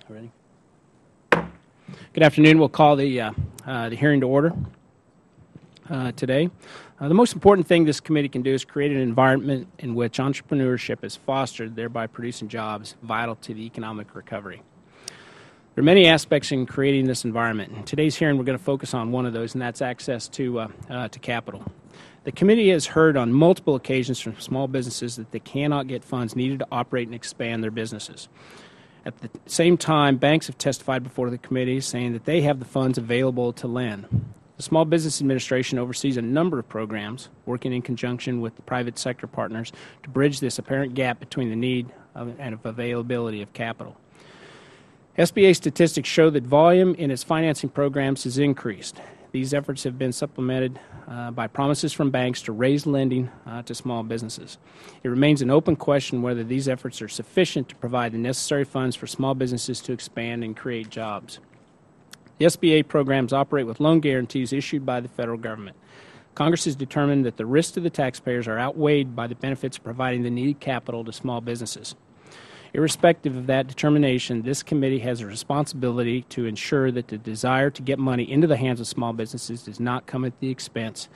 Ready? Good afternoon. We'll call the hearing to order today. The most important thing this committee can do is create an environment in which entrepreneurship is fostered, thereby producing jobs vital to the economic recovery. There are many aspects in creating this environment. In today's hearing, we're going to focus on one of those, and that's access to capital. The committee has heard on multiple occasions from small businesses that they cannot get funds needed to operate and expand their businesses. At the same time, banks have testified before the committee saying that they have the funds available to lend. The Small Business Administration oversees a number of programs working in conjunction with the private sector partners to bridge this apparent gap between the need and availability of capital. SBA statistics show that volume in its financing programs has increased. These efforts have been supplemented by promises from banks to raise lending to small businesses. It remains an open question whether these efforts are sufficient to provide the necessary funds for small businesses to expand and create jobs. The SBA programs operate with loan guarantees issued by the federal government. Congress has determined that the risks to the taxpayers are outweighed by the benefits of providing the needed capital to small businesses. Irrespective of that determination, this committee has a responsibility to ensure that the desire to get money into the hands of small businesses does not come at the expense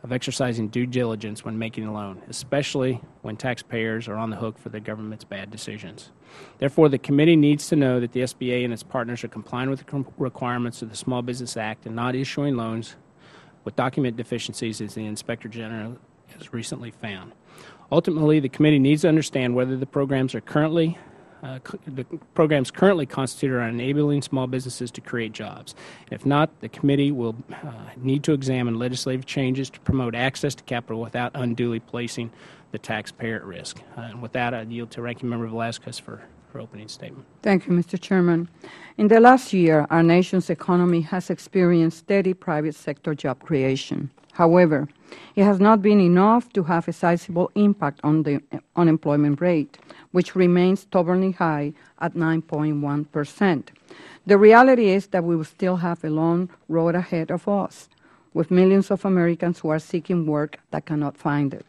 of exercising due diligence when making a loan, especially when taxpayers are on the hook for the government's bad decisions. Therefore, the committee needs to know that the SBA and its partners are complying with the requirements of the Small Business Act and not issuing loans with document deficiencies, as the Inspector General has recently found. Ultimately, the committee needs to understand whether the programs currently constituted are enabling small businesses to create jobs. If not, the committee will need to examine legislative changes to promote access to capital without unduly placing the taxpayer at risk. And with that, I yield to Ranking Member Velasquez for her opening statement. Thank you, Mr. Chairman. In the last year, our nation's economy has experienced steady private sector job creation. However, it has not been enough to have a sizable impact on the unemployment rate, which remains stubbornly high at 9.1%. The reality is that we will still have a long road ahead of us, with millions of Americans who are seeking work that cannot find it.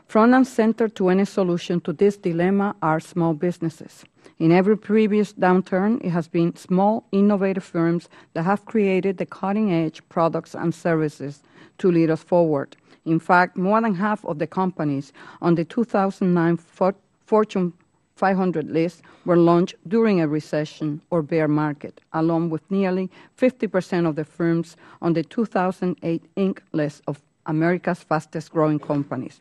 Front and center to any solution to this dilemma are small businesses. In every previous downturn, it has been small, innovative firms that have created the cutting-edge products and services to lead us forward. In fact, more than half of the companies on the 2009 Fortune 500 list were launched during a recession or bear market, along with nearly 50% of the firms on the 2008 Inc. list of America's fastest-growing companies.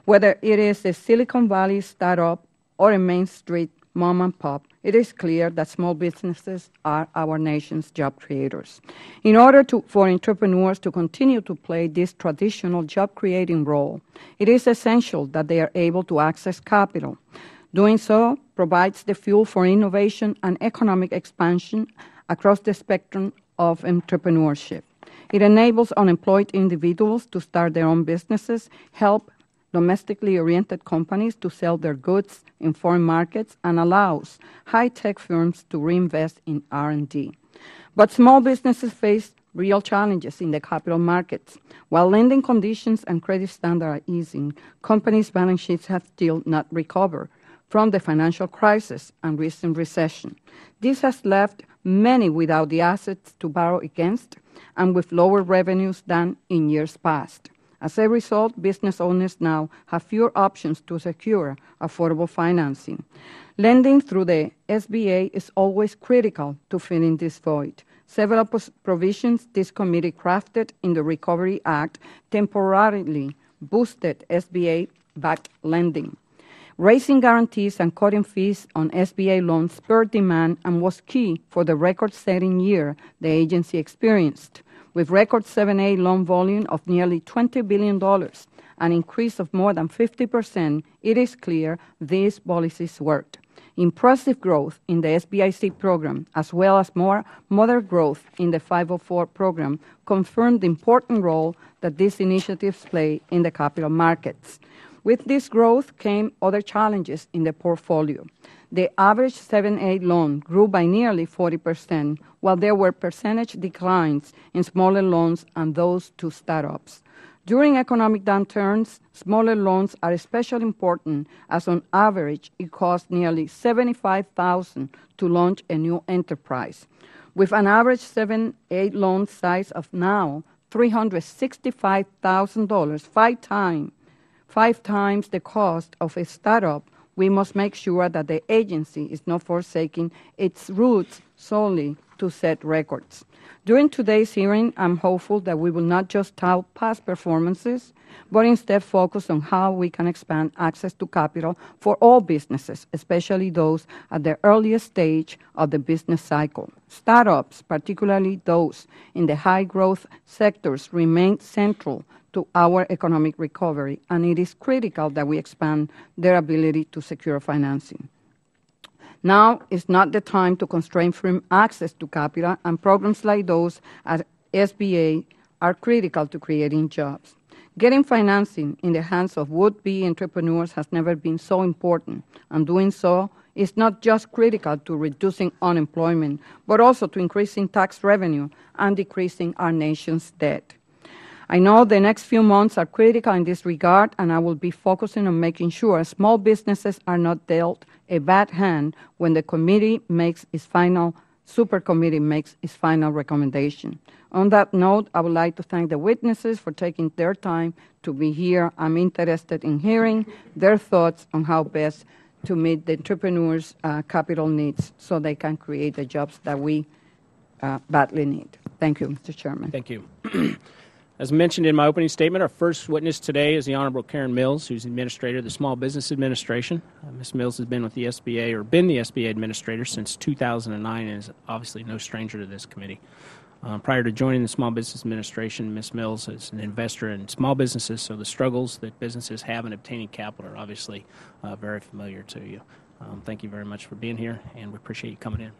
Whether it is a Silicon Valley startup or a Main Street mom and pop, it is clear that small businesses are our nation's job creators. In order for entrepreneurs to continue to play this traditional job-creating role, it is essential that they are able to access capital. Doing so provides the fuel for innovation and economic expansion across the spectrum of entrepreneurship. It enables unemployed individuals to start their own businesses, help domestically oriented companies to sell their goods in foreign markets, and allows high-tech firms to reinvest in R&D. But small businesses face real challenges in the capital markets. While lending conditions and credit standards are easing, companies' balance sheets have still not recovered from the financial crisis and recent recession. This has left many without the assets to borrow against and with lower revenues than in years past. As a result, business owners now have fewer options to secure affordable financing. Lending through the SBA is always critical to filling this void. Several provisions this committee crafted in the Recovery Act temporarily boosted SBA-backed lending. Raising guarantees and cutting fees on SBA loans spurred demand and was key for the record-setting year the agency experienced. With record 7A loan volume of nearly $20 billion, an increase of more than 50%, it is clear these policies worked. Impressive growth in the SBIC program, as well as more moderate growth in the 504 program, confirmed the important role that these initiatives play in the capital markets. With this growth came other challenges in the portfolio. The average 7A loan grew by nearly 40%, while there were percentage declines in smaller loans and those to startups. During economic downturns, smaller loans are especially important, as on average it costs nearly $75,000 to launch a new enterprise. With an average 7(a) loan size of now $365,000, five times the cost of a startup, we must make sure that the agency is not forsaking its roots solely to set records. During today's hearing, I'm hopeful that we will not just tout past performances, but instead focus on how we can expand access to capital for all businesses, especially those at the earliest stage of the business cycle. Startups, particularly those in the high-growth sectors, remain central to our economic recovery, and it is critical that we expand their ability to secure financing. Now is not the time to constrain firm access to capital, and programs like those at SBA are critical to creating jobs. Getting financing in the hands of would-be entrepreneurs has never been so important, and doing so is not just critical to reducing unemployment, but also to increasing tax revenue and decreasing our nation's debt. I know the next few months are critical in this regard, and I will be focusing on making sure small businesses are not dealt a bad hand when the supercommittee makes its final recommendation. On that note, I would like to thank the witnesses for taking their time to be here. I'm interested in hearing their thoughts on how best to meet the entrepreneurs' capital needs so they can create the jobs that we badly need. Thank you, Mr. Chairman. Thank you. As mentioned in my opening statement, our first witness today is the Honorable Karen Mills, who's the Administrator of the Small Business Administration. Ms. Mills has been with the SBA, or been the SBA Administrator since 2009, and is obviously no stranger to this committee. Prior to joining the Small Business Administration, Ms. Mills is an investor in small businesses, so the struggles that businesses have in obtaining capital are obviously very familiar to you. Thank you very much for being here, and we appreciate you coming in.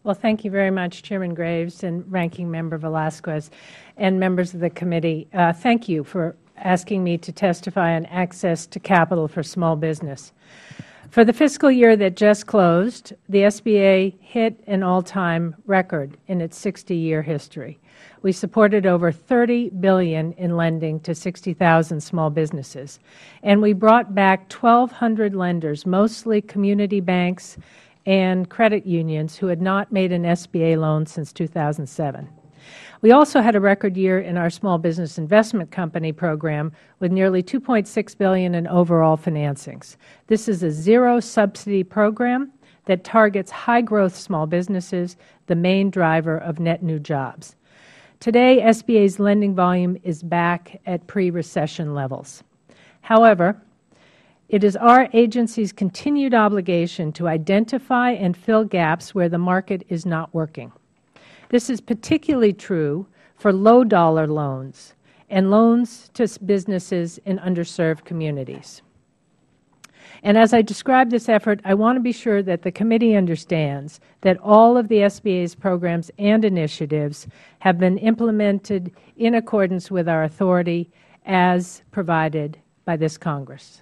Well, thank you very much, Chairman Graves and Ranking Member Velasquez, and members of the committee. Thank you for asking me to testify on access to capital for small business. For the fiscal year that just closed, the SBA hit an all-time record in its 60-year history. We supported over $30 billion in lending to 60,000 small businesses, and we brought back 1,200 lenders, mostly community banks and credit unions, who had not made an SBA loan since 2007. We also had a record year in our Small Business Investment Company program with nearly $2.6 billion in overall financings. This is a zero-subsidy program that targets high-growth small businesses, the main driver of net new jobs. Today, SBA's lending volume is back at pre-recession levels. However, it is our agency's continued obligation to identify and fill gaps where the market is not working. This is particularly true for low-dollar loans and loans to businesses in underserved communities. And as I describe this effort, I want to be sure that the committee understands that all of the SBA's programs and initiatives have been implemented in accordance with our authority as provided by this Congress.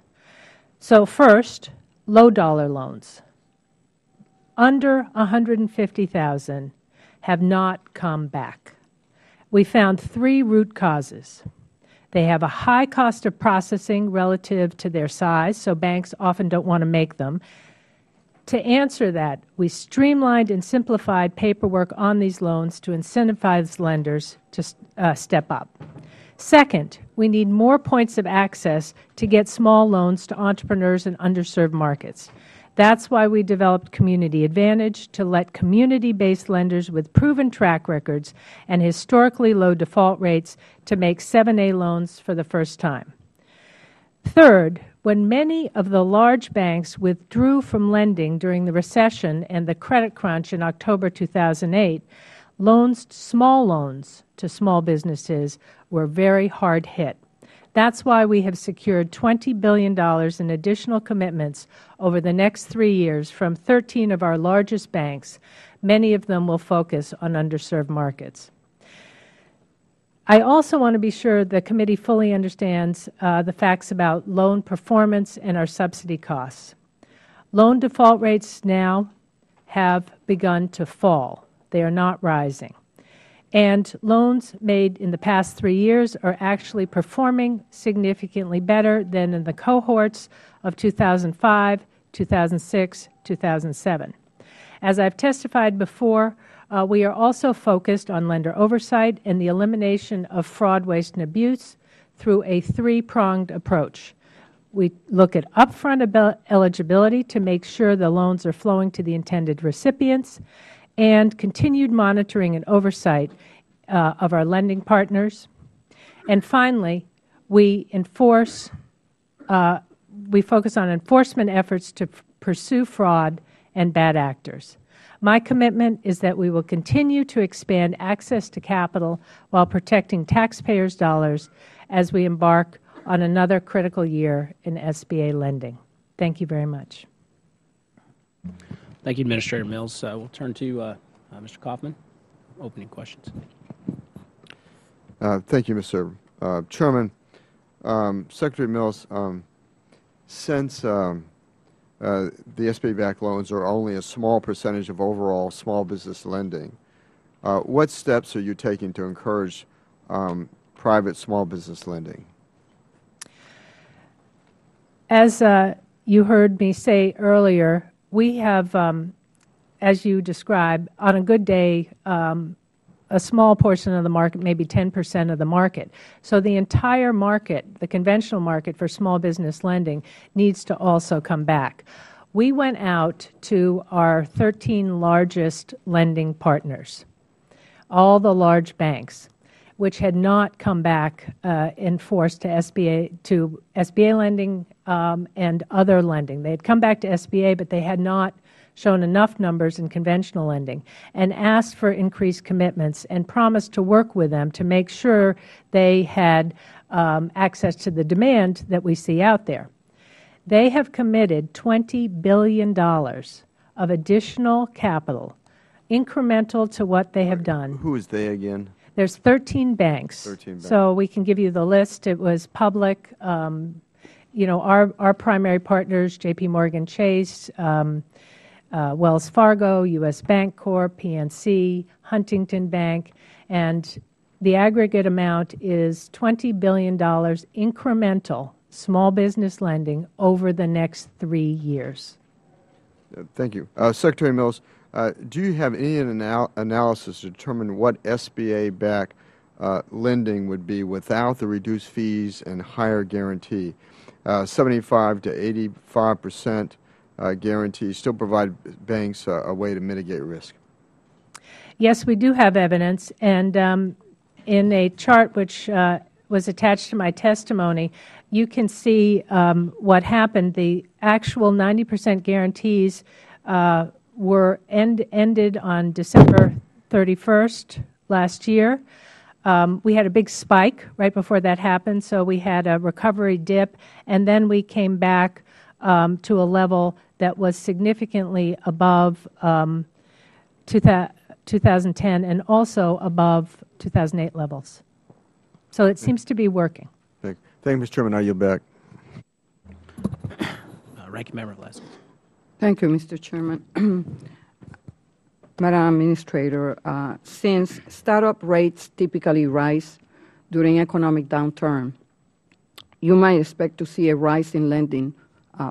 So first, low-dollar loans. Under $150,000 have not come back. We found three root causes. They have a high cost of processing relative to their size, so banks often don't want to make them. To answer that, we streamlined and simplified paperwork on these loans to incentivize lenders to step up. Second, we need more points of access to get small loans to entrepreneurs in underserved markets. That's why we developed Community Advantage, to let community-based lenders with proven track records and historically low default rates to make 7(a) loans for the first time. Third, when many of the large banks withdrew from lending during the recession and the credit crunch in October 2008, small loans to small businesses were very hard hit. That's why we have secured $20 billion in additional commitments over the next 3 years from 13 of our largest banks. Many of them will focus on underserved markets. I also want to be sure the committee fully understands the facts about loan performance and our subsidy costs. Loan default rates now have begun to fall. They are not rising. And loans made in the past 3 years are actually performing significantly better than in the cohorts of 2005, 2006, 2007. As I've testified before, we are also focused on lender oversight and the elimination of fraud, waste, and abuse through a three-pronged approach. We look at upfront eligibility to make sure the loans are flowing to the intended recipients, and continued monitoring and oversight of our lending partners. And finally, we focus on enforcement efforts to pursue fraud and bad actors. My commitment is that we will continue to expand access to capital while protecting taxpayers' dollars as we embark on another critical year in SBA lending. Thank you very much. Thank you, Administrator Mills. We'll turn to Mr. Kaufman. Opening questions. Thank you, Mr. Chairman. Secretary Mills, since the SBA-backed loans are only a small percentage of overall small business lending, what steps are you taking to encourage private small business lending? As you heard me say earlier, we have, as you described, on a good day, a small portion of the market, maybe 10% of the market. So the entire market, the conventional market for small business lending, needs to also come back. We went out to our 13 largest lending partners, all the large banks, which had not come back in force to SBA lending and other lending. They had come back to SBA, but they had not shown enough numbers in conventional lending, and asked for increased commitments and promised to work with them to make sure they had access to the demand that we see out there. They have committed $20 billion of additional capital, incremental to what they have done. Who is they again? There's 13 banks. 13 banks. So we can give you the list. It was public. You know, our primary partners, J.P. Morgan Chase, Wells Fargo, U.S. Bank Corp., PNC, Huntington Bank, and the aggregate amount is $20 billion incremental small business lending over the next 3 years. Thank you. Secretary Mills, do you have any analysis to determine what SBA-backed lending would be without the reduced fees and higher guarantee? 75 to 85% guarantees still provide banks a way to mitigate risk. Yes, we do have evidence, and in a chart which was attached to my testimony, you can see what happened. The actual 90% guarantees were ended on December 31st last year. We had a big spike right before that happened, so we had a recovery dip, and then we came back to a level that was significantly above 2010 and also above 2008 levels. So it seems to be working. Thank you, Mr. Chairman. I yield back. Ranking Member Velasquez. Thank you, Mr. Chairman. Madam Administrator, since startup rates typically rise during economic downturn, you might expect to see a rise in lending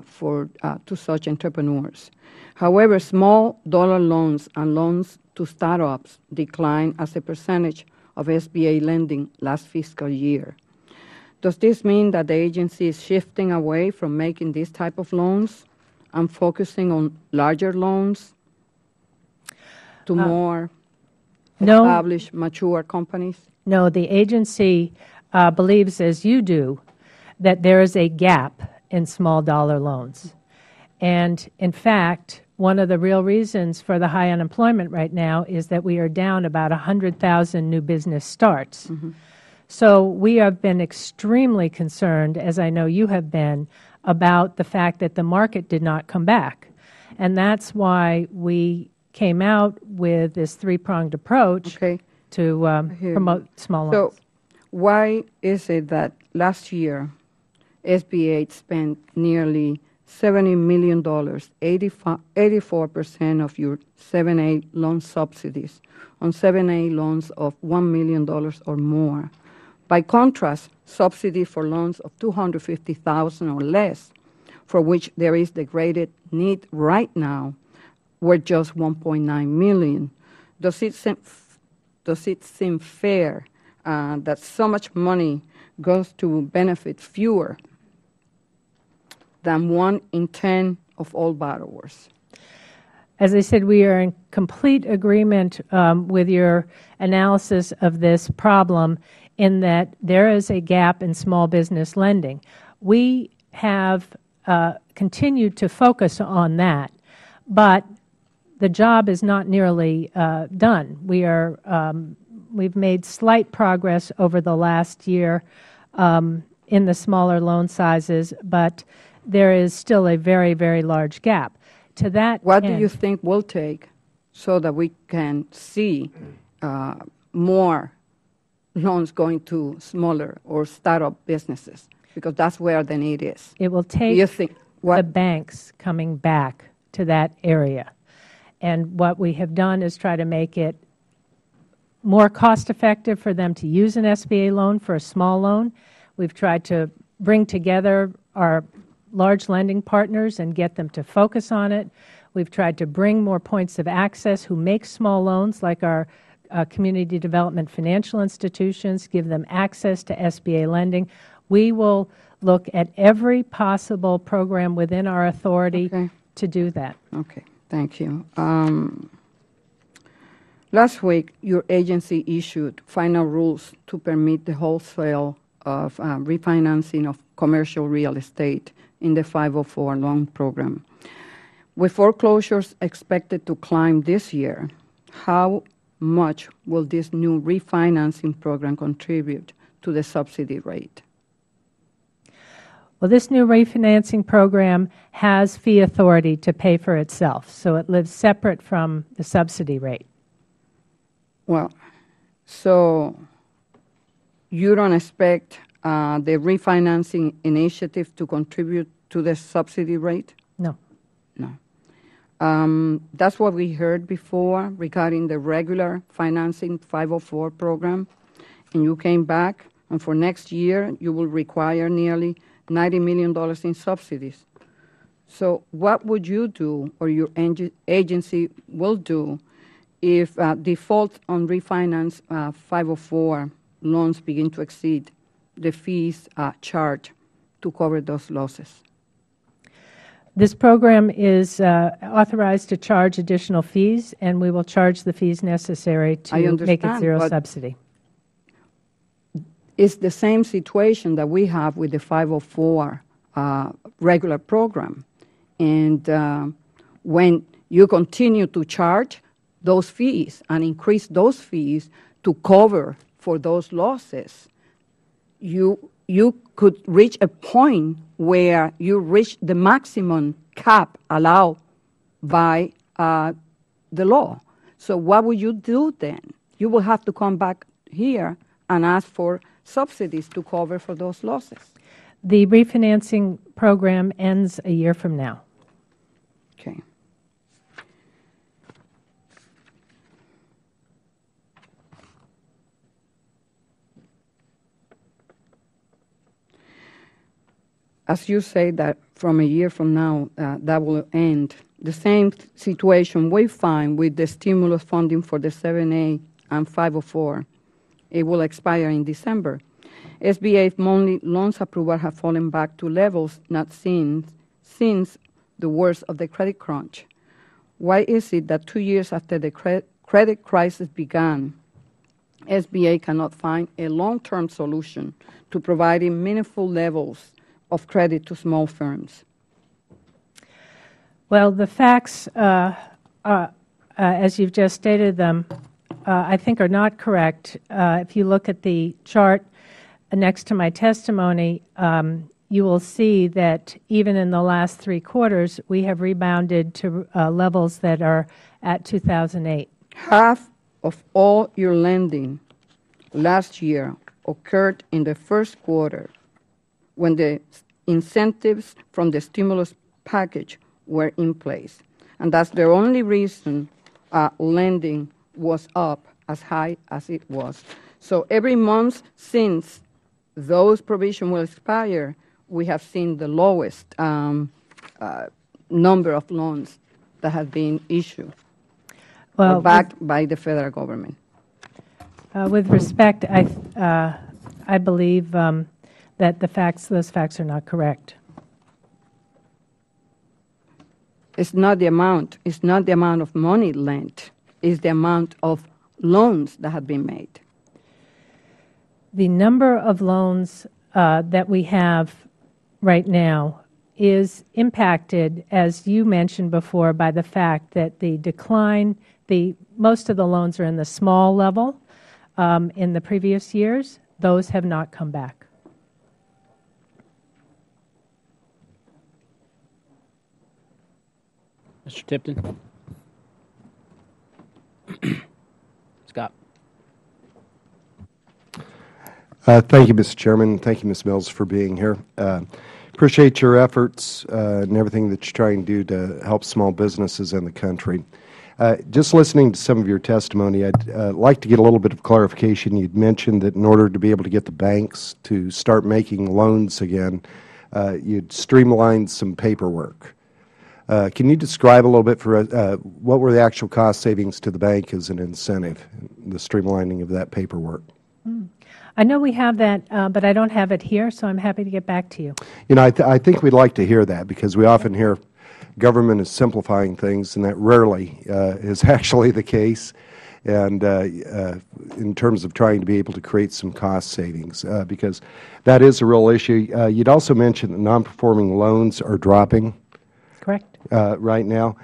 to such entrepreneurs. However, small dollar loans and loans to startups declined as a percentage of SBA lending last fiscal year. Does this mean that the agency is shifting away from making this type of loans and focusing on larger loans to more established, mature companies? No, the agency believes, as you do, that there is a gap in small dollar loans. And in fact, one of the real reasons for the high unemployment right now is that we are down about 100,000 new business starts. So we have been extremely concerned, as I know you have been, about the fact that the market did not come back. And that's why we came out with this three-pronged approach to promote small loans. So why is it that last year SBA spent nearly $70 million, 84% of your 7A loan subsidies on 7A loans of $1 million or more. By contrast, subsidy for loans of $250,000 or less, for which there is the greatest need right now, were just $1.9 million. Does it seem fair that so much money goes to benefit fewer than 1 in 10 of all borrowers? As I said, we are in complete agreement with your analysis of this problem in that there is a gap in small business lending. We have continued to focus on that, but the job is not nearly done. We've made slight progress over the last year in the smaller loan sizes, but there is still a very, very large gap. To that What end, do you think will take so that we can see more loans going to smaller or startup businesses? Because that's where the need is. it will take the banks coming back to that area. And what we have done is try to make it more cost-effective for them to use an SBA loan for a small loan. We've tried to bring together our large lending partners and get them to focus on it. We've tried to bring more points of access who make small loans, like our community development financial institutions, give them access to SBA lending. We will look at every possible program within our authority to do that. Okay, thank you. Last week, your agency issued final rules to permit the wholesale of refinancing of commercial real estate in the 504 loan program. With foreclosures expected to climb this year, how much will this new refinancing program contribute to the subsidy rate? Well, this new refinancing program has fee authority to pay for itself, so it lives separate from the subsidy rate. Well, so you don't expect the refinancing initiative to contribute to the subsidy rate? No. No. That's what we heard before regarding the regular financing 504 program, and you came back, and for next year you will require nearly $90 million in subsidies. So what would you do, or your agency will do, if default on refinance 504 loans begin to exceed the fees charged to cover those losses? This program is authorized to charge additional fees, and we will charge the fees necessary to make it zero subsidy. It's the same situation that we have with the 504 regular program. And when you continue to charge those fees and increase those fees to cover for those losses, you could reach a point where you reach the maximum cap allowed by the law. So what will you do then? You will have to come back here and ask for subsidies to cover for those losses. The refinancing program ends a year from now. Okay. As you say that from a year from now, that will end, the same situation we find with the stimulus funding for the 7A and 504. It will expire in December. SBA monthly loans approval have fallen back to levels not seen since the worst of the credit crunch. Why is it that 2 years after the credit crisis began, SBA cannot find a long-term solution to providing meaningful levels of credit to small firms? Well, the facts, as you've just stated them, I think are not correct. If you look at the chart next to my testimony, you will see that even in the last 3 quarters, we have rebounded to levels that are at 2008. Half of all your lending last year occurred in the first quarter, when the incentives from the stimulus package were in place. And that's the only reason lending was up as high as it was. So every month since those provisions will expire, we have seen the lowest number of loans that have been issued or backed by the federal government. With respect, I believe that those facts are not correct. It's not the amount. It's not the amount of money lent. It's the amount of loans that have been made. The number of loans that we have right now is impacted, as you mentioned before, by the fact that the decline, most of the loans are in the small level in the previous years. Those have not come back. Mr. Tipton. Scott. Thank you, Mr. Chairman. Thank you, Ms. Mills, for being here. Appreciate your efforts and everything that you're trying to do to help small businesses in the country. Just listening to some of your testimony, I'd like to get a little bit of clarification. You'd mentioned that in order to be able to get the banks to start making loans again, you'd streamline some paperwork. Can you describe a little bit for us what were the actual cost savings to the bank as an incentive, the streamlining of that paperwork? I know we have that, but I don't have it here, so I'm happy to get back to you. You know, I think we'd like to hear that, because we often hear government is simplifying things, and that rarely is actually the case. And in terms of trying to be able to create some cost savings, because that is a real issue. You'd also mentioned that non-performing loans are dropping. Correct. Right now.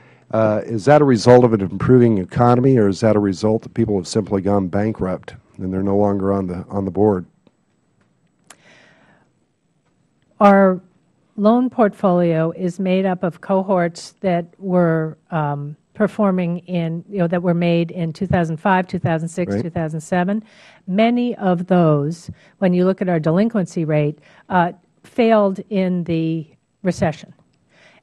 Is that a result of an improving economy, or is that a result that people have simply gone bankrupt and they're no longer on the board? Our loan portfolio is made up of cohorts that were performing that were made in 2005, 2006, right. 2007. Many of those, when you look at our delinquency rate, failed in the recession,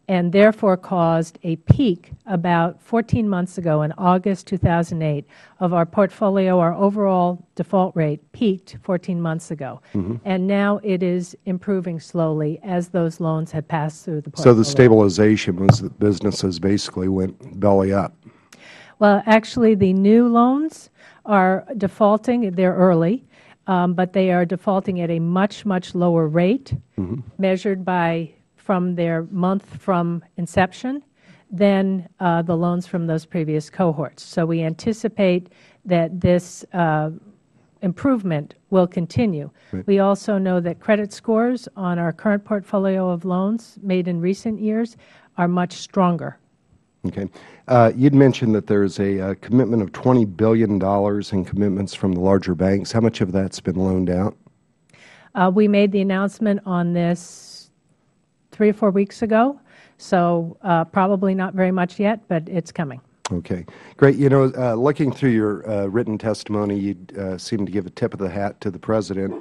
and therefore caused a peak about 14 months ago in August 2008 of our portfolio. Our overall default rate peaked 14 months ago, and now it is improving slowly as those loans had passed through the portfolio. So the stabilization was that businesses basically went belly up. Well, actually, the new loans are defaulting. They're early, but they are defaulting at a much, much lower rate, measured by from their month from inception than the loans from those previous cohorts. So we anticipate that this improvement will continue. Right. We also know that credit scores on our current portfolio of loans made in recent years are much stronger. Okay. You'd mentioned that there's a commitment of $20 billion in commitments from the larger banks. How much of that's been loaned out? We made the announcement on this 3 or 4 weeks ago, so probably not very much yet, but it's coming. Okay, great. You know, looking through your written testimony, you seem to give a tip of the hat to the President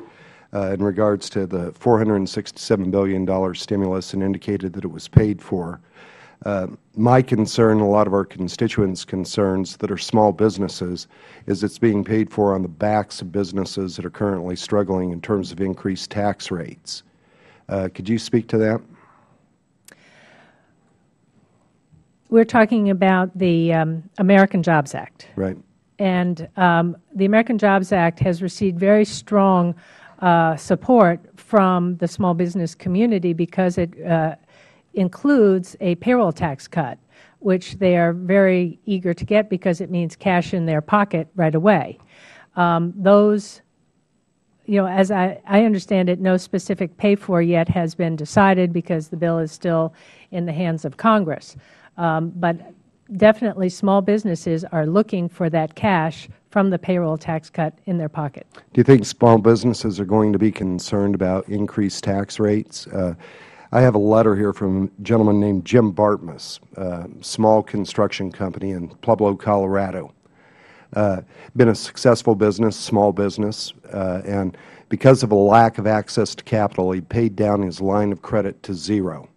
in regards to the $467 billion stimulus, and indicated that it was paid for. My concern, a lot of our constituents' concerns that are small businesses, is it's being paid for on the backs of businesses that are currently struggling in terms of increased tax rates. Could you speak to that? We're talking about the American Jobs Act. Right. And the American Jobs Act has received very strong support from the small business community because it includes a payroll tax cut, which they are very eager to get because it means cash in their pocket right away. Those, you know, as I understand it, no specific pay-for yet has been decided because the bill is still in the hands of Congress. But definitely small businesses are looking for that cash from the payroll tax cut in their pocket. Do you think small businesses are going to be concerned about increased tax rates? I have a letter here from a gentleman named Jim Bartmus, small construction company in Pueblo, Colorado. Been a successful business, small business, and because of a lack of access to capital, he paid down his line of credit to zero.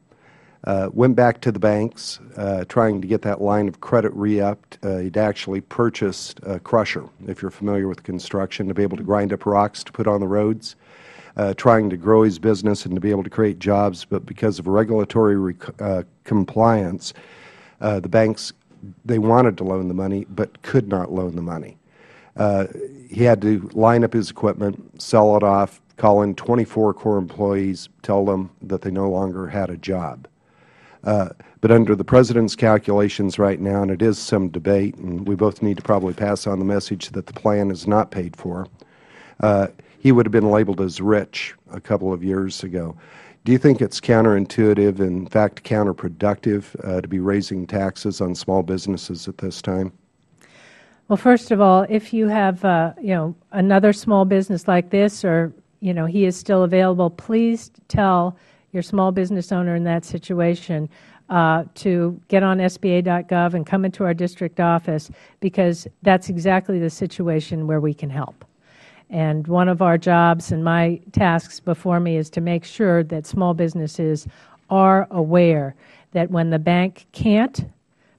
Went back to the banks, trying to get that line of credit re-upped. He'd actually purchased a crusher, if you're familiar with construction, to be able to grind up rocks to put on the roads, trying to grow his business and to be able to create jobs. But because of regulatory compliance, the banks, they wanted to loan the money but could not loan the money. He had to line up his equipment, sell it off, call in 24 core employees, tell them that they no longer had a job. But under the President's calculations right now, and it is some debate, and we both need to probably pass on the message that the plan is not paid for, he would have been labeled as rich a couple of years ago. Do you think it's counterintuitive, in fact counterproductive, to be raising taxes on small businesses at this time? Well, first of all, if you have another small business like this, or he is still available, please tell your small business owner in that situation to get on SBA.gov and come into our district office, because that's exactly the situation where we can help. And one of our jobs and my tasks before me is to make sure that small businesses are aware that when the bank can't,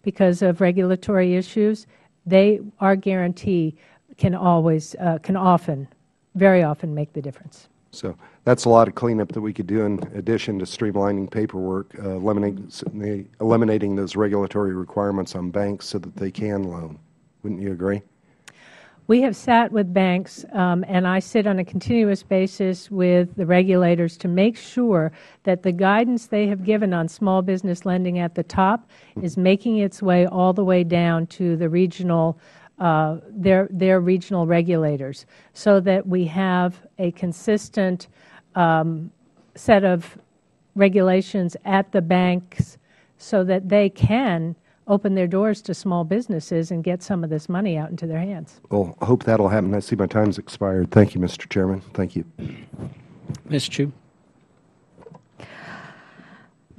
because of regulatory issues, our guarantee can often, very often, make the difference. So that's a lot of cleanup that we could do in addition to streamlining paperwork, eliminating those regulatory requirements on banks so that they can loan. Wouldn't you agree? We have sat with banks, and I sit on a continuous basis with the regulators to make sure that the guidance they have given on small business lending at the top is making its way all the way down to the regional, their regional regulators, so that we have a consistent set of regulations at the banks so that they can open their doors to small businesses and get some of this money out into their hands. Well, I hope that will happen. I see my time's expired. Thank you, Mr. Chairman. Thank you. Ms. Chu.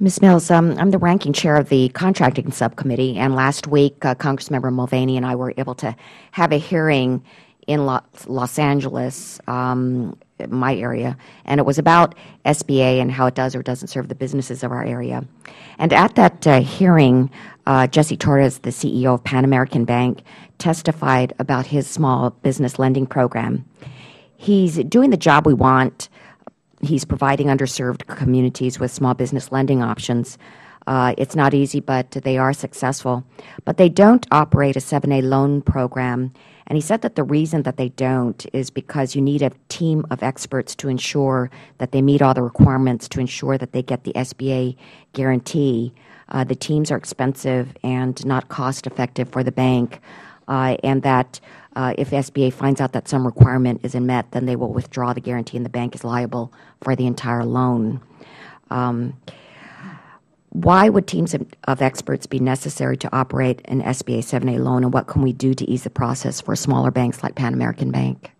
Ms. Mills, I'm the ranking chair of the Contracting Subcommittee, and last week Congressmember Mulvaney and I were able to have a hearing in Los Angeles, my area, and it was about SBA and how it does or doesn't serve the businesses of our area. And at that hearing, Jesse Torres, the CEO of Pan American Bank, testified about his small business lending program. He's doing the job we want. He's providing underserved communities with small business lending options. It's not easy, but they are successful. But they don't operate a 7A loan program. And he said that the reason that they don't is because you need a team of experts to ensure that they meet all the requirements to ensure that they get the SBA guarantee. The teams are expensive and not cost-effective for the bank, and that if SBA finds out that some requirement isn't met, then they will withdraw the guarantee and the bank is liable for the entire loan. Why would teams of experts be necessary to operate an SBA 7A loan, and what can we do to ease the process for smaller banks like Pan American Bank?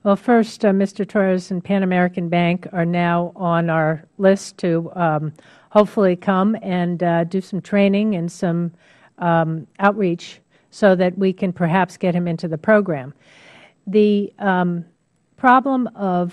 Well, first, Mr. Torres and Pan American Bank are now on our list to hopefully come and do some training and some outreach so that we can perhaps get him into the program. The problem of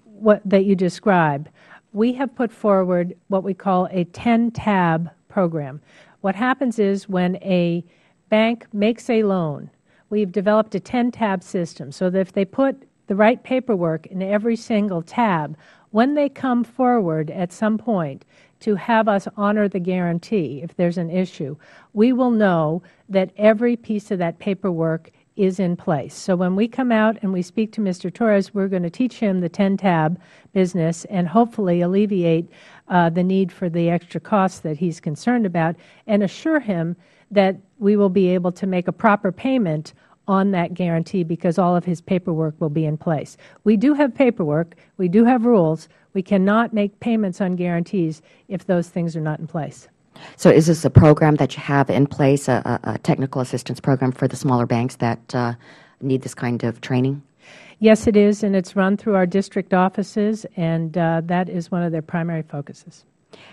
what that you described, we have put forward what we call a 10-tab program. What happens is when a bank makes a loan, we've developed a 10-tab system so that if they put the right paperwork in every single tab, when they come forward at some point to have us honor the guarantee, if there's an issue, we will know that every piece of that paperwork is in place. So when we come out and we speak to Mr. Torres, we're going to teach him the 10-tab business and hopefully alleviate the need for the extra costs that he's concerned about, and assure him that we will be able to make a proper payment on that guarantee because all of his paperwork will be in place. We do have paperwork. We do have rules. We cannot make payments on guarantees if those things are not in place. So is this a program that you have in place, a technical assistance program for the smaller banks that need this kind of training? Yes, it is, and it's run through our district offices, and that is one of their primary focuses.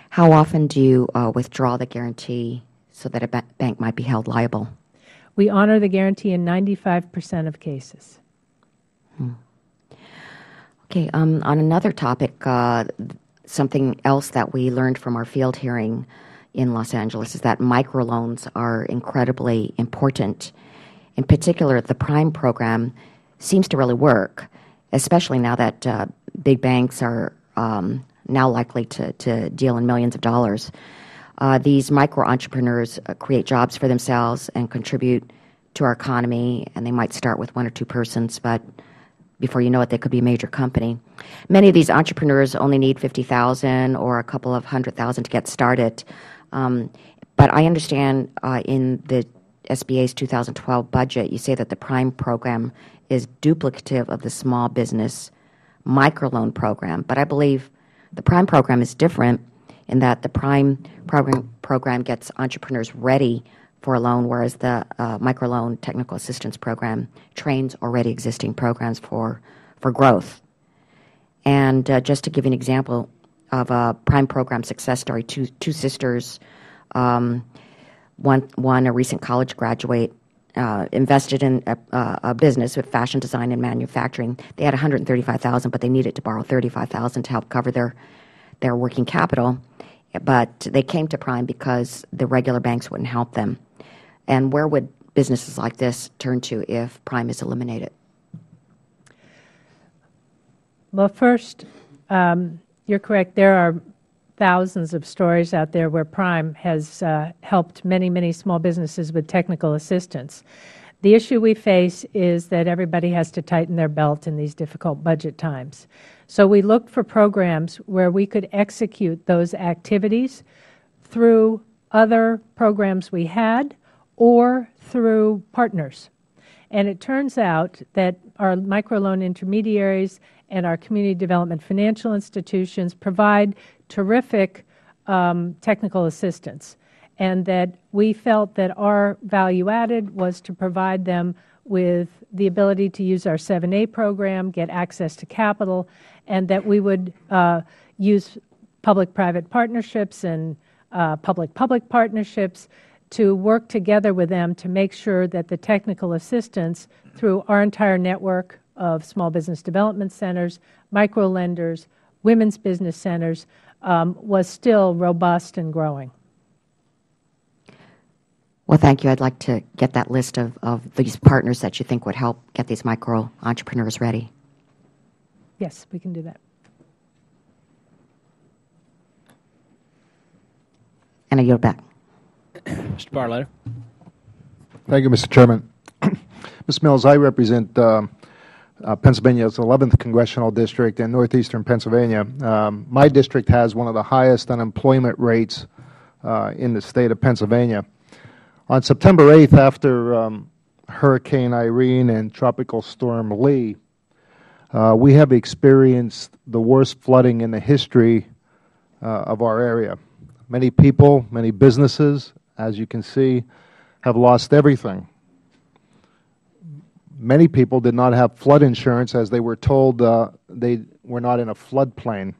How often do you withdraw the guarantee so that a bank might be held liable? We honor the guarantee in 95% of cases. Okay, on another topic, something else that we learned from our field hearing in Los Angeles is that microloans are incredibly important. In particular, the Prime program seems to really work, especially now that big banks are now likely to deal in millions of dollars. These micro-entrepreneurs create jobs for themselves and contribute to our economy, and they might start with one or two persons, but before you know it, they could be a major company. Many of these entrepreneurs only need $50,000 or a couple of $100,000 to get started. But I understand in the SBA's 2012 budget, you say that the Prime program is duplicative of the small business microloan program. But I believe the Prime program is different in that the Prime program gets entrepreneurs ready for a loan, whereas the microloan technical assistance program trains already existing programs for growth. And just to give you an example of a Prime program success story, two sisters, one a recent college graduate, invested in a business with fashion design and manufacturing. They had $135,000, but they needed to borrow $35,000 to help cover their working capital. But they came to Prime because the regular banks wouldn't help them. And where would businesses like this turn to if Prime is eliminated? Well, first, you're correct. There are thousands of stories out there where Prime has helped many, many small businesses with technical assistance. The issue we face is that everybody has to tighten their belt in these difficult budget times. So we looked for programs where we could execute those activities through other programs we had or through partners. And it turns out that our microloan intermediaries and our community development financial institutions provide terrific technical assistance, and that we felt that our value added was to provide them with the ability to use our 7A program, get access to capital, and that we would use public-private partnerships and public-public partnerships to work together with them to make sure that the technical assistance through our entire network of small business development centers, micro-lenders, women's business centers was still robust and growing. Well, thank you. I'd like to get that list of these partners that you think would help get these micro-entrepreneurs ready. Yes, we can do that. And I yield back. Mr. Barletta. Thank you, Mr. Chairman. Ms. Mills, I represent Pennsylvania's 11th Congressional District in northeastern Pennsylvania. My district has one of the highest unemployment rates in the state of Pennsylvania. On September 8th, after Hurricane Irene and Tropical Storm Lee, we have experienced the worst flooding in the history of our area. Many people, many businesses, as you can see, have lost everything. Many people did not have flood insurance as they were told they were not in a floodplain.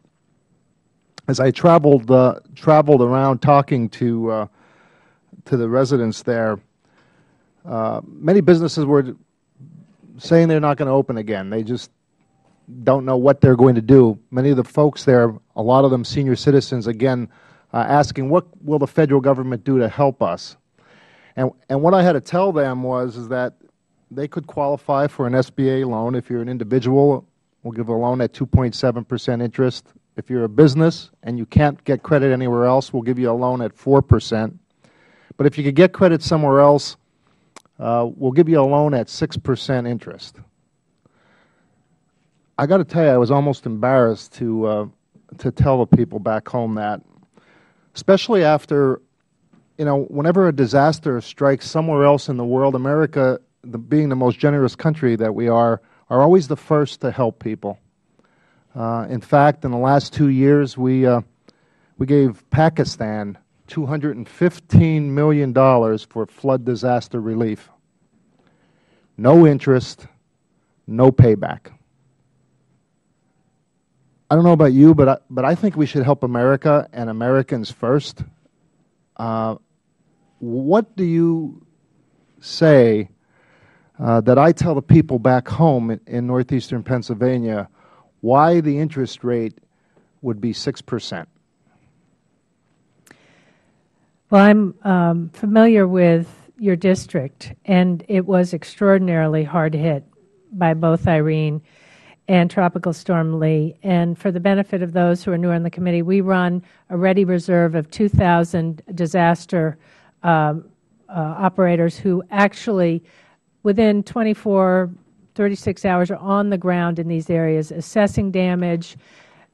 As I traveled around talking to the residents there, many businesses were saying they're not going to open again. They just don't know what they're going to do. Many of the folks there, a lot of them senior citizens, again, asking, what will the federal government do to help us? And what I had to tell them is that they could qualify for an SBA loan. If you're an individual, we'll give a loan at 2.7% interest. If you're a business and you can't get credit anywhere else, we'll give you a loan at 4%. But if you could get credit somewhere else, we'll give you a loan at 6% interest. I got to tell you, I was almost embarrassed to tell the people back home that, especially after, whenever a disaster strikes somewhere else in the world, America, being the most generous country that we are always the first to help people. In fact, in the last 2 years, we gave Pakistan $215 million for flood disaster relief. No interest, no payback. I don't know about you, but I think we should help America and Americans first. What do you say that I tell the people back home in northeastern Pennsylvania why the interest rate would be 6%. Well, I'm familiar with your district, and it was extraordinarily hard hit by both Irene and Tropical Storm Lee. And for the benefit of those who are new on the committee, we run a ready reserve of 2,000 disaster operators who actually, within 24, 36 hours, are on the ground in these areas, assessing damage,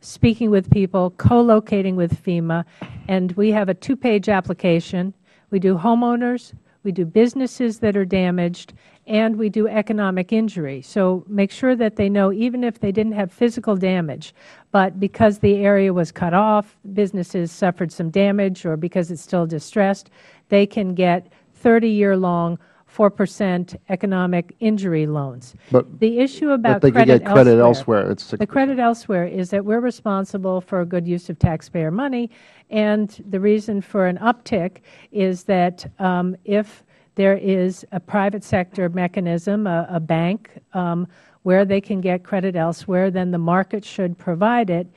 speaking with people, co-locating with FEMA, and we have a 2-page application. We do homeowners, we do businesses that are damaged, and we do economic injury. So make sure that they know, even if they didn't have physical damage, but because the area was cut off, businesses suffered some damage, or because it's still distressed, they can get 30-year-long 4% economic injury loans. But the issue about they could get credit elsewhere. It's 6%. The credit elsewhere is that we're responsible for a good use of taxpayer money, and the reason for an uptick is that if there is a private sector mechanism, a bank, where they can get credit elsewhere, then the market should provide it.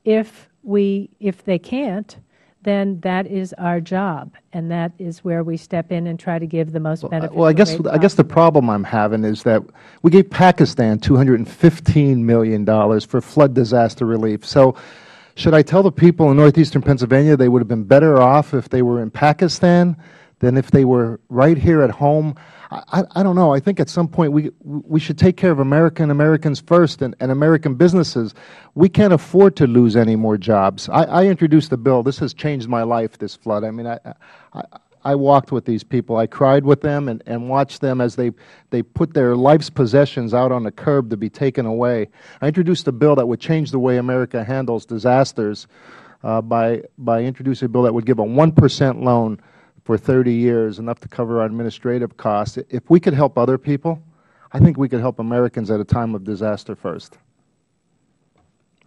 If they can't, then that is our job, and that is where we step in and try to give the most beneficial Well, I guess the problem I'm having is that we gave Pakistan $215 million for flood disaster relief. So should I tell the people in northeastern Pennsylvania they would have been better off if they were in Pakistan than if they were right here at home? I don't know. I think at some point we should take care of Americans first and American businesses. We can't afford to lose any more jobs. I introduced a bill. This has changed my life, this flood. I mean, I walked with these people. I cried with them and watched them as they put their life's possessions out on the curb to be taken away. I introduced a bill that would change the way America handles disasters by introducing a bill that would give a 1% loan for 30 years, enough to cover our administrative costs. If we could help other people, I think we could help Americans at a time of disaster first.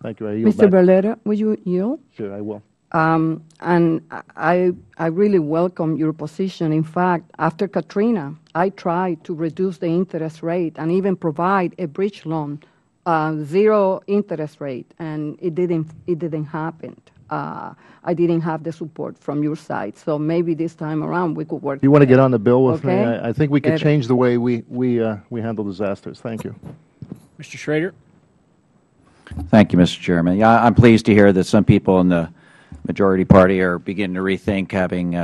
Thank you. I yield Mr. back. Barletta, will you yield? Sure, I will. And I really welcome your position. In fact, after Katrina, I tried to reduce the interest rate and even provide a bridge loan, 0 interest rate, and it didn't happen. I didn't have the support from your side, so maybe this time around we could work. You want to get on the bill with me? Okay. I think we could change the way we handle disasters. Thank you. Mr. Schrader. Thank you, Mr. Chairman. Yeah, I'm pleased to hear that some people in the majority party are beginning to rethink having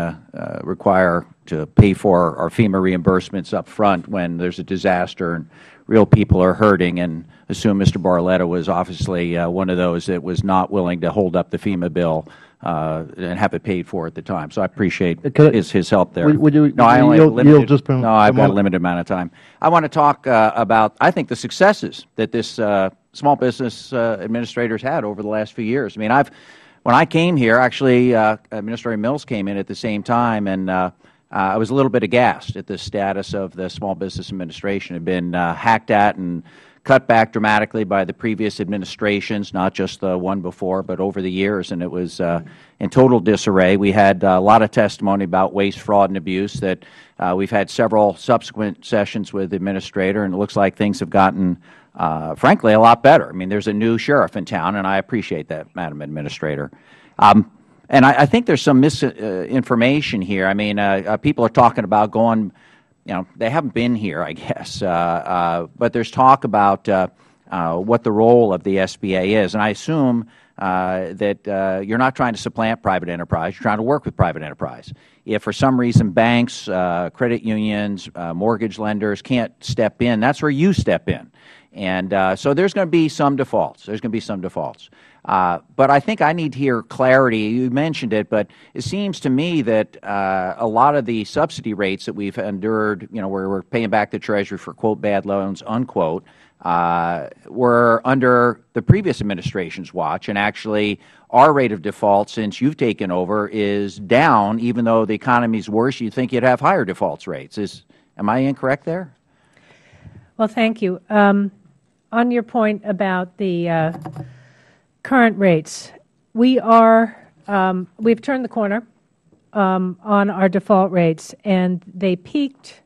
require to pay for our FEMA reimbursements up front when there's a disaster and real people are hurting, and assume Mr. Barletta was obviously one of those that was not willing to hold up the FEMA bill and have it paid for at the time. So I appreciate his help there. Would you no, I only have yield just no, I've got a limited amount of time. I want to talk about, I think, the successes that this small business administrators had over the last few years. I mean, when I came here, actually, Administrator Mills came in at the same time, and I was a little bit aghast at the status of the Small Business Administration. It had been hacked at and cut back dramatically by the previous administrations, not just the one before, but over the years, and it was in total disarray. We had a lot of testimony about waste, fraud, and abuse that we've had several subsequent sessions with the Administrator, and it looks like things have gotten, frankly, a lot better. I mean, there's a new sheriff in town, and I appreciate that, Madam Administrator. And I think there's some misinformation here. I mean, people are talking about going, they haven't been here, I guess, but there's talk about what the role of the SBA is. And I assume that you're not trying to supplant private enterprise. You're trying to work with private enterprise. If for some reason banks, credit unions, mortgage lenders can't step in, that's where you step in. And so there's going to be some defaults. There's going to be some defaults. But I think I need to hear clarity. You mentioned it, but it seems to me that a lot of the subsidy rates that we've endured, where we're paying back the Treasury for, quote, bad loans, unquote, were under the previous administration's watch. And actually, our rate of default since you've taken over is down, even though the economy is worse. You'd think you'd have higher defaults rates. Am I incorrect there? Well, thank you. On your point about the current rates, we've turned the corner on our default rates, and they peaked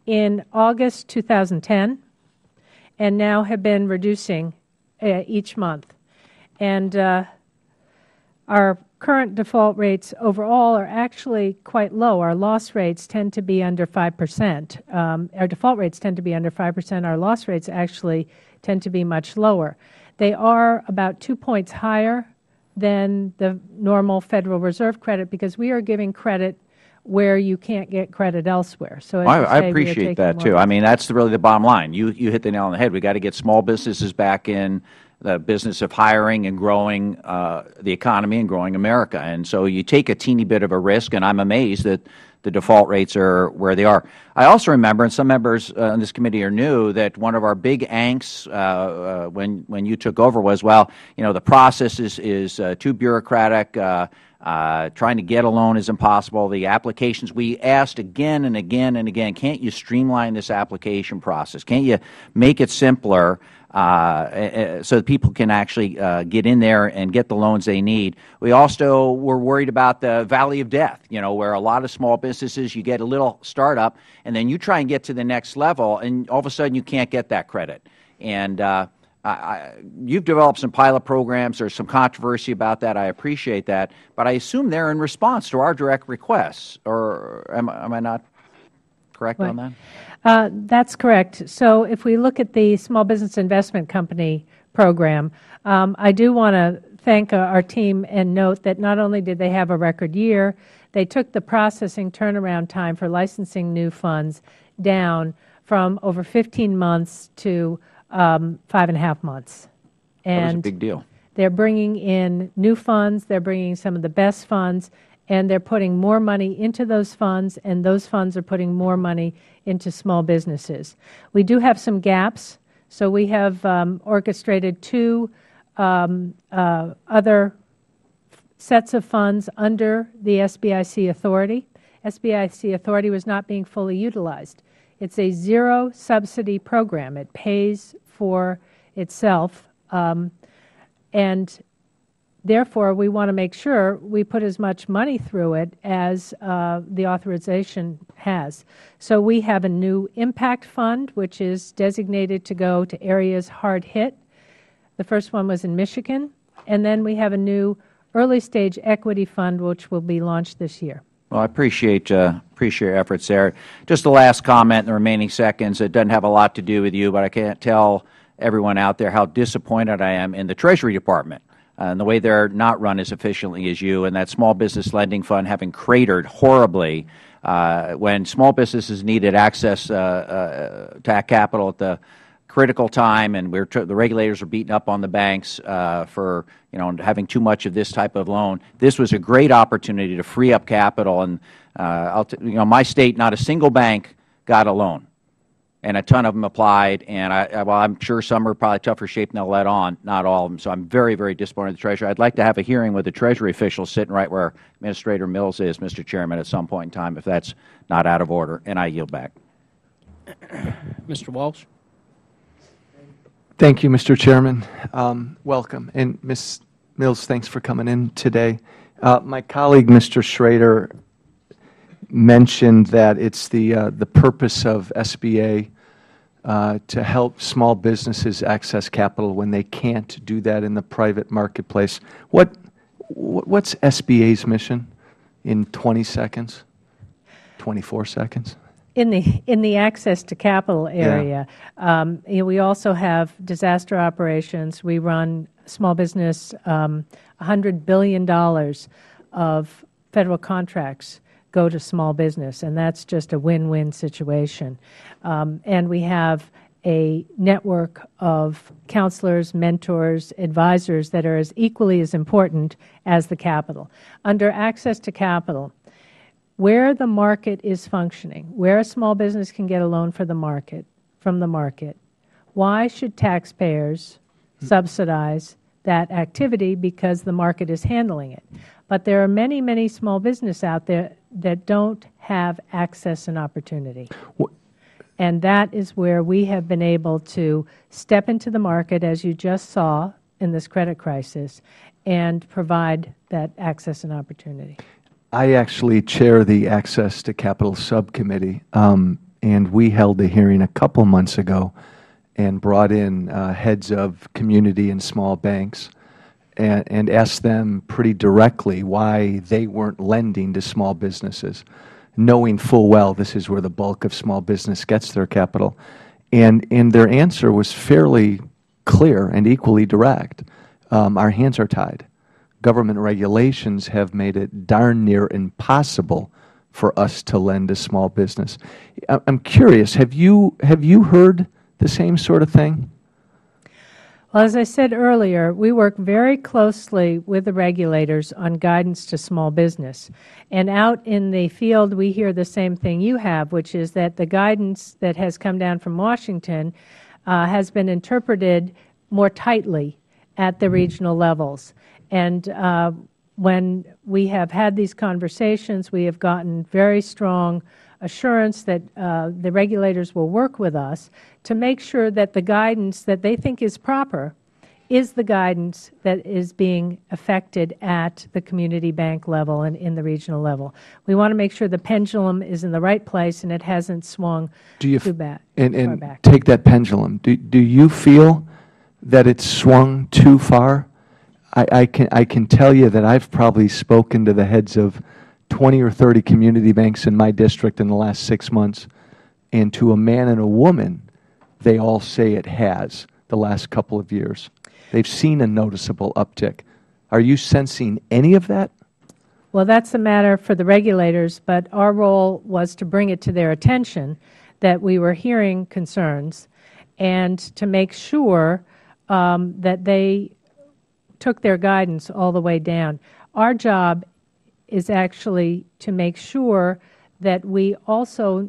in August 2010 and now have been reducing each month. And Our current default rates overall are actually quite low. Our loss rates tend to be under 5%. Our default rates tend to be under 5%. Our loss rates actually tend to be much lower. They are about 2 points higher than the normal Federal Reserve credit because we are giving credit where you can't get credit elsewhere. So as you say, I appreciate that too. I mean, that's really the bottom line. You hit the nail on the head. We got to get small businesses back in the business of hiring and growing the economy and growing America. And so you take a teeny bit of a risk, and I'm amazed that the default rates are where they are. I also remember, and some members on this committee are new, that one of our big angsts when you took over was, well, you know, the process is too bureaucratic. Trying to get a loan is impossible. The applications, we asked again and again and again, can't you streamline this application process? Can't you make it simpler so that people can actually get in there and get the loans they need? We also were worried about the valley of death, you know, where a lot of small businesses, you get a little startup, and then you try and get to the next level, and all of a sudden you can't get that credit. And you've developed some pilot programs. There's some controversy about that. I appreciate that. But I assume they're in response to our direct requests. Or am I not correct on that? That's correct. So if we look at the Small Business Investment Company program, I do want to thank our team and note that not only did they have a record year, they took the processing turnaround time for licensing new funds down from over 15 months to 5.5 months. And that was a big deal. They're bringing in new funds. They're bringing some of the best funds, and they're putting more money into those funds, and those funds are putting more money into small businesses. We do have some gaps, so we have orchestrated 2 other sets of funds under the SBIC authority. SBIC authority was not being fully utilized. It's a zero subsidy program. It pays for itself, and therefore we want to make sure we put as much money through it as the authorization has. So we have a new impact fund, which is designated to go to areas hard hit. The first one was in Michigan, and then we have a new early stage equity fund, which will be launched this year. Well, I appreciate your efforts there. Just the last comment in the remaining seconds. It doesn't have a lot to do with you, but I can't tell everyone out there how disappointed I am in the Treasury Department and the way they're not run as efficiently as you, and that Small Business Lending Fund having cratered horribly when small businesses needed access to capital at the critical time, and the regulators are beating up on the banks for having too much of this type of loan. This was a great opportunity to free up capital, and my state, not a single bank got a loan, and a ton of them applied. And I'm sure some are probably tougher shape than they'll let on, not all of them. So I'm very, very disappointed in the Treasury. I'd like to have a hearing with the Treasury officials sitting right where Administrator Mills is, Mr. Chairman, at some point in time, if that's not out of order. And I yield back. Mr. Walsh. Thank you, Mr. Chairman. Welcome. And Ms. Mills, thanks for coming in today. My colleague, Mr. Schrader, mentioned that it's the purpose of SBA to help small businesses access capital when they can't do that in the private marketplace. What's SBA's mission in 20 seconds, 24 seconds? In the access to capital area, we also have disaster operations. We run small business, $100 billion of Federal contracts go to small business, and that's just a win-win situation. And we have a network of counselors, mentors, advisors that are as equally as important as the capital. Under access to capital, where the market is functioning, where a small business can get a loan from the market, why should taxpayers subsidize that activity? Because the market is handling it. But there are many, many small businesses out there that don't have access and opportunity. And that is where we have been able to step into the market, as you just saw in this credit crisis, and provide that access and opportunity. I actually chair the Access to Capital Subcommittee, and we held a hearing a couple months ago and brought in heads of community and small banks. and asked them pretty directly why they weren't lending to small businesses, knowing full well this is where the bulk of small business gets their capital. And their answer was fairly clear and equally direct. Our hands are tied. Government regulations have made it darn near impossible for us to lend to small business. I'm curious, have you heard the same sort of thing? Well, as I said earlier, we work very closely with the regulators on guidance to small business. And out in the field, we hear the same thing you have, which is that the guidance that has come down from Washington has been interpreted more tightly at the regional levels. And when we have had these conversations, we have gotten very strong assurance that the regulators will work with us to make sure that the guidance that they think is proper is the guidance that is being affected at the community bank level and in the regional level. We want to make sure the pendulum is in the right place and it hasn't swung too far back. And take that pendulum. Do you feel that it's swung too far? I can tell you that I've probably spoken to the heads of 20 or 30 community banks in my district in the last 6 months, and to a man and a woman, they all say it has the last couple of years. They've seen a noticeable uptick. Are you sensing any of that? Well, that's a matter for the regulators, but our role was to bring it to their attention that we were hearing concerns and to make sure that they took their guidance all the way down. Our job is actually to make sure that we also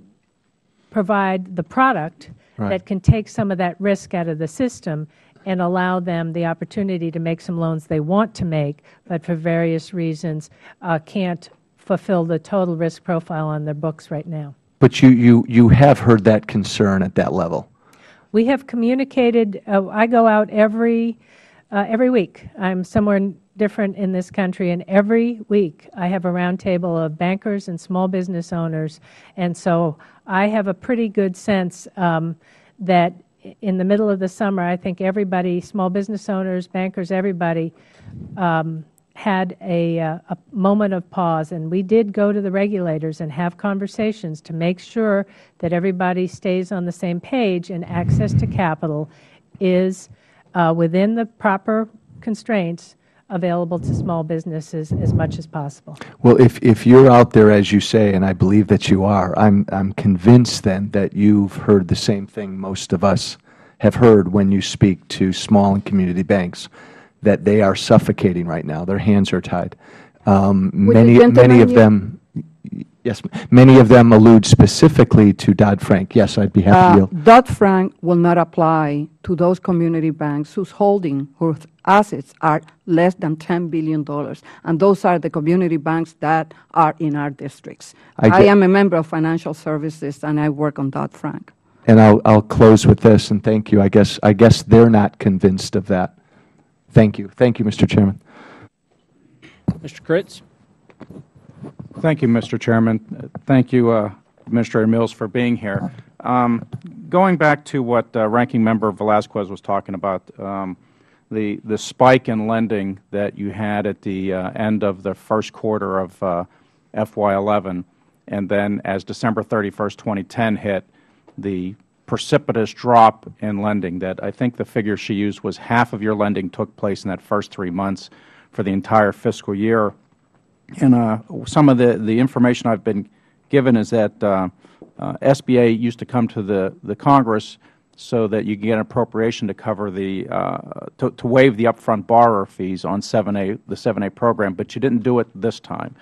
provide the product that can take some of that risk out of the system and allow them the opportunity to make some loans they want to make, but for various reasons can't fulfill the total risk profile on their books right now. But you have heard that concern at that level. We have communicated. I go out every week. I'm somewhere different in this country, and every week I have a roundtable of bankers and small business owners, and so I have a pretty good sense that in the middle of the summer, I think everybody, small business owners, bankers, everybody, had a moment of pause, and we did go to the regulators and have conversations to make sure that everybody stays on the same page and access to capital is within the proper constraints available to small businesses as much as possible. Well, if you're out there, as you say, and I believe that you are, I'm convinced then that you've heard the same thing most of us have heard when you speak to small and community banks, that they are suffocating right now. Their hands are tied. Many of them, yes, many of them allude specifically to Dodd-Frank. Yes, I'd be happy to yield. Dodd-Frank will not apply to those community banks whose assets are less than $10 billion, and those are the community banks that are in our districts. I am a member of financial services, and I work on Dodd-Frank. And I'll close with this, and thank you. I guess they're not convinced of that. Thank you. Thank you, Mr. Chairman. Mr. Kritz. Thank you, Mr. Chairman. Thank you, Administrator Mills, for being here. Going back to what Ranking Member Velasquez was talking about, the spike in lending that you had at the end of the first quarter of FY11, and then as December 31st, 2010 hit, the precipitous drop in lending that I think the figure she used was half of your lending took place in that first 3 months for the entire fiscal year. And some of the information I've been given is that SBA used to come to the Congress so that you get an appropriation to cover to waive the upfront borrower fees on the 7A program, but you didn't do it this time.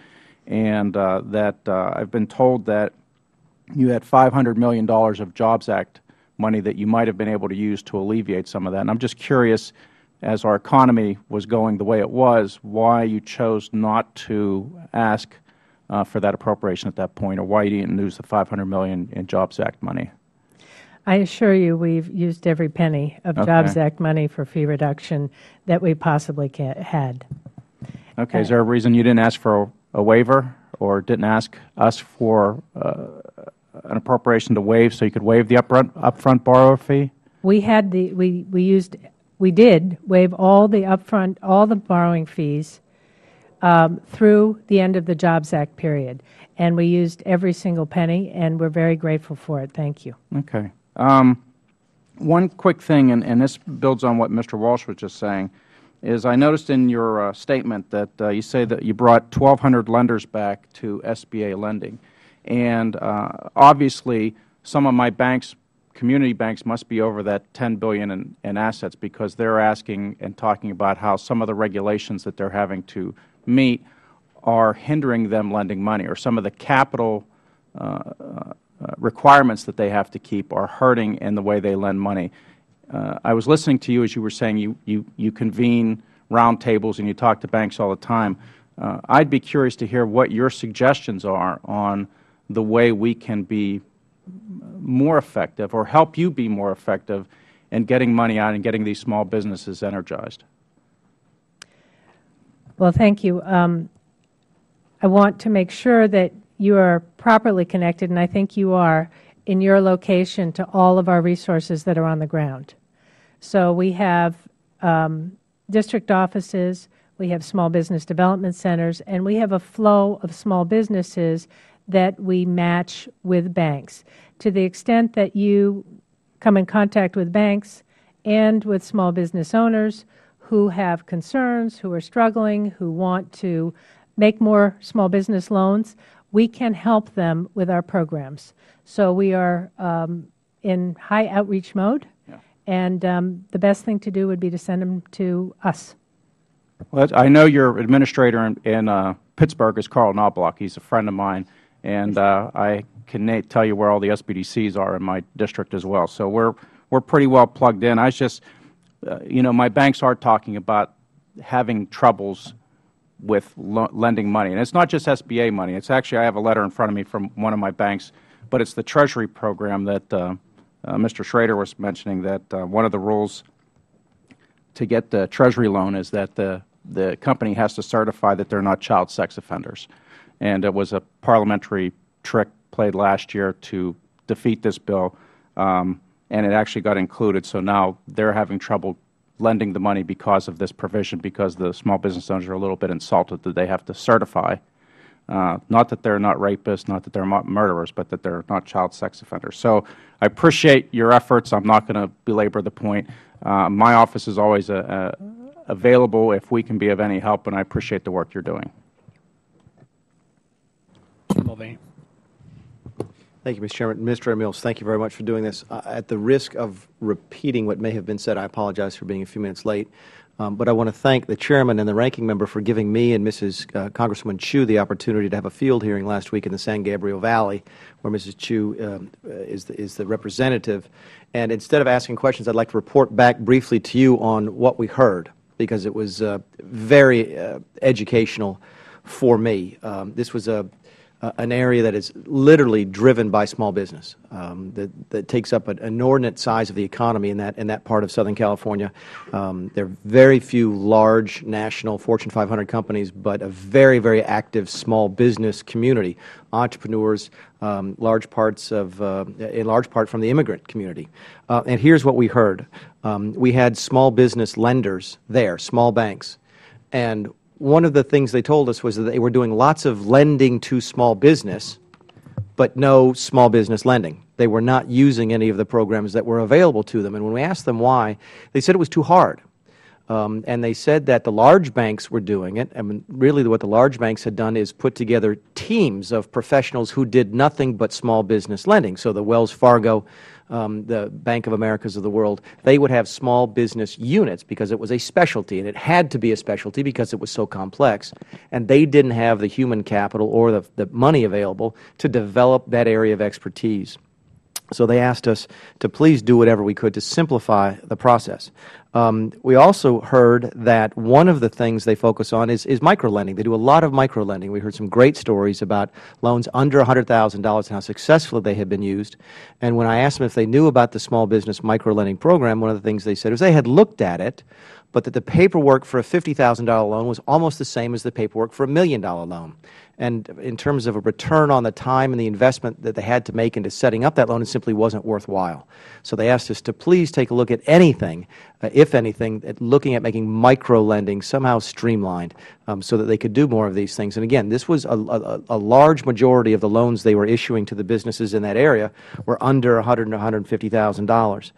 And I've been told that you had $500 million of Jobs Act money that you might have been able to use to alleviate some of that. And I'm just curious, as our economy was going the way it was, why you chose not to ask for that appropriation at that point, or why you didn't use the $500 million in Jobs Act money. I assure you we've used every penny of Jobs Act money for fee reduction that we possibly had. Okay. Is there a reason you didn't ask for a waiver or didn't ask us for an appropriation to waive so you could waive the upfront borrower fee? We used we did waive all the upfront, all the borrowing fees through the end of the Jobs Act period. And we used every single penny, and we're very grateful for it. Thank you. Okay. One quick thing, and this builds on what Mr. Walsh was just saying, is I noticed in your statement that you say that you brought 1,200 lenders back to SBA lending. And obviously, some of my banks, community banks, must be over that $10 billion in assets, because they're asking and talking about how some of the regulations that they're having to meet are hindering them lending money, or some of the capital requirements that they have to keep are hurting in the way they lend money. I was listening to you as you were saying you convene roundtables and you talk to banks all the time. I'd be curious to hear what your suggestions are on the way we can be more effective, or help you be more effective in getting money out and getting these small businesses energized. Well, thank you. I want to make sure that you are properly connected, and I think you are, in your location to all of our resources that are on the ground. So we have district offices, we have small business development centers, and we have a flow of small businesses that we match with banks. To the extent that you come in contact with banks and with small business owners who have concerns, who are struggling, who want to make more small business loans, we can help them with our programs. So we are in high outreach mode, and the best thing to do would be to send them to us. Well, I know your administrator in Pittsburgh is Carl Knobloch. He's a friend of mine, and I can tell you where all the SBDCs are in my district as well. So we're pretty well plugged in. I was just, my banks are talking about having troubles with lending money. And it's not just SBA money. It's actually, I have a letter in front of me from one of my banks, but it's the Treasury program that Mr. Schrader was mentioning, that one of the rules to get the Treasury loan is that the company has to certify that they're not child sex offenders. And it was a parliamentary trick played last year to defeat this bill, and it actually got included. So now they're having trouble lending the money because of this provision, because the small business owners are a little bit insulted that they have to certify, not that they're not rapists, not that they're not murderers, but that they're not child sex offenders. So I appreciate your efforts. I'm not going to belabor the point. My office is always available if we can be of any help, and I appreciate the work you're doing. Mr. Mulvaney. Thank you, Mr. Chairman. Administrator Mills, thank you very much for doing this. At the risk of repeating what may have been said, I apologize for being a few minutes late. But I want to thank the Chairman and the Ranking Member for giving me and Mrs. Congresswoman Chu the opportunity to have a field hearing last week in the San Gabriel Valley, where Mrs. Chu is the representative. And instead of asking questions, I'd like to report back briefly to you on what we heard, because it was very educational for me. This was an area that is literally driven by small business, that takes up an inordinate size of the economy in that part of Southern California. There are very few large national Fortune 500 companies, but a very, very active small business community, entrepreneurs, in large part from the immigrant community. And here's what we heard. We had small business lenders there, small banks, and one of the things they told us was that they were doing lots of lending to small business, but no small business lending. They were not using any of the programs that were available to them. And when we asked them why, they said it was too hard. And they said that the large banks were doing it. I mean, really what the large banks had done is put together teams of professionals who did nothing but small business lending. So the Wells Fargo, the Bank of Americas of the world, they would have small business units because it was a specialty, and it had to be a specialty because it was so complex. And they didn't have the human capital or the money available to develop that area of expertise. So they asked us to please do whatever we could to simplify the process. We also heard that one of the things they focus on is microlending. They do a lot of microlending. We heard some great stories about loans under $100,000 and how successful they had been used. And when I asked them if they knew about the small business microlending program, one of the things they said was they had looked at it, but that the paperwork for a $50,000 loan was almost the same as the paperwork for a $1 million loan. And in terms of a return on the time and the investment that they had to make into setting up that loan, it simply wasn't worthwhile. So they asked us to please take a look at anything, if anything, at looking at making micro-lending somehow streamlined so that they could do more of these things. And again, this was a large majority of the loans they were issuing to the businesses in that area were under $100,000 and $150,000.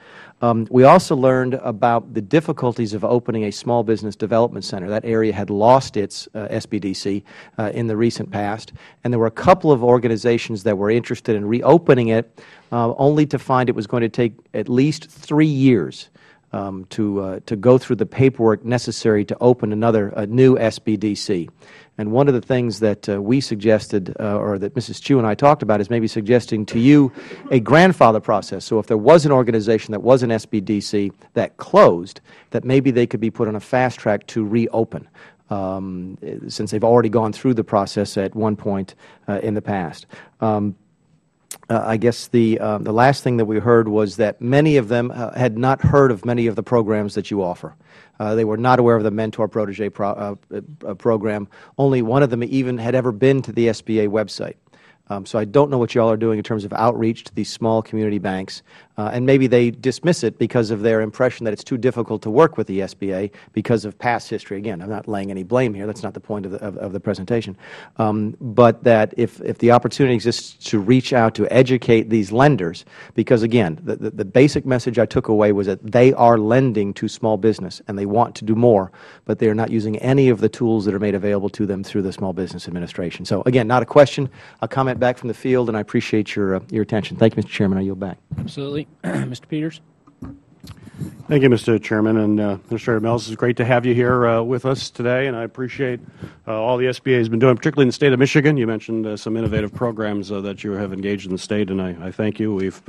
We also learned about the difficulties of opening a small business development center. That area had lost its SBDC in the recent past, and there were a couple of organizations that were interested in reopening it, only to find it was going to take at least 3 years to go through the paperwork necessary to open a new SBDC. And one of the things that we suggested, or that Mrs. Chu and I talked about, is maybe suggesting to you a grandfather process. So if there was an organization that was an SBDC that closed, that maybe they could be put on a fast track to reopen, since they've already gone through the process at one point in the past. I guess the last thing that we heard was that many of them had not heard of many of the programs that you offer. They were not aware of the mentor-protege program. Only one of them even had ever been to the SBA website. So I don't know what you all are doing in terms of outreach to these small community banks. And maybe they dismiss it because of their impression that it's too difficult to work with the SBA because of past history. Again, I'm not laying any blame here. That's not the point of the presentation. But that if the opportunity exists to reach out to educate these lenders, because again, the basic message I took away was that they are lending to small business and they want to do more, but they are not using any of the tools that are made available to them through the Small Business Administration. So again, not a question, a comment back from the field, and I appreciate your attention. Thank you, Mr. Chairman. I yield back. Absolutely. Mr. Peters. Thank you, Mr. Chairman. And Administrator Mills, it's great to have you here with us today, and I appreciate all the SBA has been doing, particularly in the state of Michigan. You mentioned some innovative programs that you have engaged in the state, and I thank you. We've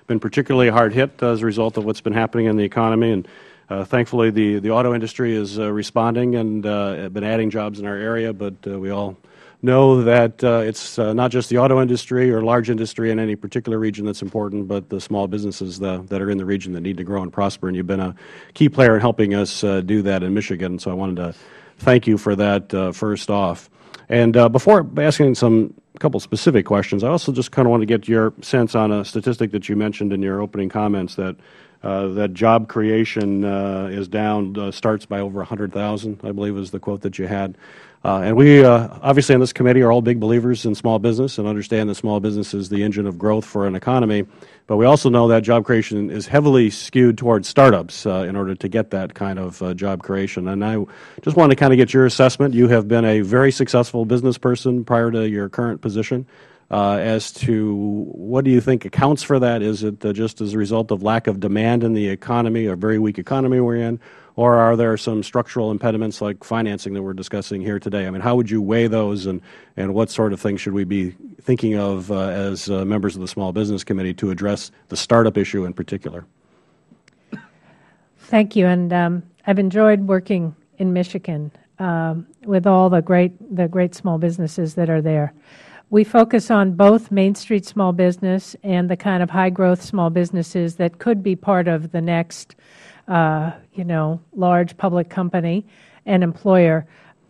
been particularly hard hit as a result of what's been happening in the economy, and thankfully the auto industry is responding and been adding jobs in our area, but we all know that it's not just the auto industry or large industry in any particular region that's important, but the small businesses that are in the region that need to grow and prosper, and you've been a key player in helping us do that in Michigan, so I wanted to thank you for that first off. And before asking a couple specific questions, I also just kind of want to get your sense on a statistic that you mentioned in your opening comments, that that job creation is down, starts by over 100,000, I believe is the quote that you had. And we, obviously on this committee, are all big believers in small business and understand that small business is the engine of growth for an economy. But we also know that job creation is heavily skewed towards startups in order to get that kind of job creation. And I just wanted to kind of get your assessment. You have been a very successful business person prior to your current position. As to what do you think accounts for that? Is it just as a result of lack of demand in the economy, a very weak economy we're in, or are there some structural impediments like financing that we're discussing here today? I mean, how would you weigh those, and what sort of things should we be thinking of as members of the Small Business Committee to address the startup issue in particular? Thank you, and I've enjoyed working in Michigan with all the great small businesses that are there. We focus on both Main Street small business and the kind of high-growth small businesses that could be part of the next, large public company and employer.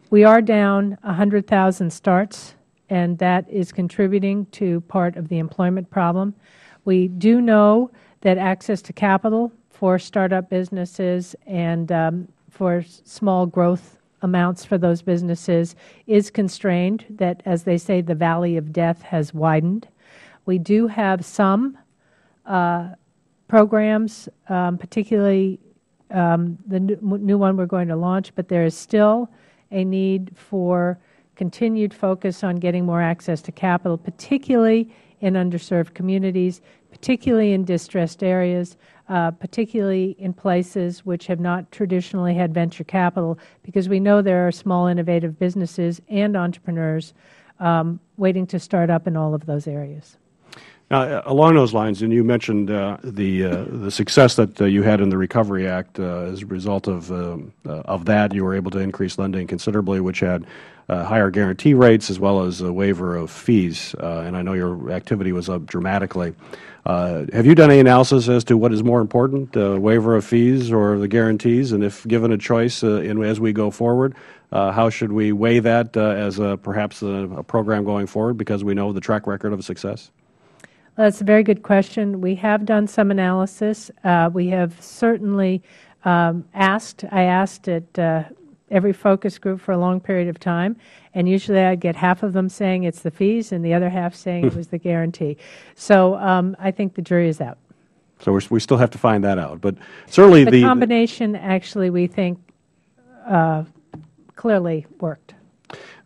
We are down 100,000 starts, and that is contributing to part of the employment problem. We do know that access to capital for startup businesses and for small growth amounts for those businesses is constrained, that, as they say, the valley of death has widened. We do have some programs, particularly the new one we're going to launch, but there is still a need for continued focus on getting more access to capital, particularly in underserved communities, particularly in distressed areas, particularly in places which have not traditionally had venture capital, because we know there are small innovative businesses and entrepreneurs waiting to start up in all of those areas. Now, along those lines, and you mentioned the success that you had in the Recovery Act as a result of that, you were able to increase lending considerably, which had higher guarantee rates as well as a waiver of fees. And I know your activity was up dramatically. Have you done any analysis as to what is more important, the waiver of fees or the guarantees? And if given a choice as we go forward, how should we weigh that as perhaps a program going forward, because we know the track record of success? That's a very good question. We have done some analysis. We have certainly asked. I asked at every focus group for a long period of time, and usually I'd get half of them saying it's the fees and the other half saying it was the guarantee. So I think the jury is out. So we still have to find that out. But certainly the combination, actually, we think clearly worked.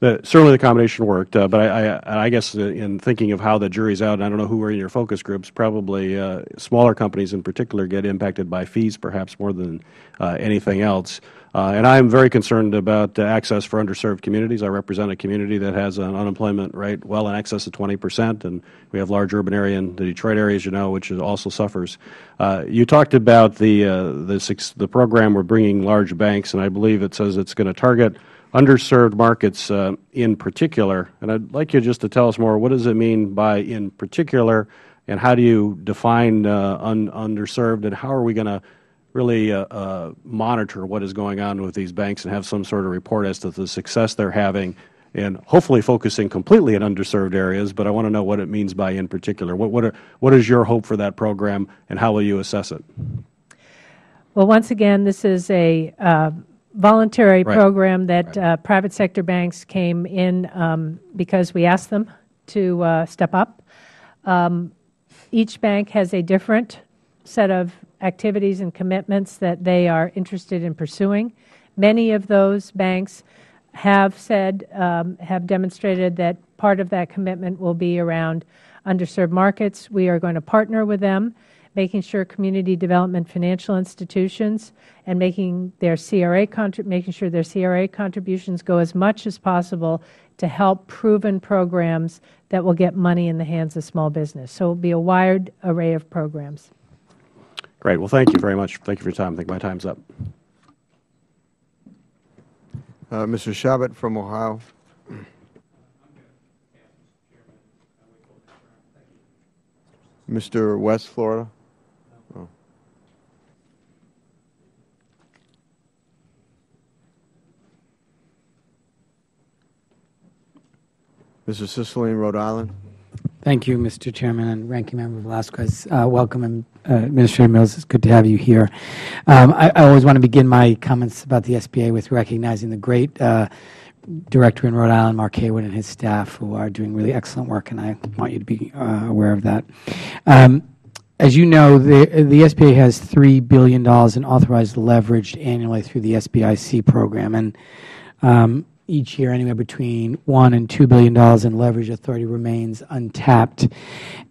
Certainly the combination worked, but I guess in thinking of how the jury's out, and I don't know who are in your focus groups, probably smaller companies in particular get impacted by fees perhaps more than anything else. And I am very concerned about access for underserved communities. I represent a community that has an unemployment rate well in excess of 20%, and we have large urban area in the Detroit area, as you know, which also suffers. You talked about the program we're bringing large banks, and I believe it says it's going to target underserved markets in particular. And I'd like you just to tell us more, what does it mean by in particular, and how do you define underserved, and how are we going to really monitor what is going on with these banks and have some sort of report as to the success they're having, and hopefully focusing completely in underserved areas, but I want to know what it means by in particular. What is your hope for that program, and how will you assess it? Well, once again, this is a voluntary program that private sector banks came in because we asked them to step up. Each bank has a different set of activities and commitments that they are interested in pursuing. Many of those banks have said, have demonstrated that part of that commitment will be around underserved markets. We are going to partner with them, making sure community development financial institutions and making sure their CRA contributions go as much as possible to help proven programs that will get money in the hands of small business. So it will be a wide array of programs. Great. Well, thank you very much. Thank you for your time. I think my time's up. Mr. Shabbat from Ohio. Mr. West Florida. Oh. Mr. Cicilline, Rhode Island. Thank you, Mr. Chairman and Ranking Member Velasquez. Welcome, Administrator Mills. It's good to have you here. I always want to begin my comments about the SBA with recognizing the great director in Rhode Island, Mark Haywood, and his staff, who are doing really excellent work, and I want you to be aware of that. As you know, the SBA has $3 billion in authorized leverage annually through the SBIC program, and each year anywhere between $1 and $2 billion in leverage authority remains untapped.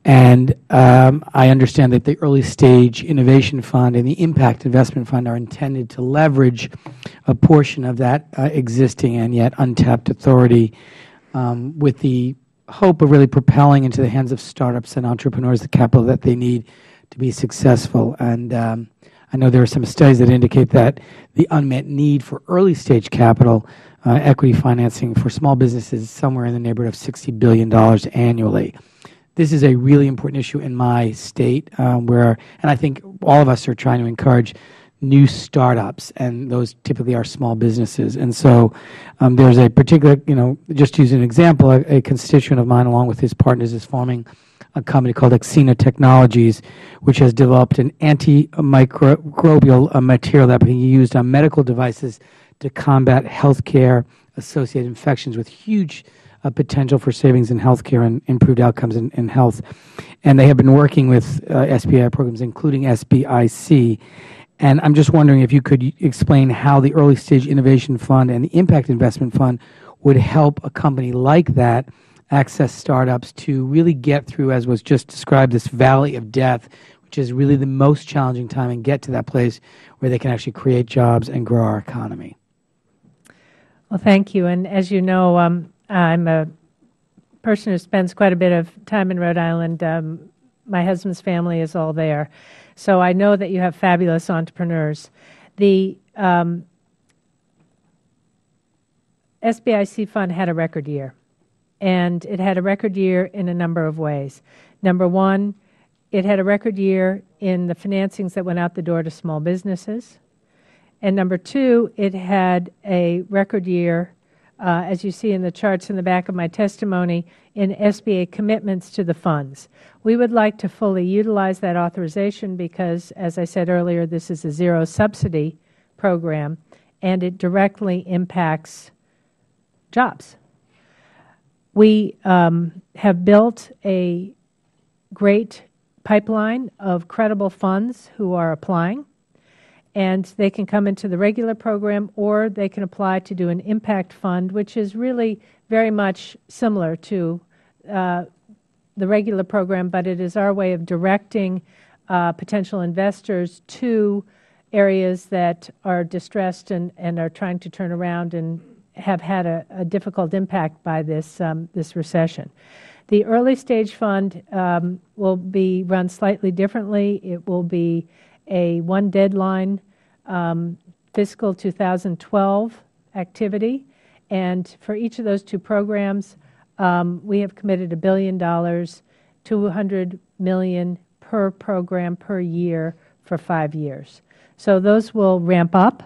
And I understand that the Early Stage Innovation Fund and the Impact Investment Fund are intended to leverage a portion of that existing and yet untapped authority with the hope of really propelling into the hands of startups and entrepreneurs the capital that they need to be successful. And I know there are some studies that indicate that the unmet need for early stage capital equity financing for small businesses is somewhere in the neighborhood of $60 billion annually. This is a really important issue in my state and I think all of us are trying to encourage new startups, and those typically are small businesses. And so there's a particular, just to use an example, a constituent of mine along with his partners is forming a company called Exena Technologies, which has developed an antimicrobial material that can be used on medical devices to combat healthcare-associated infections with huge potential for savings in healthcare and improved outcomes in health. And they have been working with SBI programs, including SBIC. And I'm just wondering if you could explain how the Early Stage Innovation Fund and the Impact Investment Fund would help a company like that access startups to really get through, as was just described, this valley of death, which is really the most challenging time, and get to that place where they can actually create jobs and grow our economy. Well, thank you. And as you know, I'm a person who spends quite a bit of time in Rhode Island my husband's family is all there. So I know that you have fabulous entrepreneurs. The SBIC fund had a record year, and it had a record year in a number of ways. Number one, it had a record year in the financings that went out the door to small businesses. And number two, it had a record year, as you see in the charts in the back of my testimony, in SBA commitments to the funds. We would like to fully utilize that authorization because, as I said earlier, this is a zero subsidy program, and it directly impacts jobs. We have built a great pipeline of credible funds who are applying, and they can come into the regular program or they can apply to do an impact fund, which is really very much similar to the regular program, but it is our way of directing potential investors to areas that are distressed and are trying to turn around and have had a difficult impact by this recession. The early stage fund will be run slightly differently. It will be a one deadline fiscal 2012 activity, and for each of those two programs, we have committed $1 billion, $200 million per program per year for 5 years. So those will ramp up.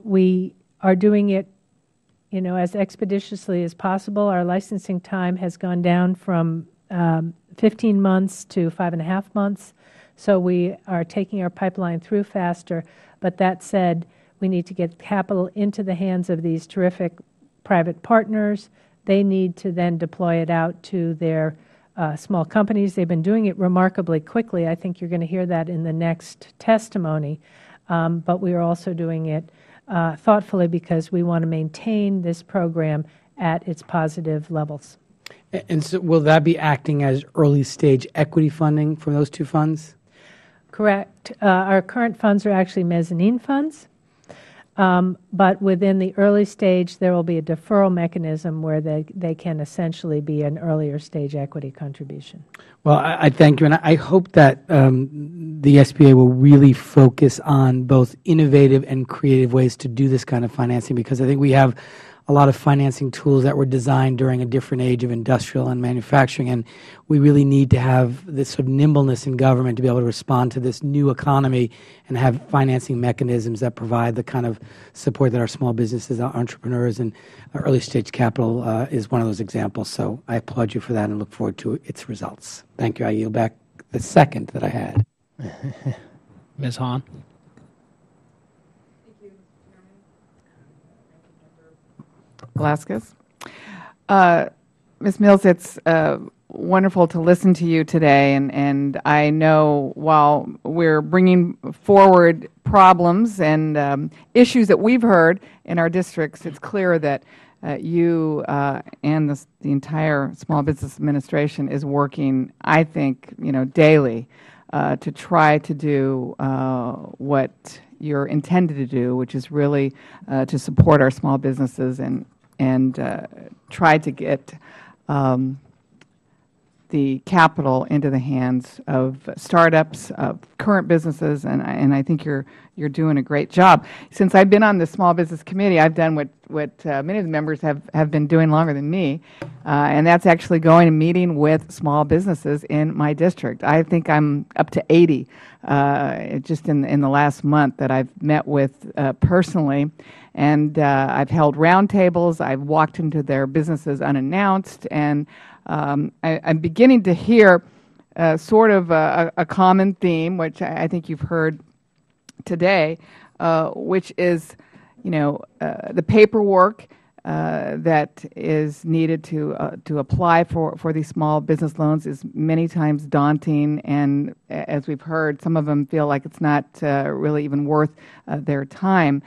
We are doing it, as expeditiously as possible. Our licensing time has gone down from 15 months to 5.5 months. So we are taking our pipeline through faster. But that said, we need to get capital into the hands of these terrific private partners. They need to then deploy it out to their small companies. They've been doing it remarkably quickly. I think you're going to hear that in the next testimony. But we are also doing it thoughtfully because we want to maintain this program at its positive levels. And so will that be acting as early stage equity funding for those two funds? Correct. Our current funds are actually mezzanine funds, but within the early stage there will be a deferral mechanism where they can essentially be an earlier stage equity contribution. Well, I thank you, and I hope that the SBA will really focus on both innovative and creative ways to do this kind of financing, because I think we have a lot of financing tools that were designed during a different age of industrial and manufacturing, and we really need to have this sort of nimbleness in government to be able to respond to this new economy and have financing mechanisms that provide the kind of support that our small businesses, our entrepreneurs, and our early stage capital is one of those examples. So I applaud you for that and look forward to its results. Thank you. I yield back the second that I had. Ms. Hahn. Velasquez. Ms. Mills, it's wonderful to listen to you today, and I know while we're bringing forward problems and issues that we've heard in our districts, it's clear that you and the entire Small Business Administration is working, I think, daily to try to do what you're intended to do, which is really to support our small businesses and try to get the capital into the hands of startups, of current businesses, and I think you're doing a great job. Since I've been on the Small Business Committee, I've done what many of the members have been doing longer than me, and that's actually going and meeting with small businesses in my district. I think I'm up to 80 just in the last month that I've met with personally, and I've held roundtables. I've walked into their businesses unannounced, and I'm beginning to hear sort of a common theme, which I think you've heard today, which is, the paperwork that is needed to apply for these small business loans is many times daunting, and as we've heard, some of them feel like it's not really even worth their time.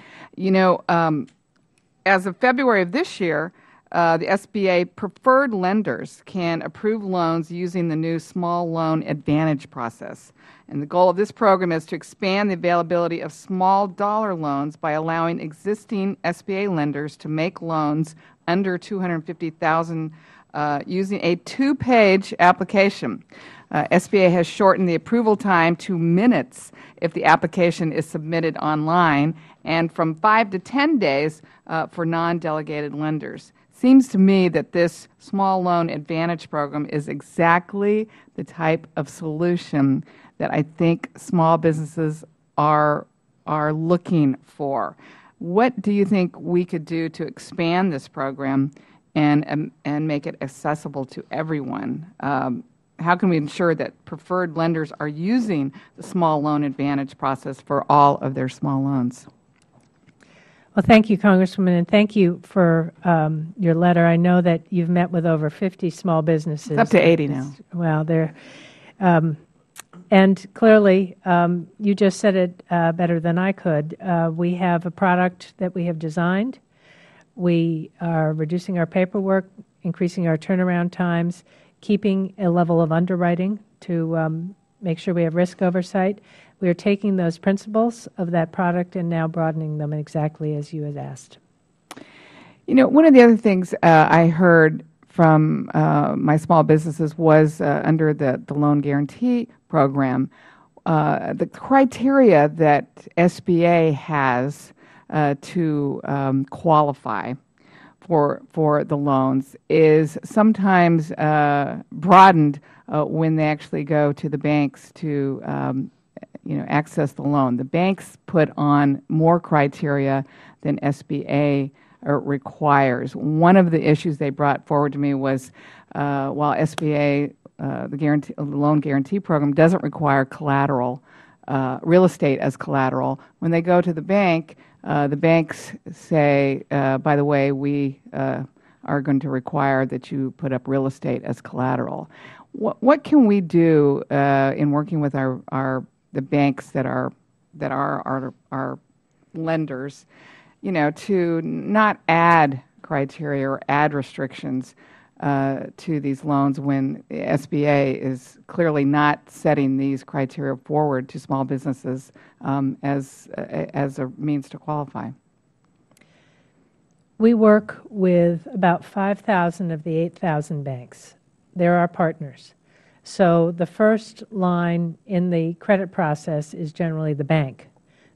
As of February of this year, the SBA preferred lenders can approve loans using the new Small Loan Advantage process. And the goal of this program is to expand the availability of small dollar loans by allowing existing SBA lenders to make loans under $250,000 using a 2-page application. SBA has shortened the approval time to minutes if the application is submitted online, and from 5 to 10 days for non-delegated lenders. Seems to me that this Small Loan Advantage Program is exactly the type of solution that I think small businesses are looking for. What do you think we could do to expand this program and make it accessible to everyone? How can we ensure that preferred lenders are using the Small Loan Advantage process for all of their small loans? Well, thank you, Congresswoman, and thank you for your letter. I know that you've met with over 50 small businesses. It's up to 80 now. Well, and clearly, you just said it better than I could. We have a product that we have designed. We are reducing our paperwork, increasing our turnaround times, keeping a level of underwriting to make sure we have risk oversight. We are taking those principles of that product and now broadening them exactly as you had asked. You know, one of the other things I heard from my small businesses was under the loan guarantee program, the criteria that SBA has to qualify for the loans is sometimes broadened when they actually go to the banks to access the loan. The banks put on more criteria than SBA requires. One of the issues they brought forward to me was while SBA, the loan guarantee program, doesn't require collateral, real estate as collateral, when they go to the banks say, by the way, we are going to require that you put up real estate as collateral. What can we do in working with the banks that are our lenders, to not add criteria or add restrictions to these loans when the SBA is clearly not setting these criteria forward to small businesses as a means to qualify? We work with about 5,000 of the 8,000 banks. They're our partners. So the first line in the credit process is generally the bank.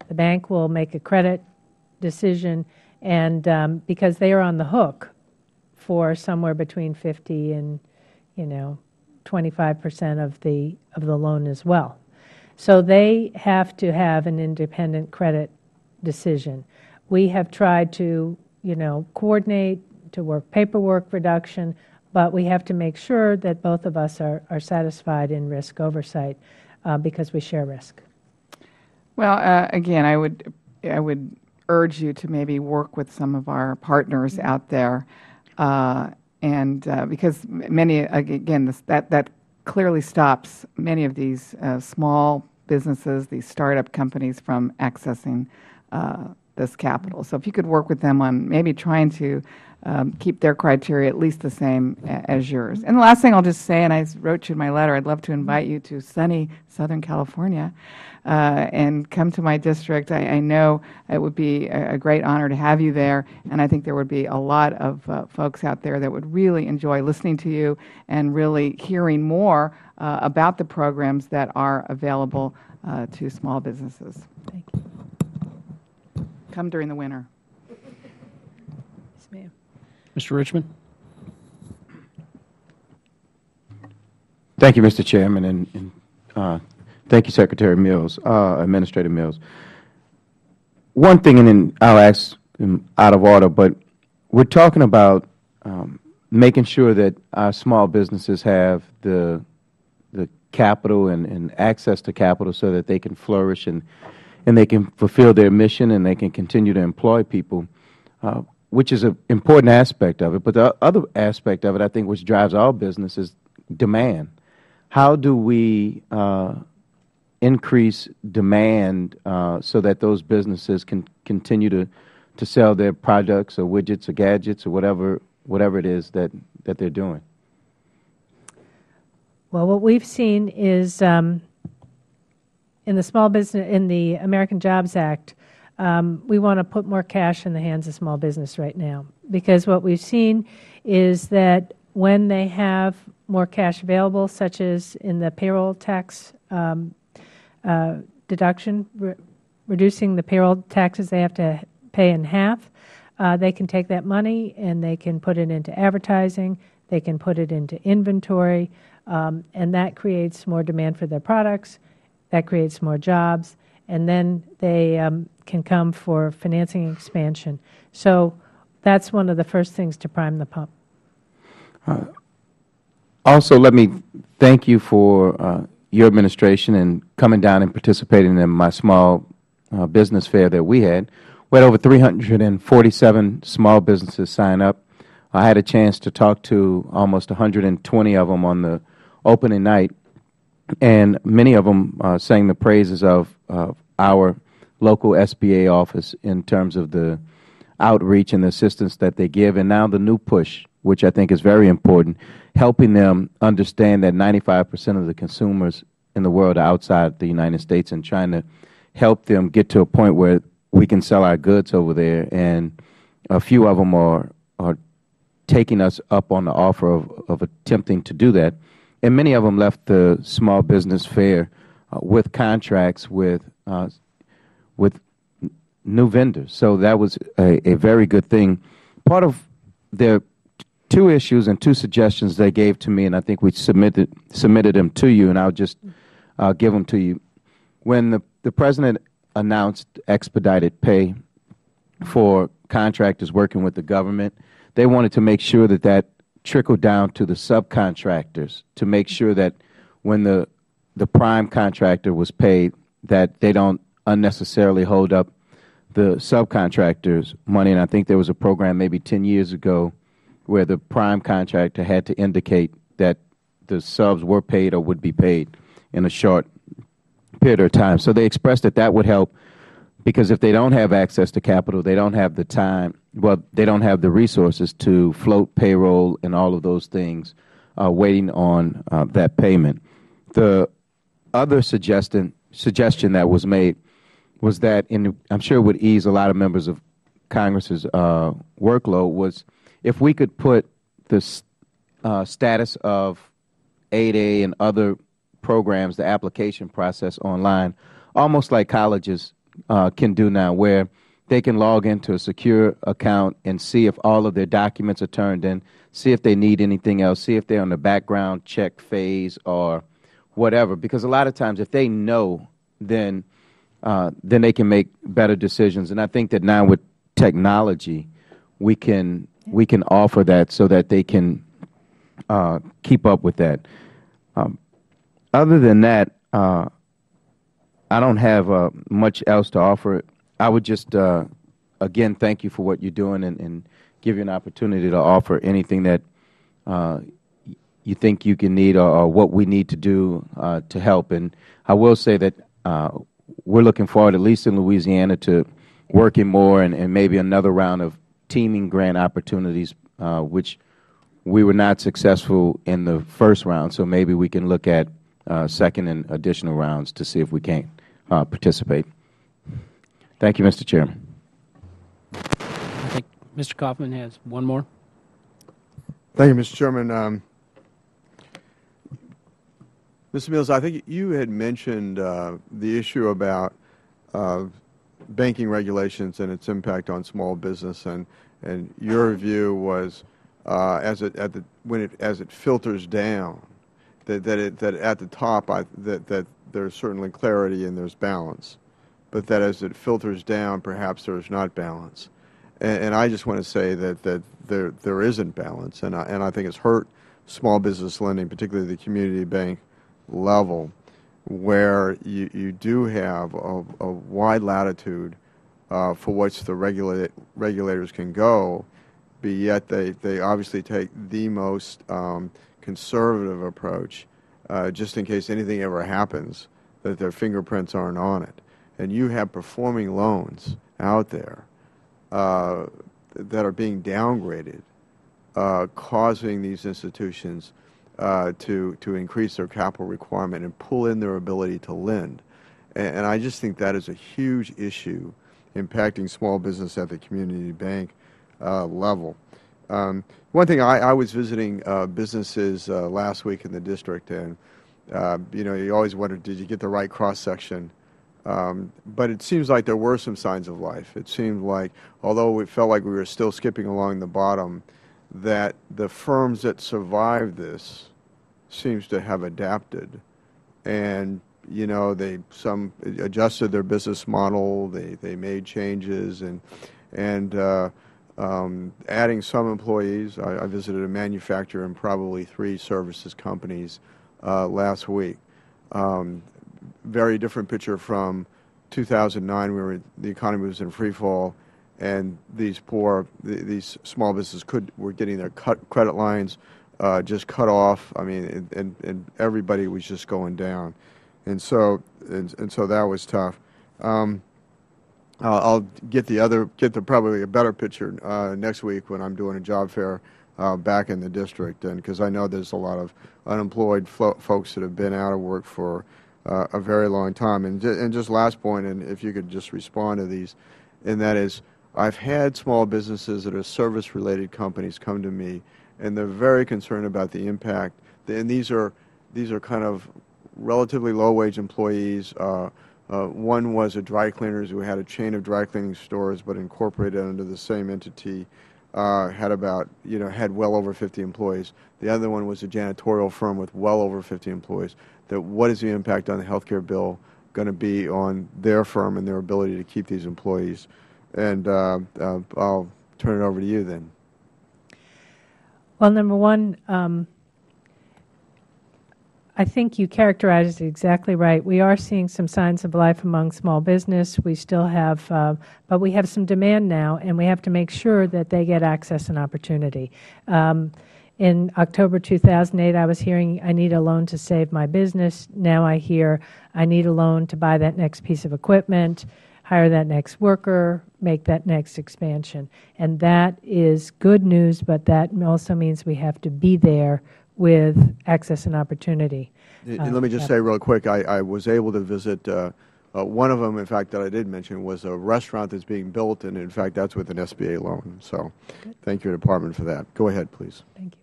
The bank will make a credit decision, and because they are on the hook for somewhere between 50 and 25% of the loan as well. So they have to have an independent credit decision. We have tried to coordinate, to work paperwork reduction, but we have to make sure that both of us are satisfied in risk oversight because we share risk. Well, again, I would urge you to maybe work with some of our partners out there, and because many, again, that clearly stops many of these small businesses, these startup companies from accessing this capital. So if you could work with them on maybe trying to keep their criteria at least the same as yours. And the last thing I'll just say, and I wrote you in my letter, I'd love to invite you to sunny Southern California and come to my district. I know it would be a great honor to have you there, and I think there would be a lot of folks out there that would really enjoy listening to you and really hearing more about the programs that are available to small businesses. Thank you. Come during the winter. Yes, ma'am. Mr. Richmond. Thank you, Mr. Chairman, and thank you, Secretary Mills, Administrator Mills. One thing, and then I'll ask out of order, but we're talking about making sure that our small businesses have the capital and access to capital so that they can flourish and they can fulfill their mission and they can continue to employ people, which is an important aspect of it. But the other aspect of it, I think, which drives our business is demand. How do we increase demand so that those businesses can continue to sell their products or widgets or gadgets or whatever it is that they're doing? Well, what we've seen is in the American Jobs Act, we want to put more cash in the hands of small business right now, because what we've seen is that when they have more cash available, such as in the payroll tax deduction, reducing the payroll taxes they have to pay in half, they can take that money and they can put it into advertising, they can put it into inventory, and that creates more demand for their products, that creates more jobs, and then they can come for financing expansion. So that's one of the first things to prime the pump. Also, let me thank you for your administration and coming down and participating in my small business fair that we had. We had over 347 small businesses sign up. I had a chance to talk to almost 120 of them on the opening night, and many of them sang the praises of our local SBA office in terms of the outreach and the assistance that they give, and now the new push, which I think is very important, helping them understand that 95% of the consumers in the world are outside the United States and trying to help them get to a point where we can sell our goods over there. And a few of them are taking us up on the offer of attempting to do that. And many of them left the small business fair with contracts with new vendors. So that was a very good thing. Part of their two issues and two suggestions they gave to me, and I think we submitted them to you, and I'll just give them to you. When the President announced expedited pay for contractors working with the government, they wanted to make sure that that trickled down to the subcontractors, to make sure that when the prime contractor was paid, that they don't unnecessarily hold up the subcontractors' money. And I think there was a program maybe 10 years ago where the prime contractor had to indicate that the subs were paid or would be paid in a short period of time. So they expressed that that would help, because if they don't have access to capital, they don't have the time, well, they don't have the resources to float payroll and all of those things waiting on that payment. The other suggestion that was made was that, I'm sure it would ease a lot of members of Congress's workload, was if we could put the status of 8A and other programs, the application process online, almost like colleges can do now, where they can log into a secure account and see if all of their documents are turned in, see if they need anything else, see if they're on the background check phase or whatever. Because a lot of times if they know, then they can make better decisions. And I think that now with technology, we can offer that so that they can keep up with that. Other than that, I don't have much else to offer. I would just, again, thank you for what you're doing and give you an opportunity to offer anything that you think you can need or what we need to do to help. And I will say that we're looking forward, at least in Louisiana, to working more and maybe another round of teaming grant opportunities, which we were not successful in the first round. So maybe we can look at second and additional rounds to see if we can participate. Thank you, Mr. Chairman. I think Mr. Kaufman has one more. Thank you, Mr. Chairman. Mr. Mills, I think you had mentioned the issue about banking regulations and its impact on small business, and your view was as it filters down, that at the top that there's certainly clarity and there's balance, but that as it filters down, perhaps there's not balance. And I just want to say that there isn't balance, and I think it's hurt small business lending, particularly the community bank level, where you do have a wide latitude for which the regulators can go, but yet they obviously take the most conservative approach, just in case anything ever happens, that their fingerprints aren't on it. And you have performing loans out there that are being downgraded, causing these institutions to increase their capital requirement and pull in their ability to lend. And I just think that is a huge issue impacting small business at the community bank level. One thing, I was visiting businesses last week in the district, and you always wonder, did you get the right cross-section? But it seems like there were some signs of life. It seemed like, although it felt like we were still skipping along the bottom, that the firms that survived this seems to have adapted, and some adjusted their business model. They made changes and adding some employees. I visited a manufacturer and probably 3 services companies last week. Very different picture from 2009, where the economy was in free fall, and these small businesses were getting their credit lines just cut off. I mean, and everybody was just going down, and so that was tough. I'll get probably a better picture next week when I'm doing a job fair back in the district, and because I know there's a lot of unemployed folks that have been out of work for a very long time. And just last point, and if you could just respond to these, and that is, I've had small businesses that are service-related companies come to me, and they're very concerned about the impact. And these are kind of relatively low-wage employees. One was a dry cleaners who had a chain of dry cleaning stores, but incorporated under the same entity. Had well over 50 employees. The other one was a janitorial firm with well over 50 employees. What is the impact on the health care bill going to be on their firm and their ability to keep these employees? And I'll turn it over to you then. Well, number one, I think you characterized it exactly right. We are seeing some signs of life among small business. We still have, but we have some demand now, and we have to make sure that they get access and opportunity. In October 2008, I was hearing, I need a loan to save my business. Now I hear, I need a loan to buy that next piece of equipment, hire that next worker, make that next expansion. And that is good news, but that also means we have to be there with access and opportunity. Let me just say real quick, I was able to visit one of them, in fact, that I did mention, was a restaurant that's being built, and in fact, that's with an SBA loan. So thank your department for that. Go ahead, please. Thank you.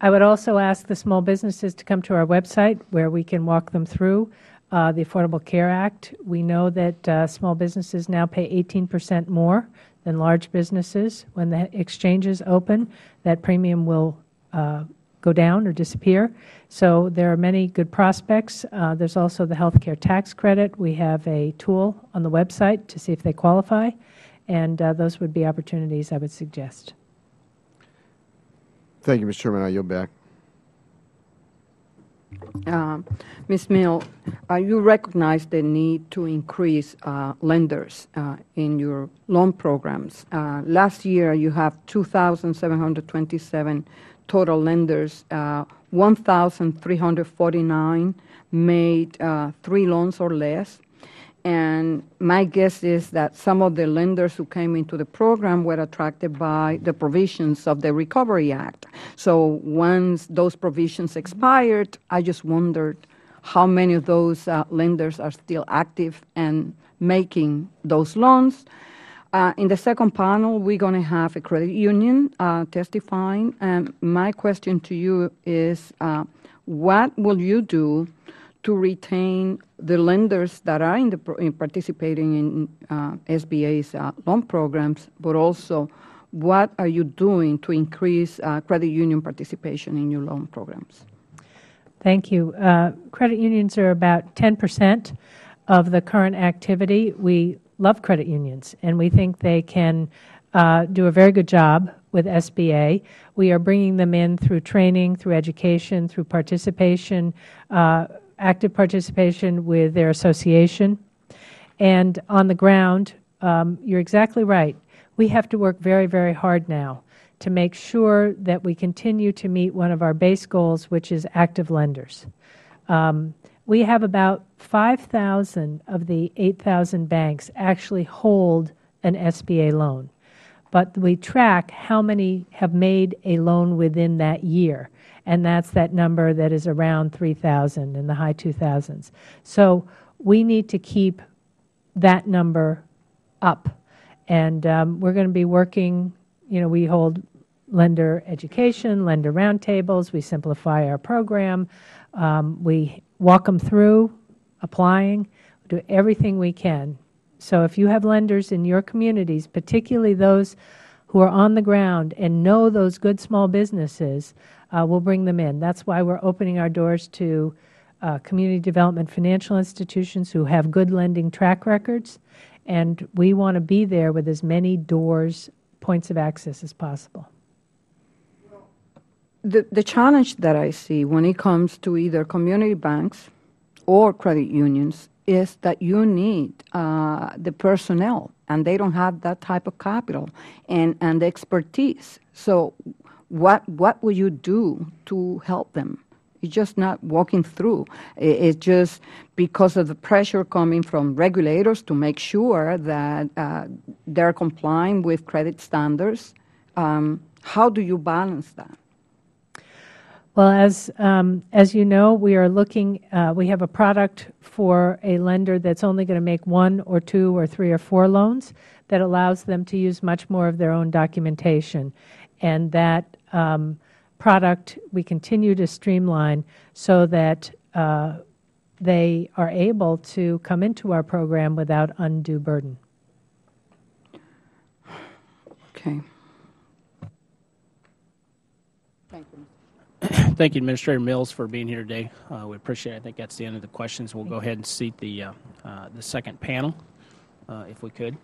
I would also ask the small businesses to come to our website where we can walk them through the Affordable Care Act. We know that small businesses now pay 18% more than large businesses. When the exchanges open, that premium will go down or disappear. So there are many good prospects. There's also the health care tax credit. We have a tool on the website to see if they qualify, and those would be opportunities I would suggest. Thank you, Mr. Chairman. I yield back. Ms. Mills, you recognize the need to increase lenders in your loan programs. Last year, you have 2,727 total lenders. 1,349 made 3 loans or less. And my guess is that some of the lenders who came into the program were attracted by the provisions of the Recovery Act. So once those provisions expired, I just wondered how many of those lenders are still active and making those loans. In the second panel, we're going to have a credit union testifying. And my question to you is, what will you do to retain the lenders that are in participating in SBA's loan programs, but also what are you doing to increase credit union participation in your loan programs? Thank you. Credit unions are about 10% of the current activity. We love credit unions, and we think they can do a very good job with SBA. We are bringing them in through training, through education, through participation, active participation with their association. And on the ground, you're exactly right. We have to work very, very hard now to make sure that we continue to meet one of our base goals, which is active lenders. We have about 5,000 of the 8,000 banks actually hold an SBA loan. But we track how many have made a loan within that year. And that's that number that is around 3,000 in the high 2,000s. So we need to keep that number up. And we're going to be working we hold lender education, lender roundtables. We simplify our program. We walk them through applying, do everything we can. So if you have lenders in your communities, particularly those who are on the ground and know those good small businesses, we'll bring them in. That's why we're opening our doors to community development financial institutions who have good lending track records, and we want to be there with as many doors, points of access as possible. The challenge that I see when it comes to either community banks or credit unions is that you need the personnel, and they don't have that type of capital and the expertise. So what will you do to help them? It's just not walking through. It's just because of the pressure coming from regulators to make sure that they're complying with credit standards. How do you balance that? Well, as you know, we are looking. We have a product for a lender that's only going to make 1 or 2 or 3 or 4 loans that allows them to use much more of their own documentation, and that product we continue to streamline so that they are able to come into our program without undue burden. Okay. Thank you, Administrator Mills, for being here today. We appreciate it. I think that's the end of the questions. We'll go ahead and seat the second panel, if we could.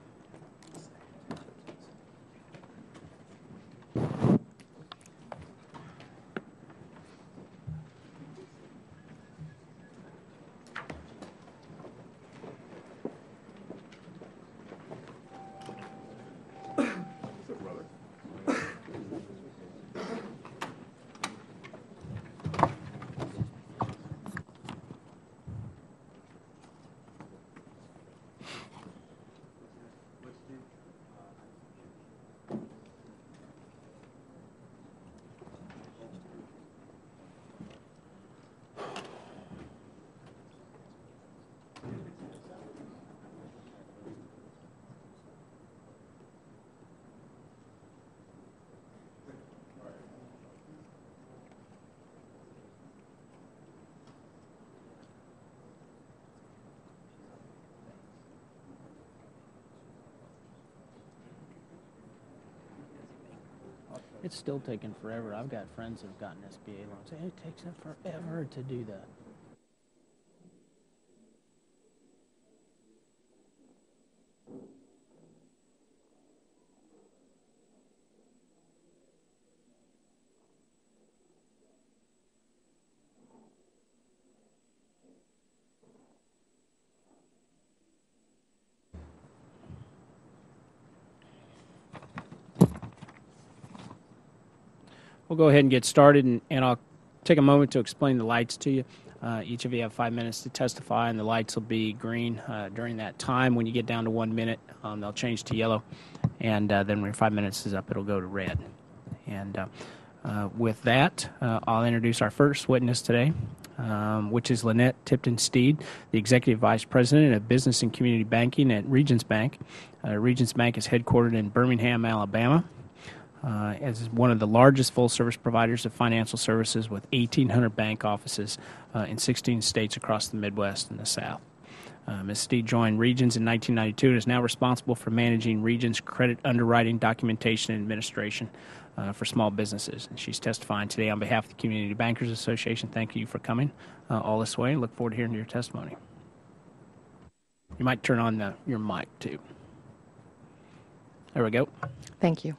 It's still taking forever. I've got friends that have gotten SBA loans. It takes them forever to do that. We'll go ahead and get started, and I'll take a moment to explain the lights to you. Each of you have 5 minutes to testify, and the lights will be green during that time. When you get down to 1 minute, they'll change to yellow, and then when your 5 minutes is up, it'll go to red. And with that, I'll introduce our first witness today, which is Lynette Tipton-Steed, the Executive Vice President of Business and Community Banking at Regions Bank. Regions Bank is headquartered in Birmingham, Alabama. As one of the largest full-service providers of financial services with 1,800 bank offices in 16 states across the Midwest and the South. Ms. Steed joined Regions in 1992 and is now responsible for managing Regions' credit underwriting, documentation, and administration for small businesses. And she's testifying today on behalf of the Community Bankers Association. Thank you for coming all this way. Look forward to hearing your testimony. You might turn on your mic, too. There we go. Thank you.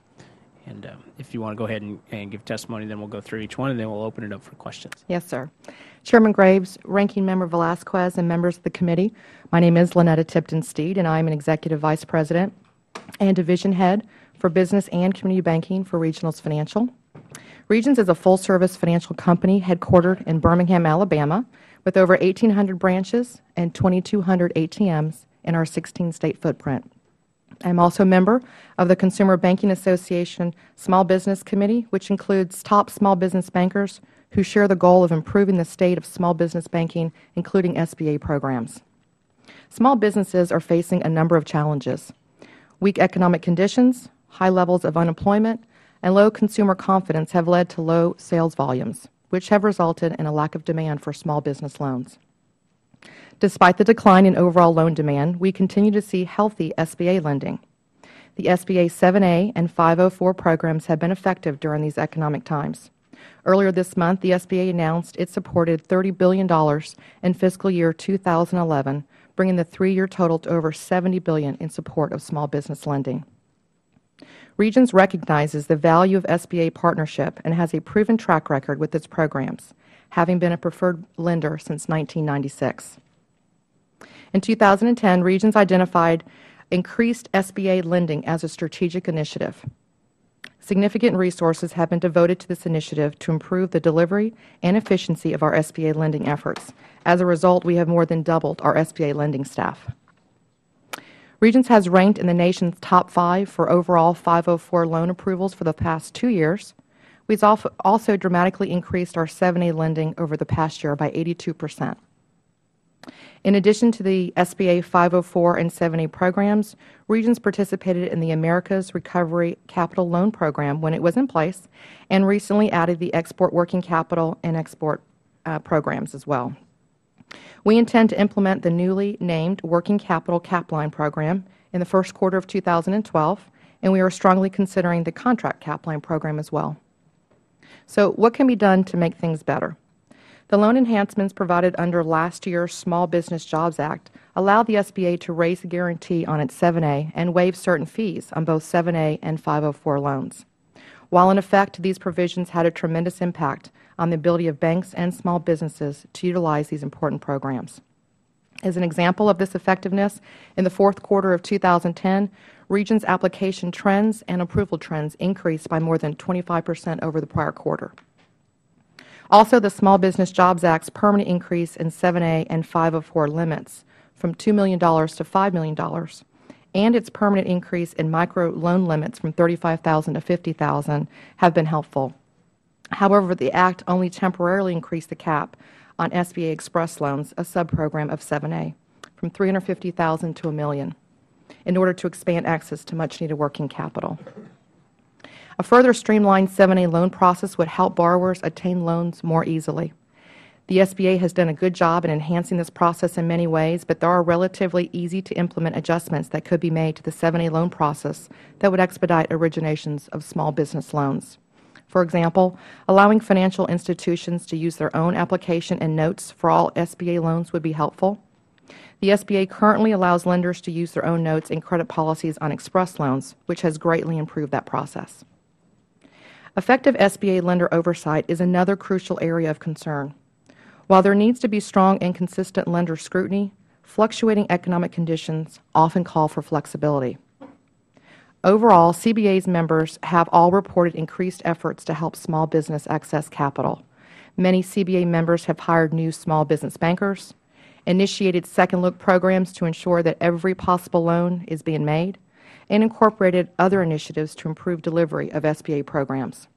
And if you want to go ahead and give testimony, then we'll go through each one, and then we'll open it up for questions. Yes, sir. Chairman Graves, Ranking Member Velasquez, and members of the committee, my name is Lynetta Tipton-Steed, and I am an Executive Vice President and Division Head for Business and Community Banking for Regionals Financial. Regions is a full-service financial company headquartered in Birmingham, Alabama, with over 1,800 branches and 2,200 ATMs in our 16-state footprint. I am also a member of the Consumer Banking Association Small Business Committee, which includes top small business bankers who share the goal of improving the state of small business banking, including SBA programs. Small businesses are facing a number of challenges: weak economic conditions, high levels of unemployment, and low consumer confidence have led to low sales volumes, which have resulted in a lack of demand for small business loans. Despite the decline in overall loan demand, we continue to see healthy SBA lending. The SBA 7A and 504 programs have been effective during these economic times. Earlier this month, the SBA announced it supported $30 billion in fiscal year 2011, bringing the 3-year total to over $70 billion in support of small business lending. Regions recognizes the value of SBA partnership and has a proven track record with its programs, having been a preferred lender since 1996. In 2010, Regions identified increased SBA lending as a strategic initiative. Significant resources have been devoted to this initiative to improve the delivery and efficiency of our SBA lending efforts. As a result, we have more than doubled our SBA lending staff. Regions has ranked in the nation's top 5 for overall 504 loan approvals for the past 2 years. We've also dramatically increased our 7A lending over the past year by 82%. In addition to the SBA 504 and 7A programs, Regions participated in the America's Recovery Capital Loan Program when it was in place, and recently added the Export Working Capital and Export programs as well. We intend to implement the newly named Working Capital Capline program in the first quarter of 2012, and we are strongly considering the Contract Capline program as well. So what can be done to make things better? The loan enhancements provided under last year's Small Business Jobs Act allowed the SBA to raise the guarantee on its 7A and waive certain fees on both 7A and 504 loans. While in effect, these provisions had a tremendous impact on the ability of banks and small businesses to utilize these important programs. As an example of this effectiveness, in the fourth quarter of 2010, Regions' application trends and approval trends increased by more than 25% over the prior quarter. Also, the Small Business Jobs Act's permanent increase in 7A and 504 limits from $2 million to $5 million, and its permanent increase in micro loan limits from $35,000 to $50,000 have been helpful. However, the Act only temporarily increased the cap on SBA Express loans, a subprogram of 7A, from $350,000 to $1 million, in order to expand access to much-needed working capital. A further streamlined 7A loan process would help borrowers attain loans more easily. The SBA has done a good job in enhancing this process in many ways, but there are relatively easy-to-implement adjustments that could be made to the 7A loan process that would expedite originations of small business loans. For example, allowing financial institutions to use their own application and notes for all SBA loans would be helpful. The SBA currently allows lenders to use their own notes and credit policies on express loans, which has greatly improved that process. Effective SBA lender oversight is another crucial area of concern. While there needs to be strong and consistent lender scrutiny, fluctuating economic conditions often call for flexibility. Overall, CBA's members have all reported increased efforts to help small business access capital. Many CBA members have hired new small business bankers, initiated second-look programs to ensure that every possible loan is being made, and incorporated other initiatives to improve delivery of SBA programs.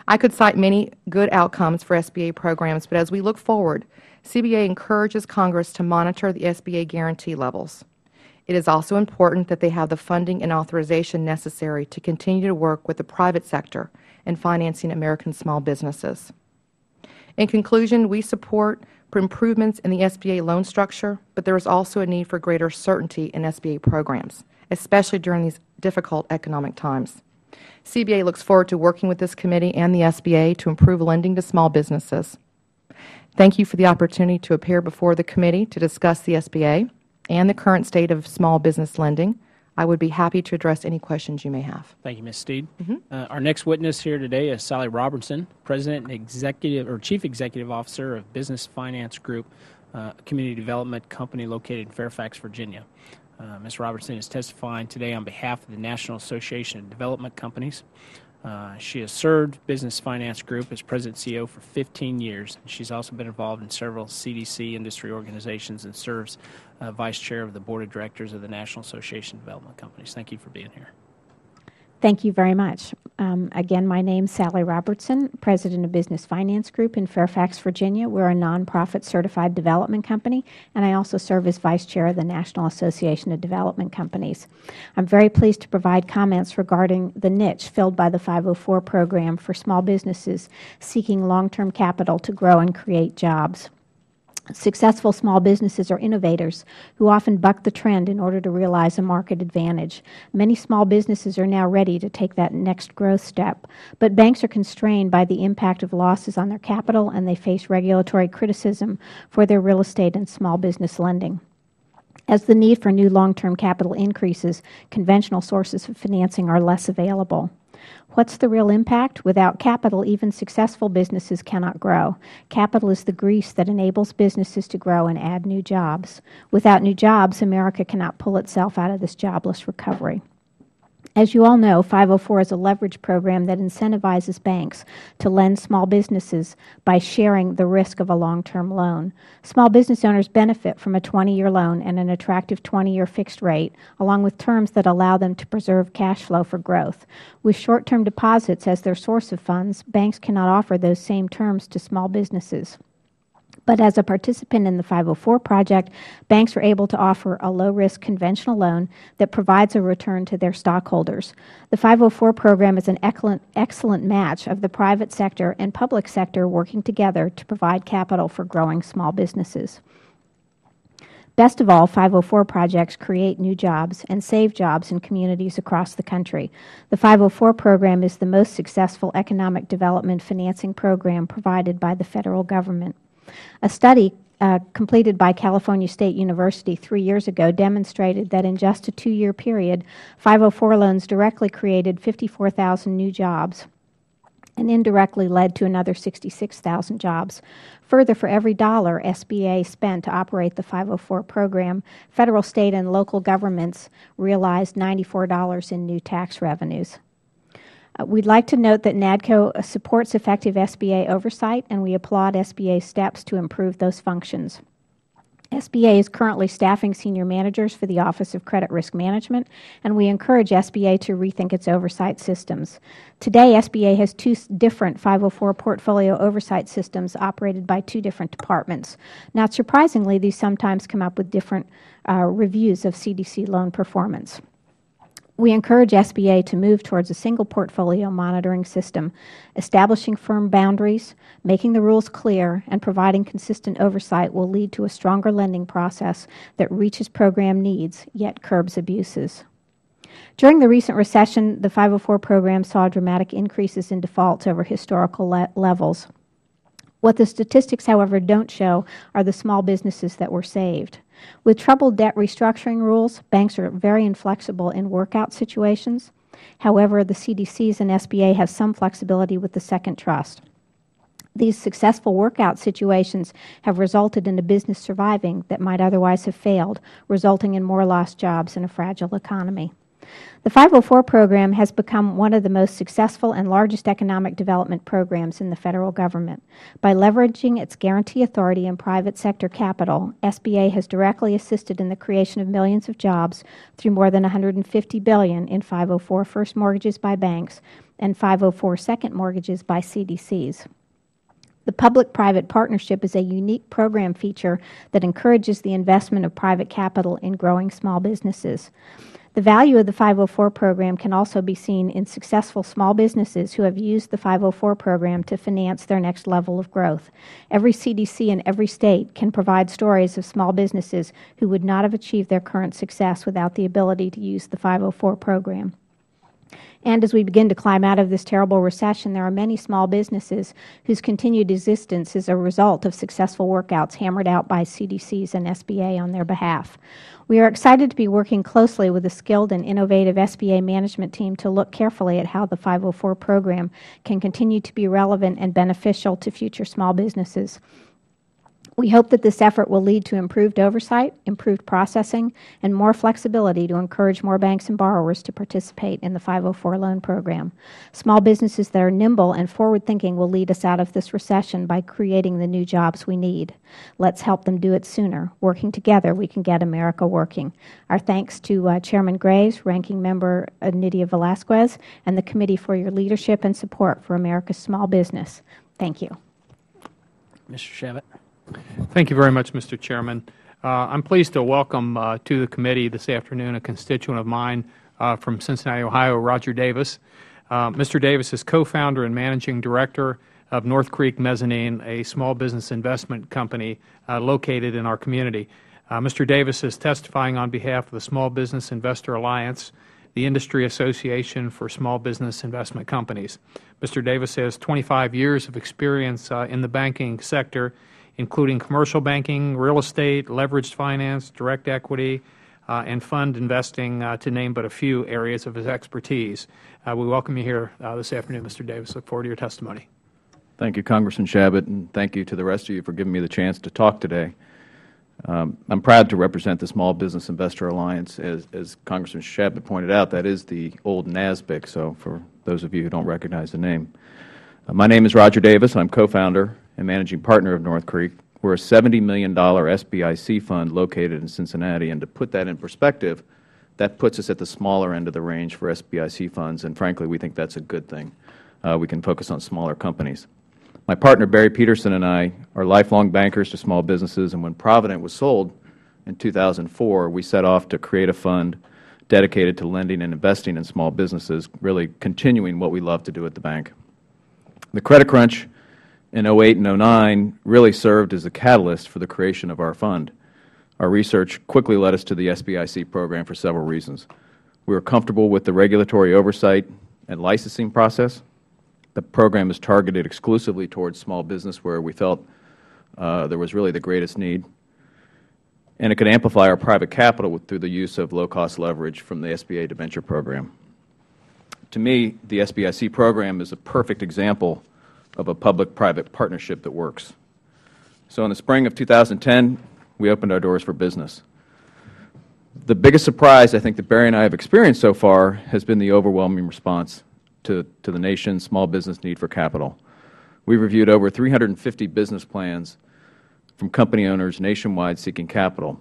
I could cite many good outcomes for SBA programs, but as we look forward, CBA encourages Congress to monitor the SBA guarantee levels. It is also important that they have the funding and authorization necessary to continue to work with the private sector in financing American small businesses. In conclusion, we support improvements in the SBA loan structure, but there is also a need for greater certainty in SBA programs, especially during these difficult economic times. CBA looks forward to working with this committee and the SBA to improve lending to small businesses. Thank you for the opportunity to appear before the committee to discuss the SBA and the current state of small business lending. I would be happy to address any questions you may have. Thank you, Ms. Steed. Our next witness here today is Sally Robertson, President and Chief Executive Officer of Business Finance Group, a community development company located in Fairfax, Virginia. Ms. Robertson is testifying today on behalf of the National Association of Development Companies. She has served Business Finance Group as President and CEO for 15 years. She's also been involved in several CDC industry organizations and serves Vice Chair of the Board of Directors of the National Association of Development Companies. Thank you for being here. Thank you very much. Again, my name is Sally Robertson, President of Business Finance Group in Fairfax, Virginia. We're a nonprofit certified development company, and I also serve as Vice Chair of the National Association of Development Companies. I'm very pleased to provide comments regarding the niche filled by the 504 program for small businesses seeking long-term capital to grow and create jobs. Successful small businesses are innovators who often buck the trend in order to realize a market advantage. Many small businesses are now ready to take that next growth step, but banks are constrained by the impact of losses on their capital, and they face regulatory criticism for their real estate and small business lending. As the need for new long-term capital increases, conventional sources of financing are less available. What's the real impact? Without capital, even successful businesses cannot grow. Capital is the grease that enables businesses to grow and add new jobs. Without new jobs, America cannot pull itself out of this jobless recovery. As you all know, 504 is a leverage program that incentivizes banks to lend small businesses by sharing the risk of a long-term loan. Small business owners benefit from a 20-year loan and an attractive 20-year fixed rate, along with terms that allow them to preserve cash flow for growth. With short-term deposits as their source of funds, banks cannot offer those same terms to small businesses. But as a participant in the 504 project, banks are able to offer a low-risk conventional loan that provides a return to their stockholders. The 504 program is an excellent match of the private sector and public sector working together to provide capital for growing small businesses. Best of all, 504 projects create new jobs and save jobs in communities across the country. The 504 program is the most successful economic development financing program provided by the federal government. A study completed by California State University 3 years ago demonstrated that in just a 2-year period, 504 loans directly created 54,000 new jobs and indirectly led to another 66,000 jobs. Further, for every dollar SBA spent to operate the 504 program, federal, state, and local governments realized $94 in new tax revenues. We'd like to note that NADCO supports effective SBA oversight, and we applaud SBA's steps to improve those functions. SBA is currently staffing senior managers for the Office of Credit Risk Management, and we encourage SBA to rethink its oversight systems. Today, SBA has 2 different 504 portfolio oversight systems operated by 2 different departments. Not surprisingly, these sometimes come up with different reviews of CDC loan performance. We encourage SBA to move towards a single portfolio monitoring system, establishing firm boundaries, making the rules clear, and providing consistent oversight will lead to a stronger lending process that reaches program needs, yet curbs abuses. During the recent recession, the 504 program saw dramatic increases in defaults over historical levels. What the statistics, however, don't show are the small businesses that were saved. With troubled debt restructuring rules, banks are very inflexible in workout situations. However, the CDCs and SBA have some flexibility with the second trust. These successful workout situations have resulted in a business surviving that might otherwise have failed, resulting in more lost jobs and a fragile economy. The 504 program has become one of the most successful and largest economic development programs in the federal government. By leveraging its guarantee authority and private sector capital, SBA has directly assisted in the creation of millions of jobs through more than $150 billion in 504 first mortgages by banks and 504 second mortgages by CDCs. The public-private partnership is a unique program feature that encourages the investment of private capital in growing small businesses. The value of the 504 program can also be seen in successful small businesses who have used the 504 program to finance their next level of growth. Every CDC in every state can provide stories of small businesses who would not have achieved their current success without the ability to use the 504 program. And as we begin to climb out of this terrible recession, there are many small businesses whose continued existence is a result of successful workouts hammered out by CDCs and SBA on their behalf. We are excited to be working closely with a skilled and innovative SBA management team to look carefully at how the 504 program can continue to be relevant and beneficial to future small businesses. We hope that this effort will lead to improved oversight, improved processing, and more flexibility to encourage more banks and borrowers to participate in the 504 loan program. Small businesses that are nimble and forward-thinking will lead us out of this recession by creating the new jobs we need. Let's help them do it sooner. Working together, we can get America working. Our thanks to Chairman Graves, Ranking Member Nydia Velazquez, and the committee for your leadership and support for America's small business. Thank you. Mr. Shabbat. Thank you very much, Mr. Chairman. I'm pleased to welcome to the committee this afternoon a constituent of mine from Cincinnati, Ohio, Roger Davis. Mr. Davis is co-founder and managing director of North Creek Mezzanine, a small business investment company located in our community. Mr. Davis is testifying on behalf of the Small Business Investor Alliance, the Industry Association for Small Business Investment Companies. Mr. Davis has 25 years of experience in the banking sector, including commercial banking, real estate, leveraged finance, direct equity, and fund investing, to name but a few areas of his expertise. We welcome you here this afternoon, Mr. Davis. Look forward to your testimony. Thank you, Congressman Shabbat, and thank you to the rest of you for giving me the chance to talk today. I'm proud to represent the Small Business Investor Alliance. As Congressman Shabbat pointed out, that is the old NASBIC, so for those of you who don't recognize the name. My name is Roger Davis. I'm co-founder and managing partner of North Creek. We're a $70 million SBIC fund located in Cincinnati, and to put that in perspective, that puts us at the smaller end of the range for SBIC funds, and frankly, we think that's a good thing. We can focus on smaller companies. My partner, Barry Peterson, and I are lifelong bankers to small businesses, and when Provident was sold in 2004, we set off to create a fund dedicated to lending and investing in small businesses, really continuing what we love to do at the bank. The credit crunch in 08 and 09 really served as a catalyst for the creation of our fund. Our research quickly led us to the SBIC program for several reasons. We were comfortable with the regulatory oversight and licensing process. The program is targeted exclusively towards small business, where we felt there was really the greatest need. And it could amplify our private capital through the use of low-cost leverage from the SBA debenture program. To me, the SBIC program is a perfect example of a public-private partnership that works. So in the spring of 2010, we opened our doors for business. The biggest surprise I think that Barry and I have experienced so far has been the overwhelming response to the nation's small business need for capital. We've reviewed over 350 business plans from company owners nationwide seeking capital.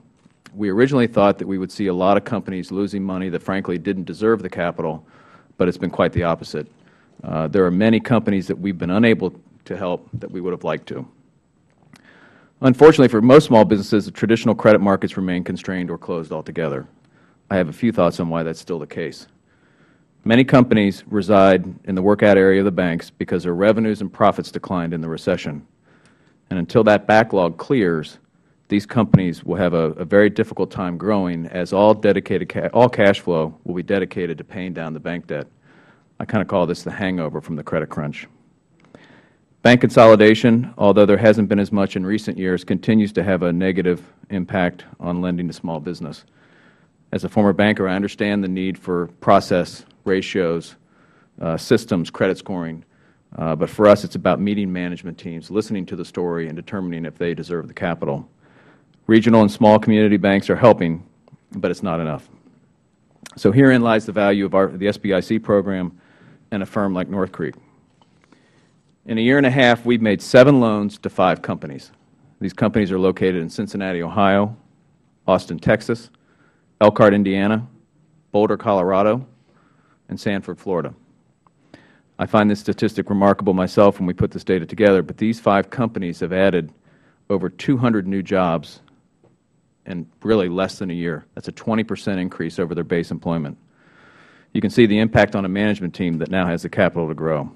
We originally thought that we would see a lot of companies losing money that frankly didn't deserve the capital, but it's been quite the opposite. There are many companies that we've been unable to help that we would have liked to. Unfortunately, for most small businesses, the traditional credit markets remain constrained or closed altogether. I have a few thoughts on why that's still the case. Many companies reside in the workout area of the banks because their revenues and profits declined in the recession. And until that backlog clears, these companies will have a very difficult time growing, as all cash flow will be dedicated to paying down the bank debt. I kind of call this the hangover from the credit crunch. Bank consolidation, although there hasn't been as much in recent years, continues to have a negative impact on lending to small business. As a former banker, I understand the need for process, ratios, systems, credit scoring, but for us it's about meeting management teams, listening to the story, and determining if they deserve the capital. Regional and small community banks are helping, but it's not enough. So herein lies the value of the SBIC program and a firm like North Creek. In a year and a half, we've made 7 loans to 5 companies. These companies are located in Cincinnati, Ohio, Austin, Texas, Elkhart, Indiana, Boulder, Colorado, and Sanford, Florida. I find this statistic remarkable myself when we put this data together, but these 5 companies have added over 200 new jobs in really less than a year. That's a 20% increase over their base employment. You can see the impact on a management team that now has the capital to grow.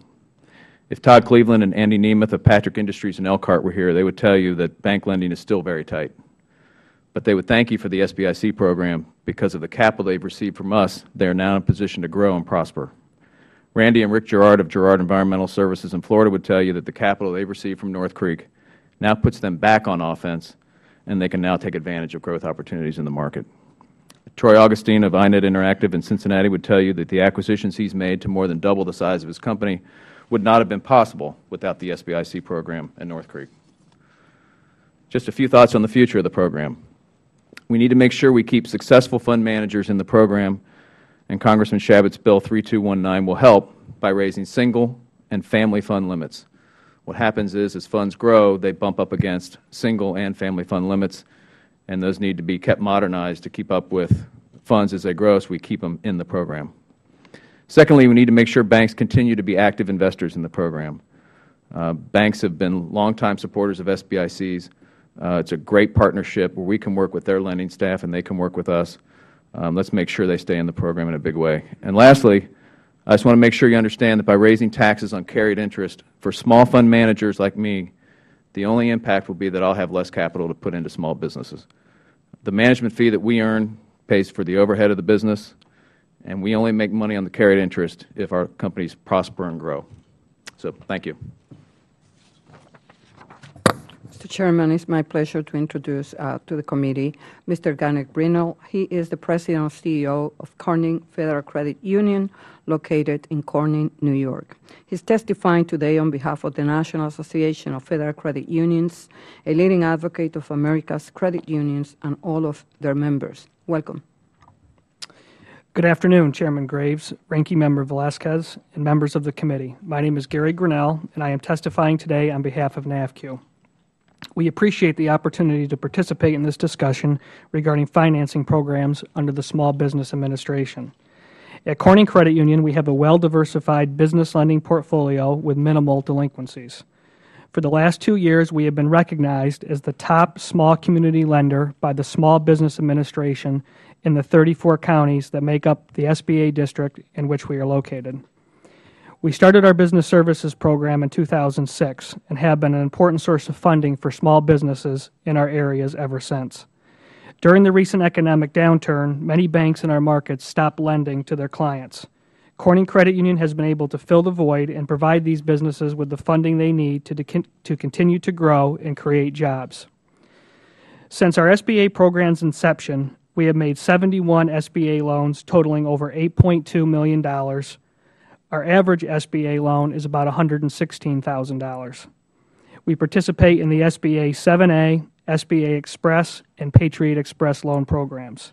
If Todd Cleveland and Andy Nemeth of Patrick Industries in Elkhart were here, they would tell you that bank lending is still very tight. But they would thank you for the SBIC program because of the capital they've received from us. They are now in a position to grow and prosper. Randy and Rick Gerard of Gerard Environmental Services in Florida would tell you that the capital they've received from North Creek now puts them back on offense, and they can now take advantage of growth opportunities in the market. Troy Augustine of iNet Interactive in Cincinnati would tell you that the acquisitions he's made to more than double the size of his company would not have been possible without the SBIC program and North Creek. Just a few thoughts on the future of the program. We need to make sure we keep successful fund managers in the program, and Congressman Shabat's Bill 3219 will help by raising single and family fund limits. What happens is, as funds grow, they bump up against single and family fund limits, and those need to be kept modernized to keep up with funds as they grow so we keep them in the program. Secondly, we need to make sure banks continue to be active investors in the program. Banks have been longtime supporters of SBICs. It's a great partnership where we can work with their lending staff and they can work with us. Let's make sure they stay in the program in a big way. And lastly, I just want to make sure you understand that by raising taxes on carried interest for small fund managers like me, the only impact will be that I'll have less capital to put into small businesses. The management fee that we earn pays for the overhead of the business, and we only make money on the carried interest if our companies prosper and grow. So, thank you. Mr. Chairman, it's my pleasure to introduce to the committee Mr. Garnet Brindle. He is the President and CEO of Corning Federal Credit Union, located in Corning, New York. He's testifying today on behalf of the National Association of Federal Credit Unions, a leading advocate of America's credit unions and all of their members. Welcome. Good afternoon, Chairman Graves, Ranking Member Velasquez, and members of the committee. My name is Gary Grinnell, and I am testifying today on behalf of NAFCU. We appreciate the opportunity to participate in this discussion regarding financing programs under the Small Business Administration. At Corning Credit Union, we have a well-diversified business lending portfolio with minimal delinquencies. For the last 2 years, we have been recognized as the top small community lender by the Small Business Administration in the 34 counties that make up the SBA district in which we are located. We started our business services program in 2006 and have been an important source of funding for small businesses in our areas ever since. During the recent economic downturn, many banks in our markets stopped lending to their clients. Corning Credit Union has been able to fill the void and provide these businesses with the funding they need to continue to grow and create jobs. Since our SBA program's inception, we have made 71 SBA loans totaling over $8.2 million. Our average SBA loan is about $116,000. We participate in the SBA 7A, SBA Express, and Patriot Express loan programs.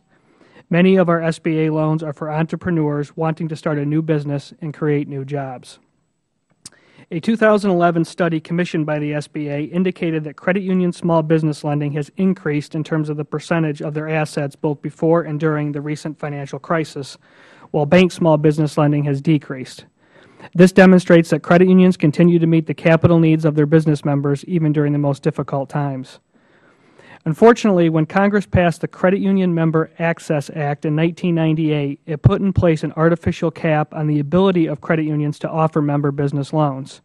Many of our SBA loans are for entrepreneurs wanting to start a new business and create new jobs. A 2011 study commissioned by the SBA indicated that credit union small business lending has increased in terms of the percentage of their assets both before and during the recent financial crisis, while bank small business lending has decreased. This demonstrates that credit unions continue to meet the capital needs of their business members even during the most difficult times. Unfortunately, when Congress passed the Credit Union Member Access Act in 1998, it put in place an artificial cap on the ability of credit unions to offer member business loans.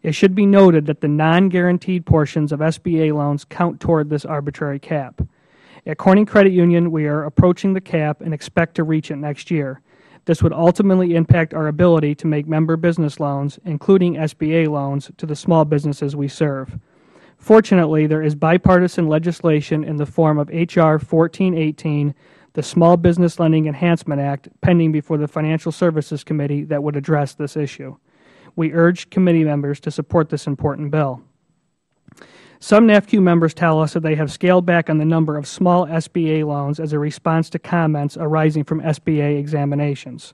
It should be noted that the non-guaranteed portions of SBA loans count toward this arbitrary cap. At Corning Credit Union, we are approaching the cap and expect to reach it next year. This would ultimately impact our ability to make member business loans, including SBA loans, to the small businesses we serve. Fortunately, there is bipartisan legislation in the form of H.R. 1418, the Small Business Lending Enhancement Act, pending before the Financial Services Committee that would address this issue. We urge committee members to support this important bill. Some NAFCU members tell us that they have scaled back on the number of small SBA loans as a response to comments arising from SBA examinations.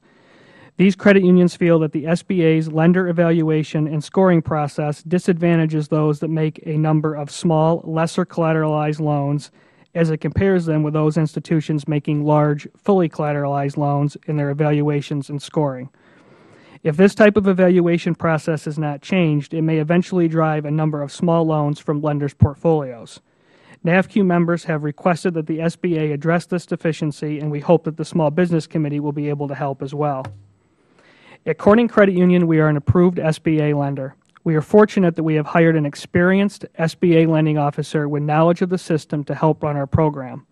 These credit unions feel that the SBA's lender evaluation and scoring process disadvantages those that make a number of small, lesser collateralized loans as it compares them with those institutions making large, fully collateralized loans in their evaluations and scoring. If this type of evaluation process is not changed, it may eventually drive a number of small loans from lenders' portfolios. NAFCU members have requested that the SBA address this deficiency, and we hope that the Small Business Committee will be able to help as well. At Corning Credit Union, we are an approved SBA lender. We are fortunate that we have hired an experienced SBA lending officer with knowledge of the system to help run our program.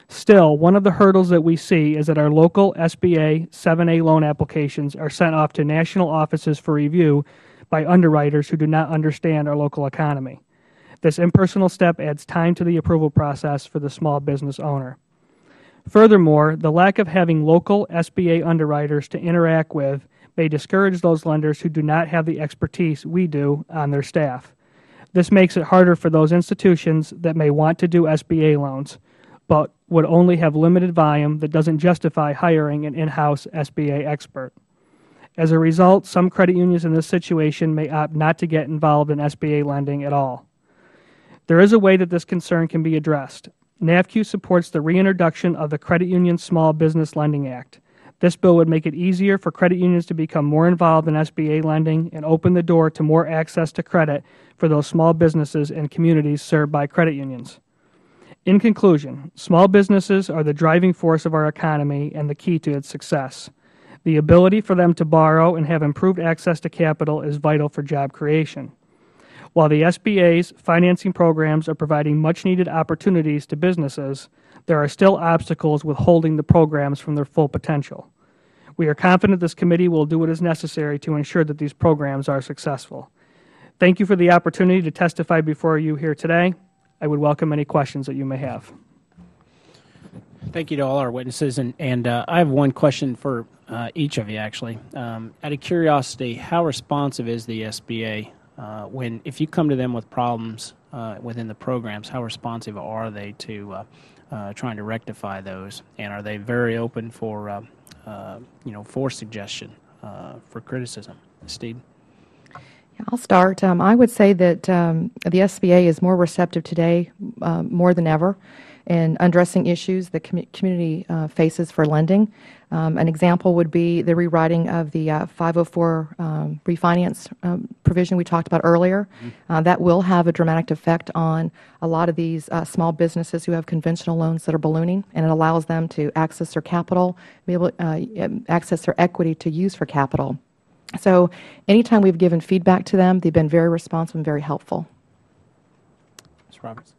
Still, one of the hurdles that we see is that our local SBA 7A loan applications are sent off to national offices for review by underwriters who do not understand our local economy. This impersonal step adds time to the approval process for the small business owner. Furthermore, the lack of having local SBA underwriters to interact with may discourage those lenders who do not have the expertise we do on their staff. This makes it harder for those institutions that may want to do SBA loans, but would only have limited volume that doesn't justify hiring an in-house SBA expert. As a result, some credit unions in this situation may opt not to get involved in SBA lending at all. There is a way that this concern can be addressed. NAFCU supports the reintroduction of the Credit Union Small Business Lending Act. This bill would make it easier for credit unions to become more involved in SBA lending and open the door to more access to credit for those small businesses and communities served by credit unions. In conclusion, small businesses are the driving force of our economy and the key to its success. The ability for them to borrow and have improved access to capital is vital for job creation. While the SBA's financing programs are providing much-needed opportunities to businesses, there are still obstacles withholding the programs from their full potential. We are confident this committee will do what is necessary to ensure that these programs are successful. Thank you for the opportunity to testify before you here today. I would welcome any questions that you may have. Thank you to all our witnesses, and I have one question for each of you, actually. Out of curiosity, how responsive is the SBA if you come to them with problems within the programs? How responsive are they to trying to rectify those, and are they very open for for suggestion, for criticism? Steve? I'll start. I would say that the SBA is more receptive today, more than ever, in addressing issues the community faces for lending. An example would be the rewriting of the 504 refinance provision we talked about earlier. That will have a dramatic effect on a lot of these small businesses who have conventional loans that are ballooning, and it allows them to access their capital, be able to access their equity to use for capital. So anytime we've given feedback to them, they've been very responsive and very helpful. Ms. Roberts?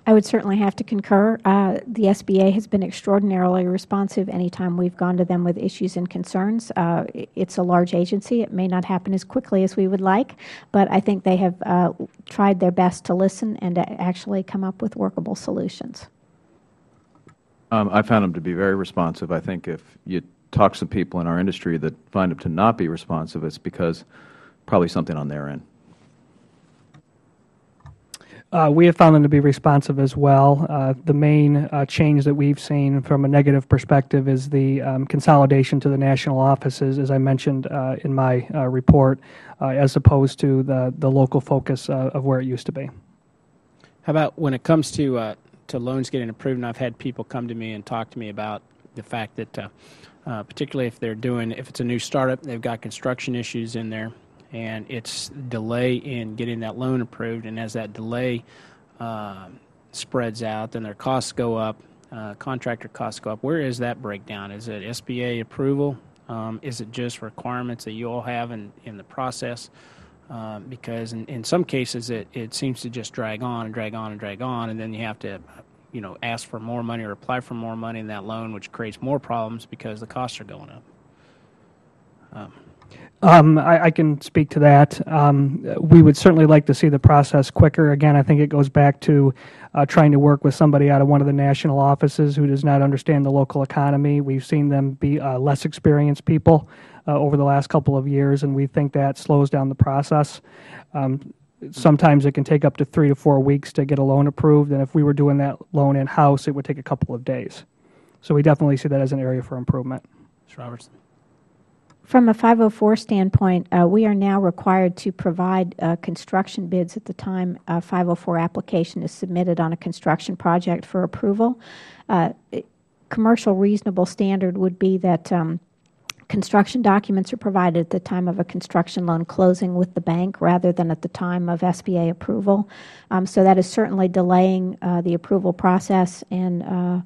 I would certainly have to concur. The SBA has been extraordinarily responsive anytime we've gone to them with issues and concerns. It's a large agency. It may not happen as quickly as we would like, but I think they have tried their best to listen and to actually come up with workable solutions. I found them to be very responsive. I think if you talk to some people in our industry that find them to not be responsive, it's because probably something on their end. We have found them to be responsive as well. The main change that we've seen from a negative perspective is the consolidation to the national offices, as I mentioned in my report, as opposed to the local focus of where it used to be. How about when it comes to loans getting approved? And I've had people come to me and talk to me about the fact that particularly if it's a new startup, they've got construction issues in there, and it's delay in getting that loan approved, and as that delay spreads out, then their costs go up, contractor costs go up. Where is that breakdown? Is it SBA approval? Is it just requirements that you all have in the process? Because in some cases it seems to just drag on and drag on and drag on, and then you have to ask for more money or apply for more money in that loan, which creates more problems because the costs are going up. I can speak to that. We would certainly like to see the process quicker. Again, I think it goes back to trying to work with somebody out of one of the national offices who does not understand the local economy. We've seen them be less experienced people over the last couple of years, and we think that slows down the process. Sometimes it can take up to 3 to 4 weeks to get a loan approved, and if we were doing that loan in-house, it would take a couple of days. So we definitely see that as an area for improvement. Ms. Robertson? From a 504 standpoint, we are now required to provide construction bids at the time a 504 application is submitted on a construction project for approval. Commercial reasonable standard would be that construction documents are provided at the time of a construction loan closing with the bank rather than at the time of SBA approval. So that is certainly delaying the approval process and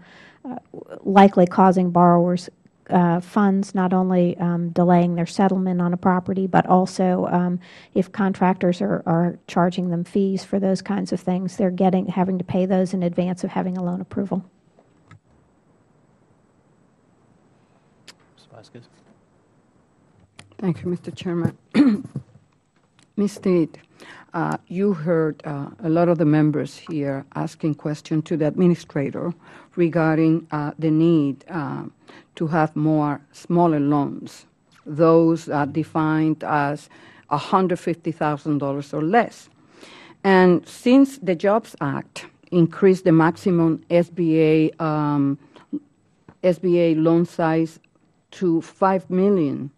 likely causing borrowers funds, not only delaying their settlement on a property, but also if contractors are charging them fees for those kinds of things, they're having to pay those in advance of having a loan approval. Ms. Vasquez? Thank you, Mr. Chairman. Ms. Steed, you heard a lot of the members here asking questions to the administrator regarding the need to have more smaller loans, those defined as $150,000 or less. And since the Jobs Act increased the maximum SBA loan size to $5 million,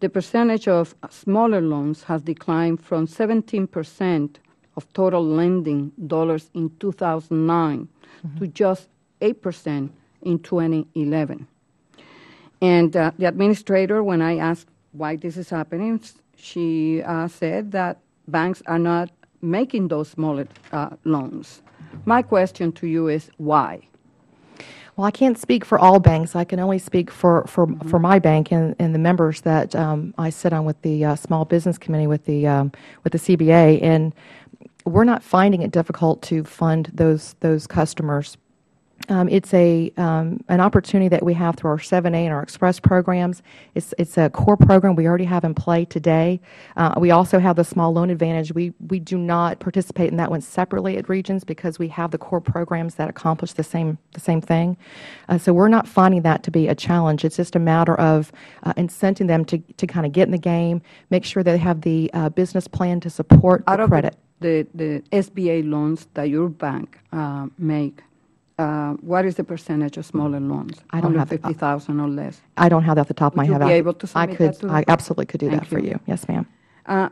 the percentage of smaller loans has declined from 17% of total lending dollars in 2009 to just 8% in 2011. And the administrator, when I asked why this is happening, she said that banks are not making those smaller loans. My question to you is why? Well, I can't speak for all banks. I can only speak for my bank and the members that I sit on with the Small Business Committee with the CBA, and we're not finding it difficult to fund those customers. It's an opportunity that we have through our 7A and our Express programs. It's a core program we already have in play today. We also have the Small Loan Advantage. We do not participate in that one separately at Regions because we have the core programs that accomplish the same thing. So we're not finding that to be a challenge. It's just a matter of incenting them to kind of get in the game, make sure they have the business plan to support the credit. The SBA loans that your bank make, what is the percentage of smaller loans? I don't have $150,000 or less. I don't have that off the top of my head. Would you be able to submit that to us? I absolutely could do Thank that for you. Yes, ma'am.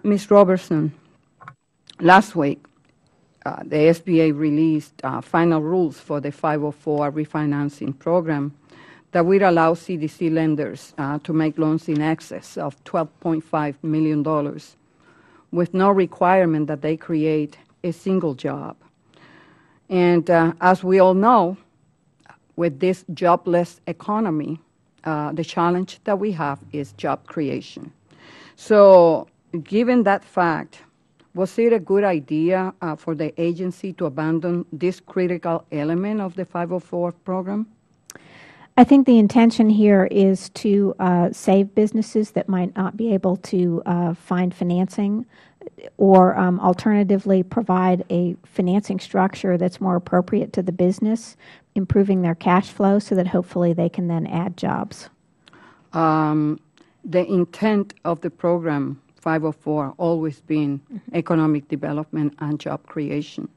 Ms. Robertson, last week, the SBA released final rules for the 504 refinancing program that would allow CDC lenders to make loans in excess of $12.5 million with no requirement that they create a single job. And as we all know, with this jobless economy, the challenge that we have is job creation. So given that fact, was it a good idea for the agency to abandon this critical element of the 504 program? I think the intention here is to save businesses that might not be able to find financing, or alternatively provide a financing structure that's more appropriate to the business, improving their cash flow so that hopefully they can then add jobs. The intent of the program 504 always been economic development and job creation.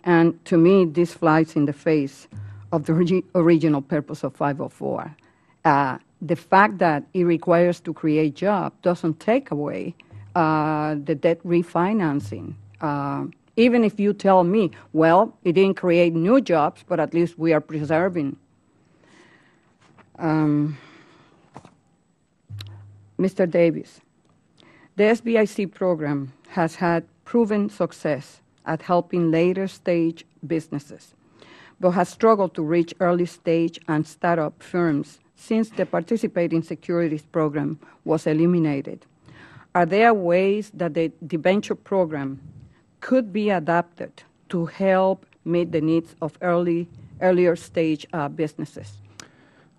And to me, this flies in the face of the original purpose of 504. The fact that it requires to create jobs doesn't take away the debt refinancing. Even if you tell me, well, it didn't create new jobs, but at least we are preserving. Mr. Davis, the SBIC program has had proven success at helping later stage businesses, but has struggled to reach early stage and startup firms since the participating securities program was eliminated. Are there ways that the debenture program could be adapted to help meet the needs of earlier stage businesses?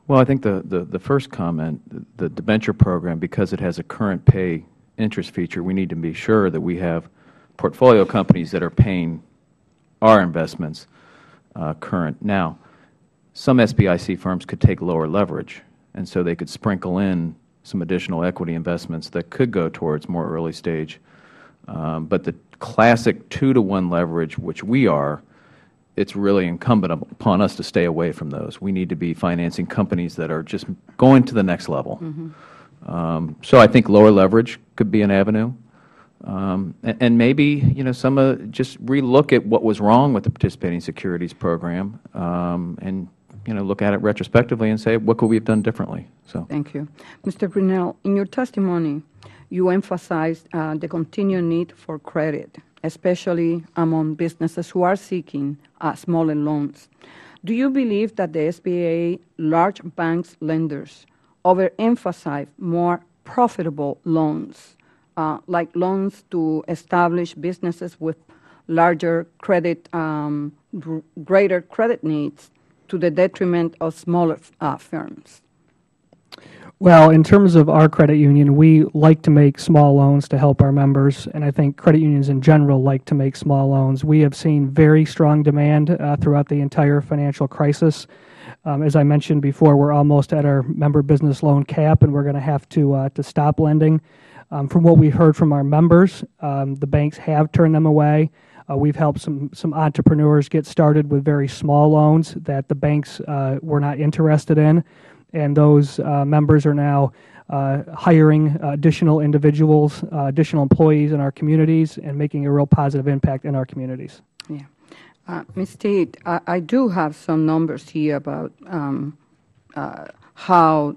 Well, I think the first comment, the debenture program, because it has a current pay interest feature, we need to be sure that we have portfolio companies that are paying our investments current. Now, some SBIC firms could take lower leverage, and so they could sprinkle in some additional equity investments that could go towards more early stage. But the classic 2-to-1 leverage, which we are, it's really incumbent upon us to stay away from those. We need to be financing companies that are just going to the next level. So I think lower leverage could be an avenue. And maybe, some just relook at what was wrong with the participating securities program, and look at it retrospectively and say, what could we have done differently? So, thank you. Mr. Brunel, in your testimony, you emphasized the continued need for credit, especially among businesses who are seeking smaller loans. Do you believe that the SBA large banks lenders overemphasize more profitable loans, like loans to establish businesses with larger credit, greater credit needs, to the detriment of smaller firms? Well, in terms of our credit union, we like to make small loans to help our members, and I think credit unions in general like to make small loans. We have seen very strong demand throughout the entire financial crisis. As I mentioned before, we're almost at our member business loan cap, and we're going to have to stop lending. From what we've heard from our members, the banks have turned them away. We've helped some entrepreneurs get started with very small loans that the banks were not interested in, and those members are now hiring additional individuals, additional employees in our communities, and making a real positive impact in our communities. Yeah. Ms. Steed, I do have some numbers here about how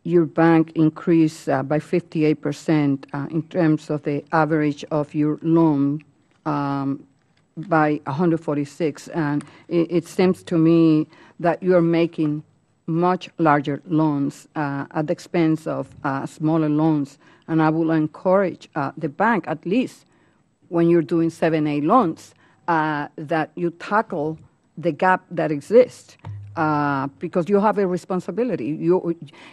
your bank increased by 58% in terms of the average of your loan by 146. And it seems to me that you are making much larger loans at the expense of smaller loans. And I will encourage the bank, at least when you're doing 7A loans, that you tackle the gap that exists. Because you have a responsibility.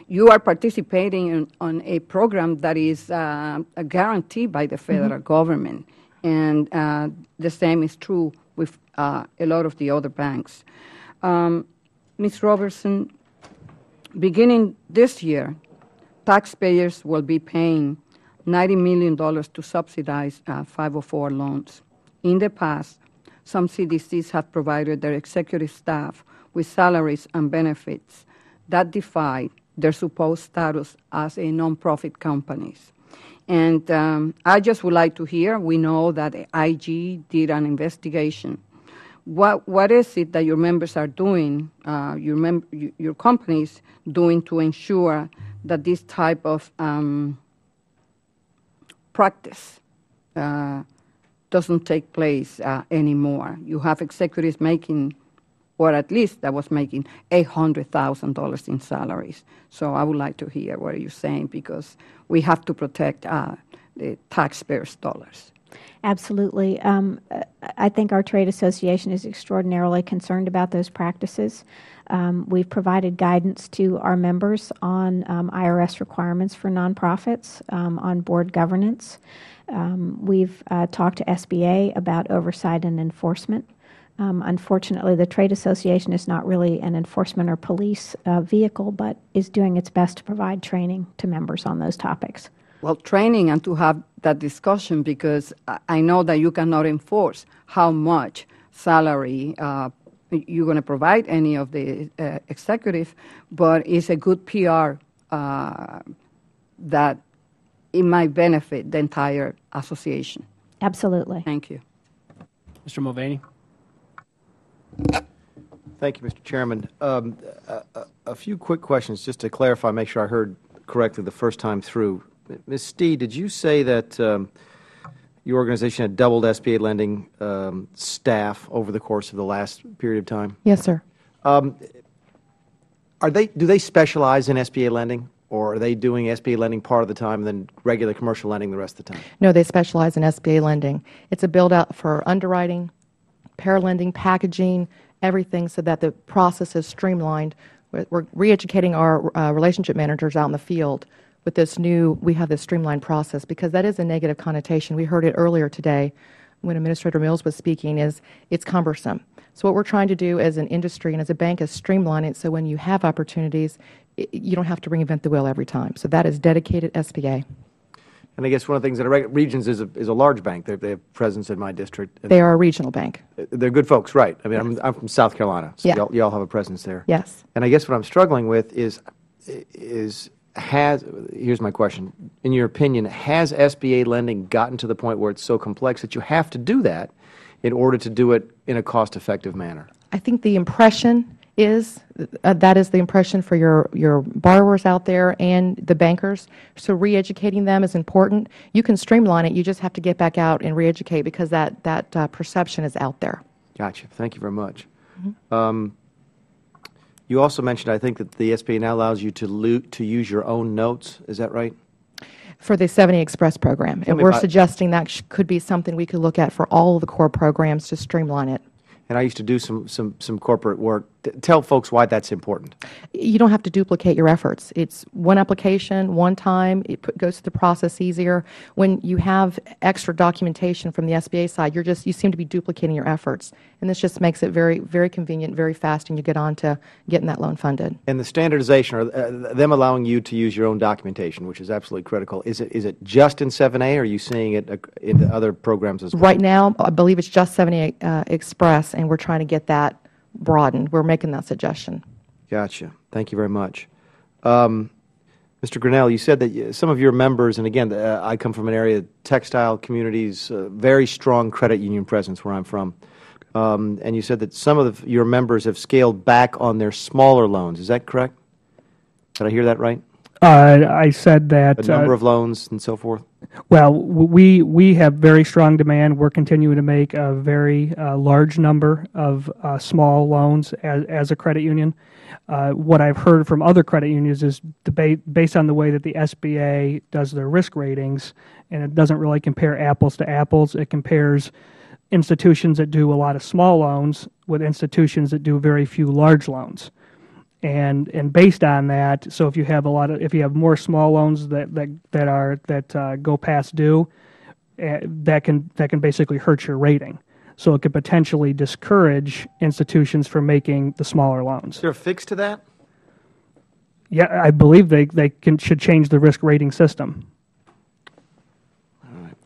You are participating on a program that is guaranteed by the federal government, and the same is true with a lot of the other banks. Ms. Robertson, beginning this year, taxpayers will be paying $90 million to subsidize 504 loans. In the past, some CDCs have provided their executive staff with salaries and benefits that defy their supposed status as a nonprofit companies. And I just would like to hear, we know that the IG did an investigation. What is it that your members are doing, your companies doing to ensure that this type of practice doesn't take place anymore? You have executives making, or at least that was making $800,000 in salaries. So I would like to hear what you're saying, because we have to protect the taxpayers' dollars. Absolutely. I think our trade association is extraordinarily concerned about those practices. We've provided guidance to our members on IRS requirements for nonprofits, on board governance. We've talked to SBA about oversight and enforcement. Unfortunately, the trade association is not really an enforcement or police vehicle, but is doing its best to provide training to members on those topics. Well, training and to have that discussion, because I know that you cannot enforce how much salary you're going to provide any of the executive, but it's a good PR that it might benefit the entire association. Absolutely. Thank you. Mr. Mulvaney. Thank you, Mr. Chairman. A few quick questions just to clarify, make sure I heard correctly the first time through. Ms. Steed, did you say that your organization had doubled SBA lending staff over the course of the last period of time? Yes, sir. Do they specialize in SBA lending, or are they doing SBA lending part of the time and then regular commercial lending the rest of the time? No, they specialize in SBA lending. It's a build-out for underwriting, paralending, packaging, everything, so that the process is streamlined. We're re-educating our relationship managers out in the field with this new, we have this streamlined process, because that is a negative connotation. We heard it earlier today when Administrator Mills was speaking, is it's cumbersome. So what we're trying to do as an industry and as a bank is streamline it so when you have opportunities, you don't have to reinvent the wheel every time. So that is dedicated SBA. And I guess one of the things that Regions is a large bank. They have presence in my district. They are a regional bank. They're good folks, right? I mean, I'm from South Carolina, so Yeah. y'all have a presence there. Yes. And I guess what I'm struggling with is here's my question. In your opinion, has SBA lending gotten to the point where it's so complex that you have to do that in order to do it in a cost-effective manner? I think the impression is, that is the impression for your borrowers out there and the bankers. So re-educating them is important. You can streamline it. You just have to get back out and re-educate, because that perception is out there. Gotcha. Thank you very much. You also mentioned, I think, that the SBA now allows you to use your own notes. Is that right? For the 70 Express program. And we're suggesting that could be something we could look at for all of the core programs to streamline it. And I used to do some corporate work Tell folks why that's important. You don't have to duplicate your efforts. It's one application, one time. It goes through the process easier. When you have extra documentation from the SBA side, you seem to be duplicating your efforts. And this just makes it very, very convenient, very fast, and you get on to getting that loan funded. And the standardization, or them allowing you to use your own documentation, which is absolutely critical. Is it just in 7A, or are you seeing it in other programs as well? Right now, I believe it's just 7A Express, and we're trying to get that broadened. We're making that suggestion. Gotcha. Thank you very much. Mr. Grinnell, you said that some of your members, and again, I come from an area, textile communities, very strong credit union presence where I'm from, and you said that some of your members have scaled back on their smaller loans. Is that correct? Did I hear that right? I said that the number of loans and so forth. Well, we have very strong demand. We're continuing to make a very large number of small loans as a credit union. What I've heard from other credit unions is based on the way that the SBA does their risk ratings, and it doesn't really compare apples to apples. It compares institutions that do a lot of small loans with institutions that do very few large loans. And based on that, so if you have if you have more small loans that go past due, that can basically hurt your rating. So it could potentially discourage institutions from making the smaller loans. Is there a fix to that? Yeah, I believe they should change the risk rating system.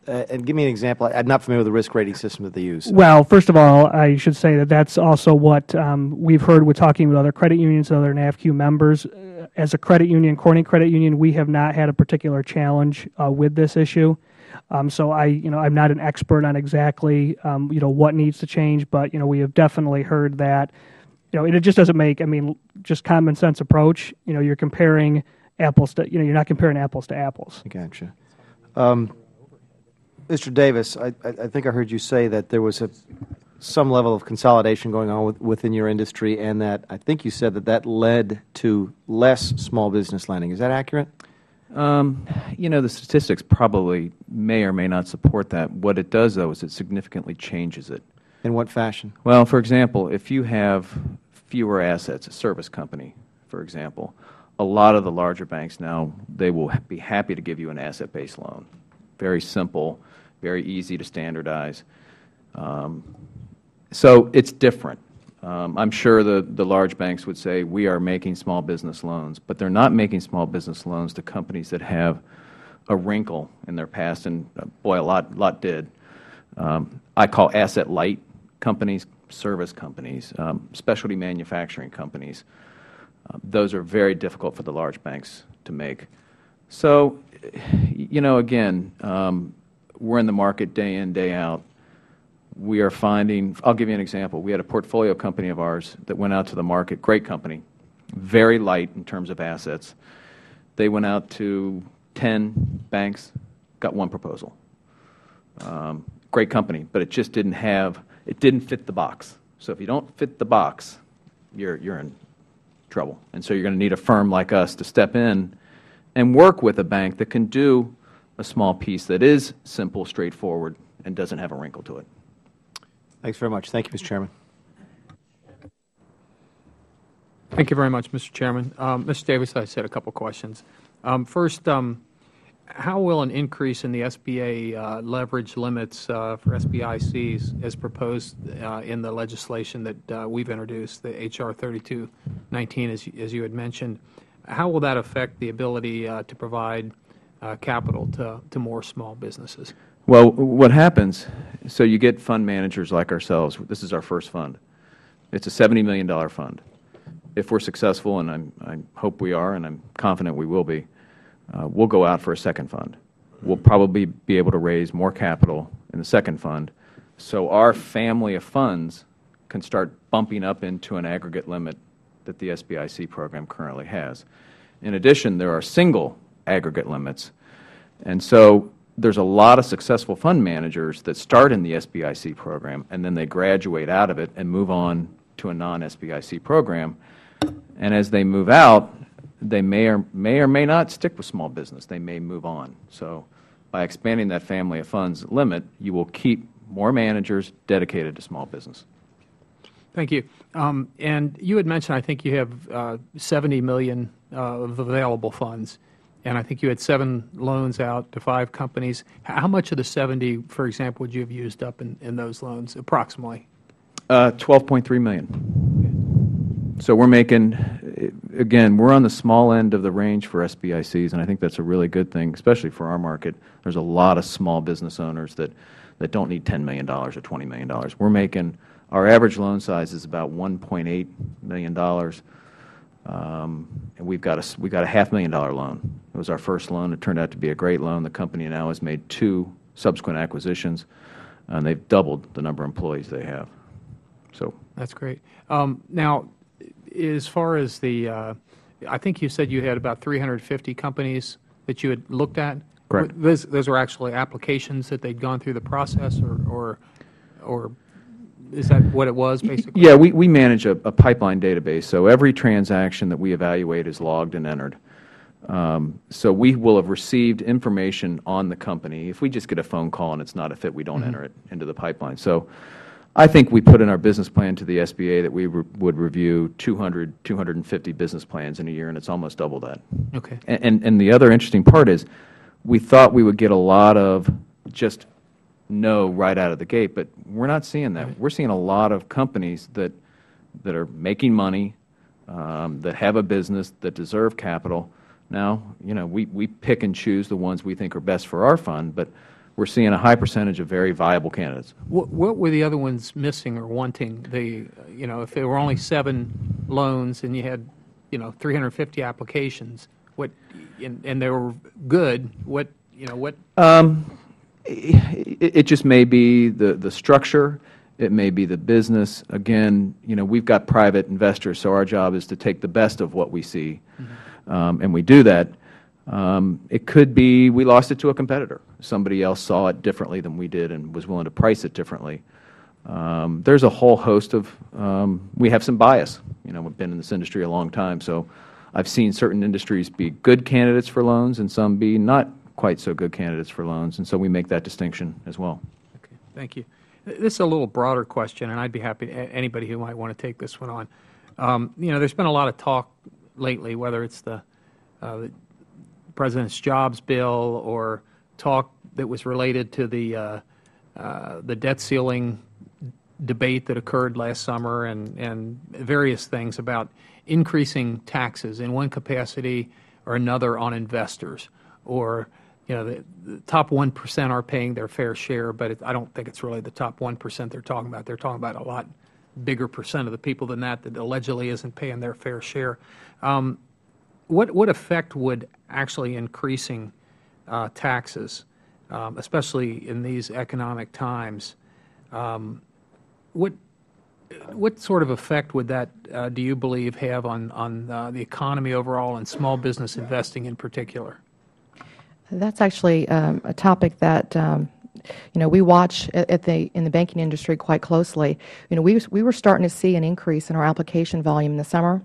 And give me an example. I'm not familiar with the risk rating system that they use. Well, first of all, I should say that that's also what we've heard with talking with other credit unions and other NAFQ members. As a credit union, Corning Credit Union, we have not had a particular challenge with this issue. So I'm not an expert on exactly what needs to change, but we have definitely heard that it just doesn't make. Just common sense approach. You're comparing apples to you're not comparing apples to apples. Gotcha. Mr. Davis, I think I heard you say that there was some level of consolidation going on within your industry, and that I think you said that led to less small business lending. Is that accurate? The statistics probably may or may not support that. What it does, though, is it significantly changes it. In what fashion? Well, for example, if you have fewer assets, a service company, for example, a lot of the larger banks now, they will be happy to give you an asset-based loan. Very simple, very easy to standardize. So it's different. I'm sure the large banks would say we are making small business loans, but they're not making small business loans to companies that have a wrinkle in their past, and boy, a lot did. I call asset light companies, service companies, specialty manufacturing companies. Those are very difficult for the large banks to make. So, again, we're in the market day in, day out. We are finding, I'll give you an example. We had a portfolio company of ours that went out to the market, great company, very light in terms of assets. They went out to 10 banks, got one proposal. Great company, but it just didn't fit the box. So if you don't fit the box, you're in trouble. And so you're going to need a firm like us to step in and work with a bank that can do a small piece that is simple, straightforward, and doesn't have a wrinkle to it. Thanks very much. Thank you, Mr. Chairman. Thank you very much, Mr. Chairman. Mr. Davis, I said a couple questions. First, how will an increase in the SBA leverage limits for SBICs as proposed in the legislation that we've introduced, the H.R. 3219, as you had mentioned, how will that affect the ability to provide capital to more small businesses? Well, what happens, so you get fund managers like ourselves. This is our first fund. It's a $70 million fund. If we're successful, and I hope we are, and I'm confident we will be, we'll go out for a second fund. We'll probably be able to raise more capital in the second fund, so our family of funds can start bumping up into an aggregate limit that the SBIC program currently has. In addition, there are single aggregate limits, and so there's a lot of successful fund managers that start in the SBIC program, and then they graduate out of it and move on to a non-SBIC program. And as they move out, they may or may not stick with small business. They may move on. So by expanding that family of funds limit, you will keep more managers dedicated to small business. Thank you. And you had mentioned, I think you have $70 million of available funds, and I think you had 7 loans out to 5 companies. How much of the 70, for example, would you have used up in those loans, approximately? $12.3 million. So we're making, again, we're on the small end of the range for SBICs, and I think that's a really good thing, especially for our market. There's a lot of small business owners that don't need $10 million or $20 million. We're making, our average loan size is about $1.8 million, and we've got a $500,000 loan. It was our first loan. It turned out to be a great loan. The company now has made 2 subsequent acquisitions, and they've doubled the number of employees they have. So that's great. Now, as far as the, I think you said you had about 350 companies that you had looked at. Correct. Those were actually applications that they'd gone through the process, or is that what it was, basically? Yeah, we manage a pipeline database, so every transaction that we evaluate is logged and entered. So we will have received information on the company. If we just get a phone call and it's not a fit, we don't enter it into the pipeline. So I think we put in our business plan to the SBA that we would review 200, 250 business plans in a year, and it's almost double that. Okay. And the other interesting part is we thought we would get a lot of just no right out of the gate, but we're not seeing that. Right. We're seeing a lot of companies that are making money, that have a business, that deserve capital. Now, we pick and choose the ones we think are best for our fund, but we're seeing a high percentage of very viable candidates. What were the other ones missing or wanting? If there were only 7 loans and you had, 350 applications, and they were good, what? It just may be the structure. It may be the business. Again, we've got private investors, so our job is to take the best of what we see, and we do that. It could be we lost it to a competitor. Somebody else saw it differently than we did and was willing to price it differently. There's a whole host of, we have some bias. We've been in this industry a long time, so I've seen certain industries be good candidates for loans and some be not quite so good candidates for loans, and so we make that distinction as well. Okay, thank you. This is a little broader question, and I'd be happy to anybody who might want to take this one on. There's been a lot of talk lately, whether it's the President's jobs bill or talk that was related to the debt ceiling debate that occurred last summer, and various things about increasing taxes in one capacity or another on investors, or the top 1% are paying their fair share, but I don't think it's really the top 1% they're talking about. They're talking about a lot bigger percent of the people than that allegedly isn't paying their fair share. What effect would actually increasing taxes, especially in these economic times, what sort of effect would that, do you believe, have on the economy overall and small business investing in particular? That's actually a topic that we watch in the banking industry quite closely. We were starting to see an increase in our application volume in the summer.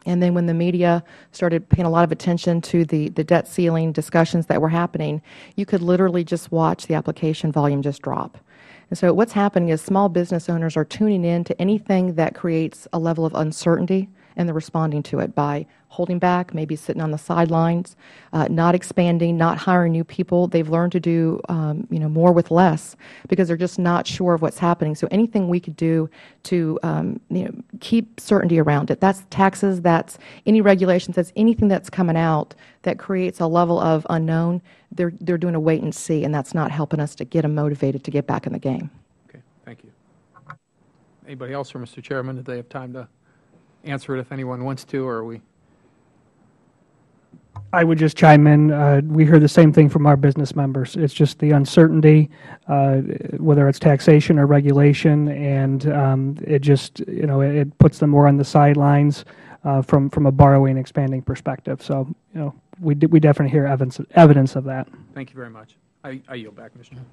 And then when the media started paying a lot of attention to the debt ceiling discussions that were happening, you could literally just watch the application volume just drop. And so what's happening is small business owners are tuning in to anything that creates a level of uncertainty, and they're responding to it by holding back, maybe sitting on the sidelines, not expanding, not hiring new people. They've learned to do more with less because they're just not sure of what's happening. So anything we could do to keep certainty around it, that's taxes, that's any regulations, that's anything that's coming out that creates a level of unknown, they're doing a wait and see, and that's not helping us to get them motivated to get back in the game. Okay, thank you. Anybody else, or Mr. Chairman, did they have time to answer it if anyone wants to, or are we? I would just chime in. We hear the same thing from our business members. It's just the uncertainty, whether it's taxation or regulation, and it just it puts them more on the sidelines from a borrowing expanding perspective. So we definitely hear evidence of that. Thank you very much. I yield back, Mr. Chairman.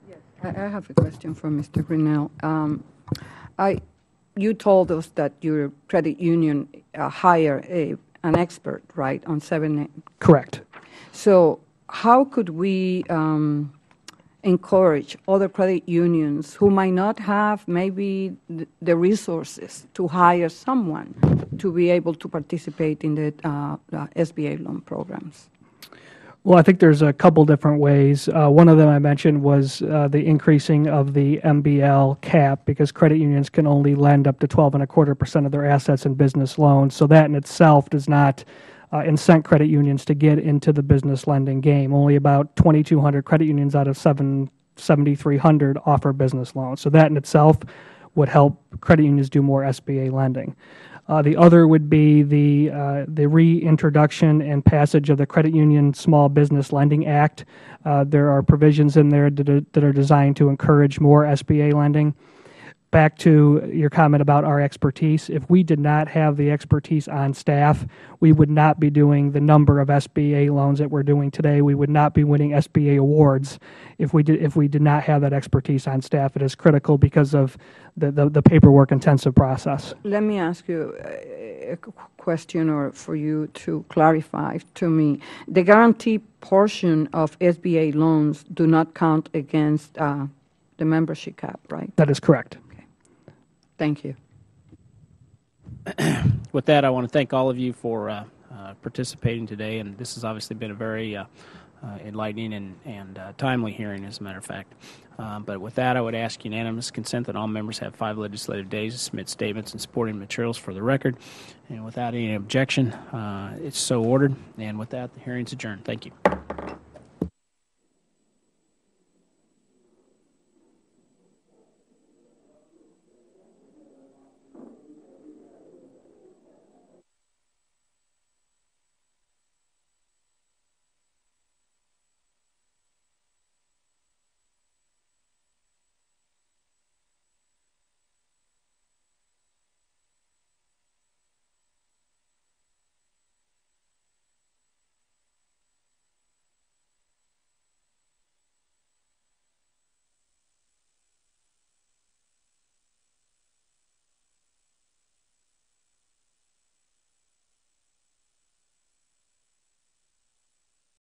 Yes, I have a question for Mr. Grinnell. You told us that your credit union hired an expert, right, on 7A? Correct. So how could we encourage other credit unions who might not have maybe the resources to hire someone to be able to participate in the SBA loan programs? Well, I think there's a couple different ways. One of them I mentioned was the increasing of the MBL cap, because credit unions can only lend up to 12.25% of their assets in business loans. So that in itself does not incent credit unions to get into the business lending game. Only about 2,200 credit unions out of 7,300 offer business loans. So that in itself would help credit unions do more SBA lending. The other would be the reintroduction and passage of the Credit Union Small Business Lending Act. There are provisions in there that are designed to encourage more SBA lending. Back to your comment about our expertise, if we did not have the expertise on staff, we would not be doing the number of SBA loans that we're doing today. We would not be winning SBA awards if we did not have that expertise on staff. It is critical because of the paperwork-intensive process. Let me ask you a question, or for you to clarify to me. The guarantee portion of SBA loans do not count against the membership cap, right? That is correct. Thank you. With that, I want to thank all of you for participating today, and this has obviously been a very enlightening and timely hearing, as a matter of fact. But with that, I would ask unanimous consent that all members have 5 legislative days to submit statements and supporting materials for the record. And without any objection, it's so ordered. And with that, the hearing is adjourned. Thank you.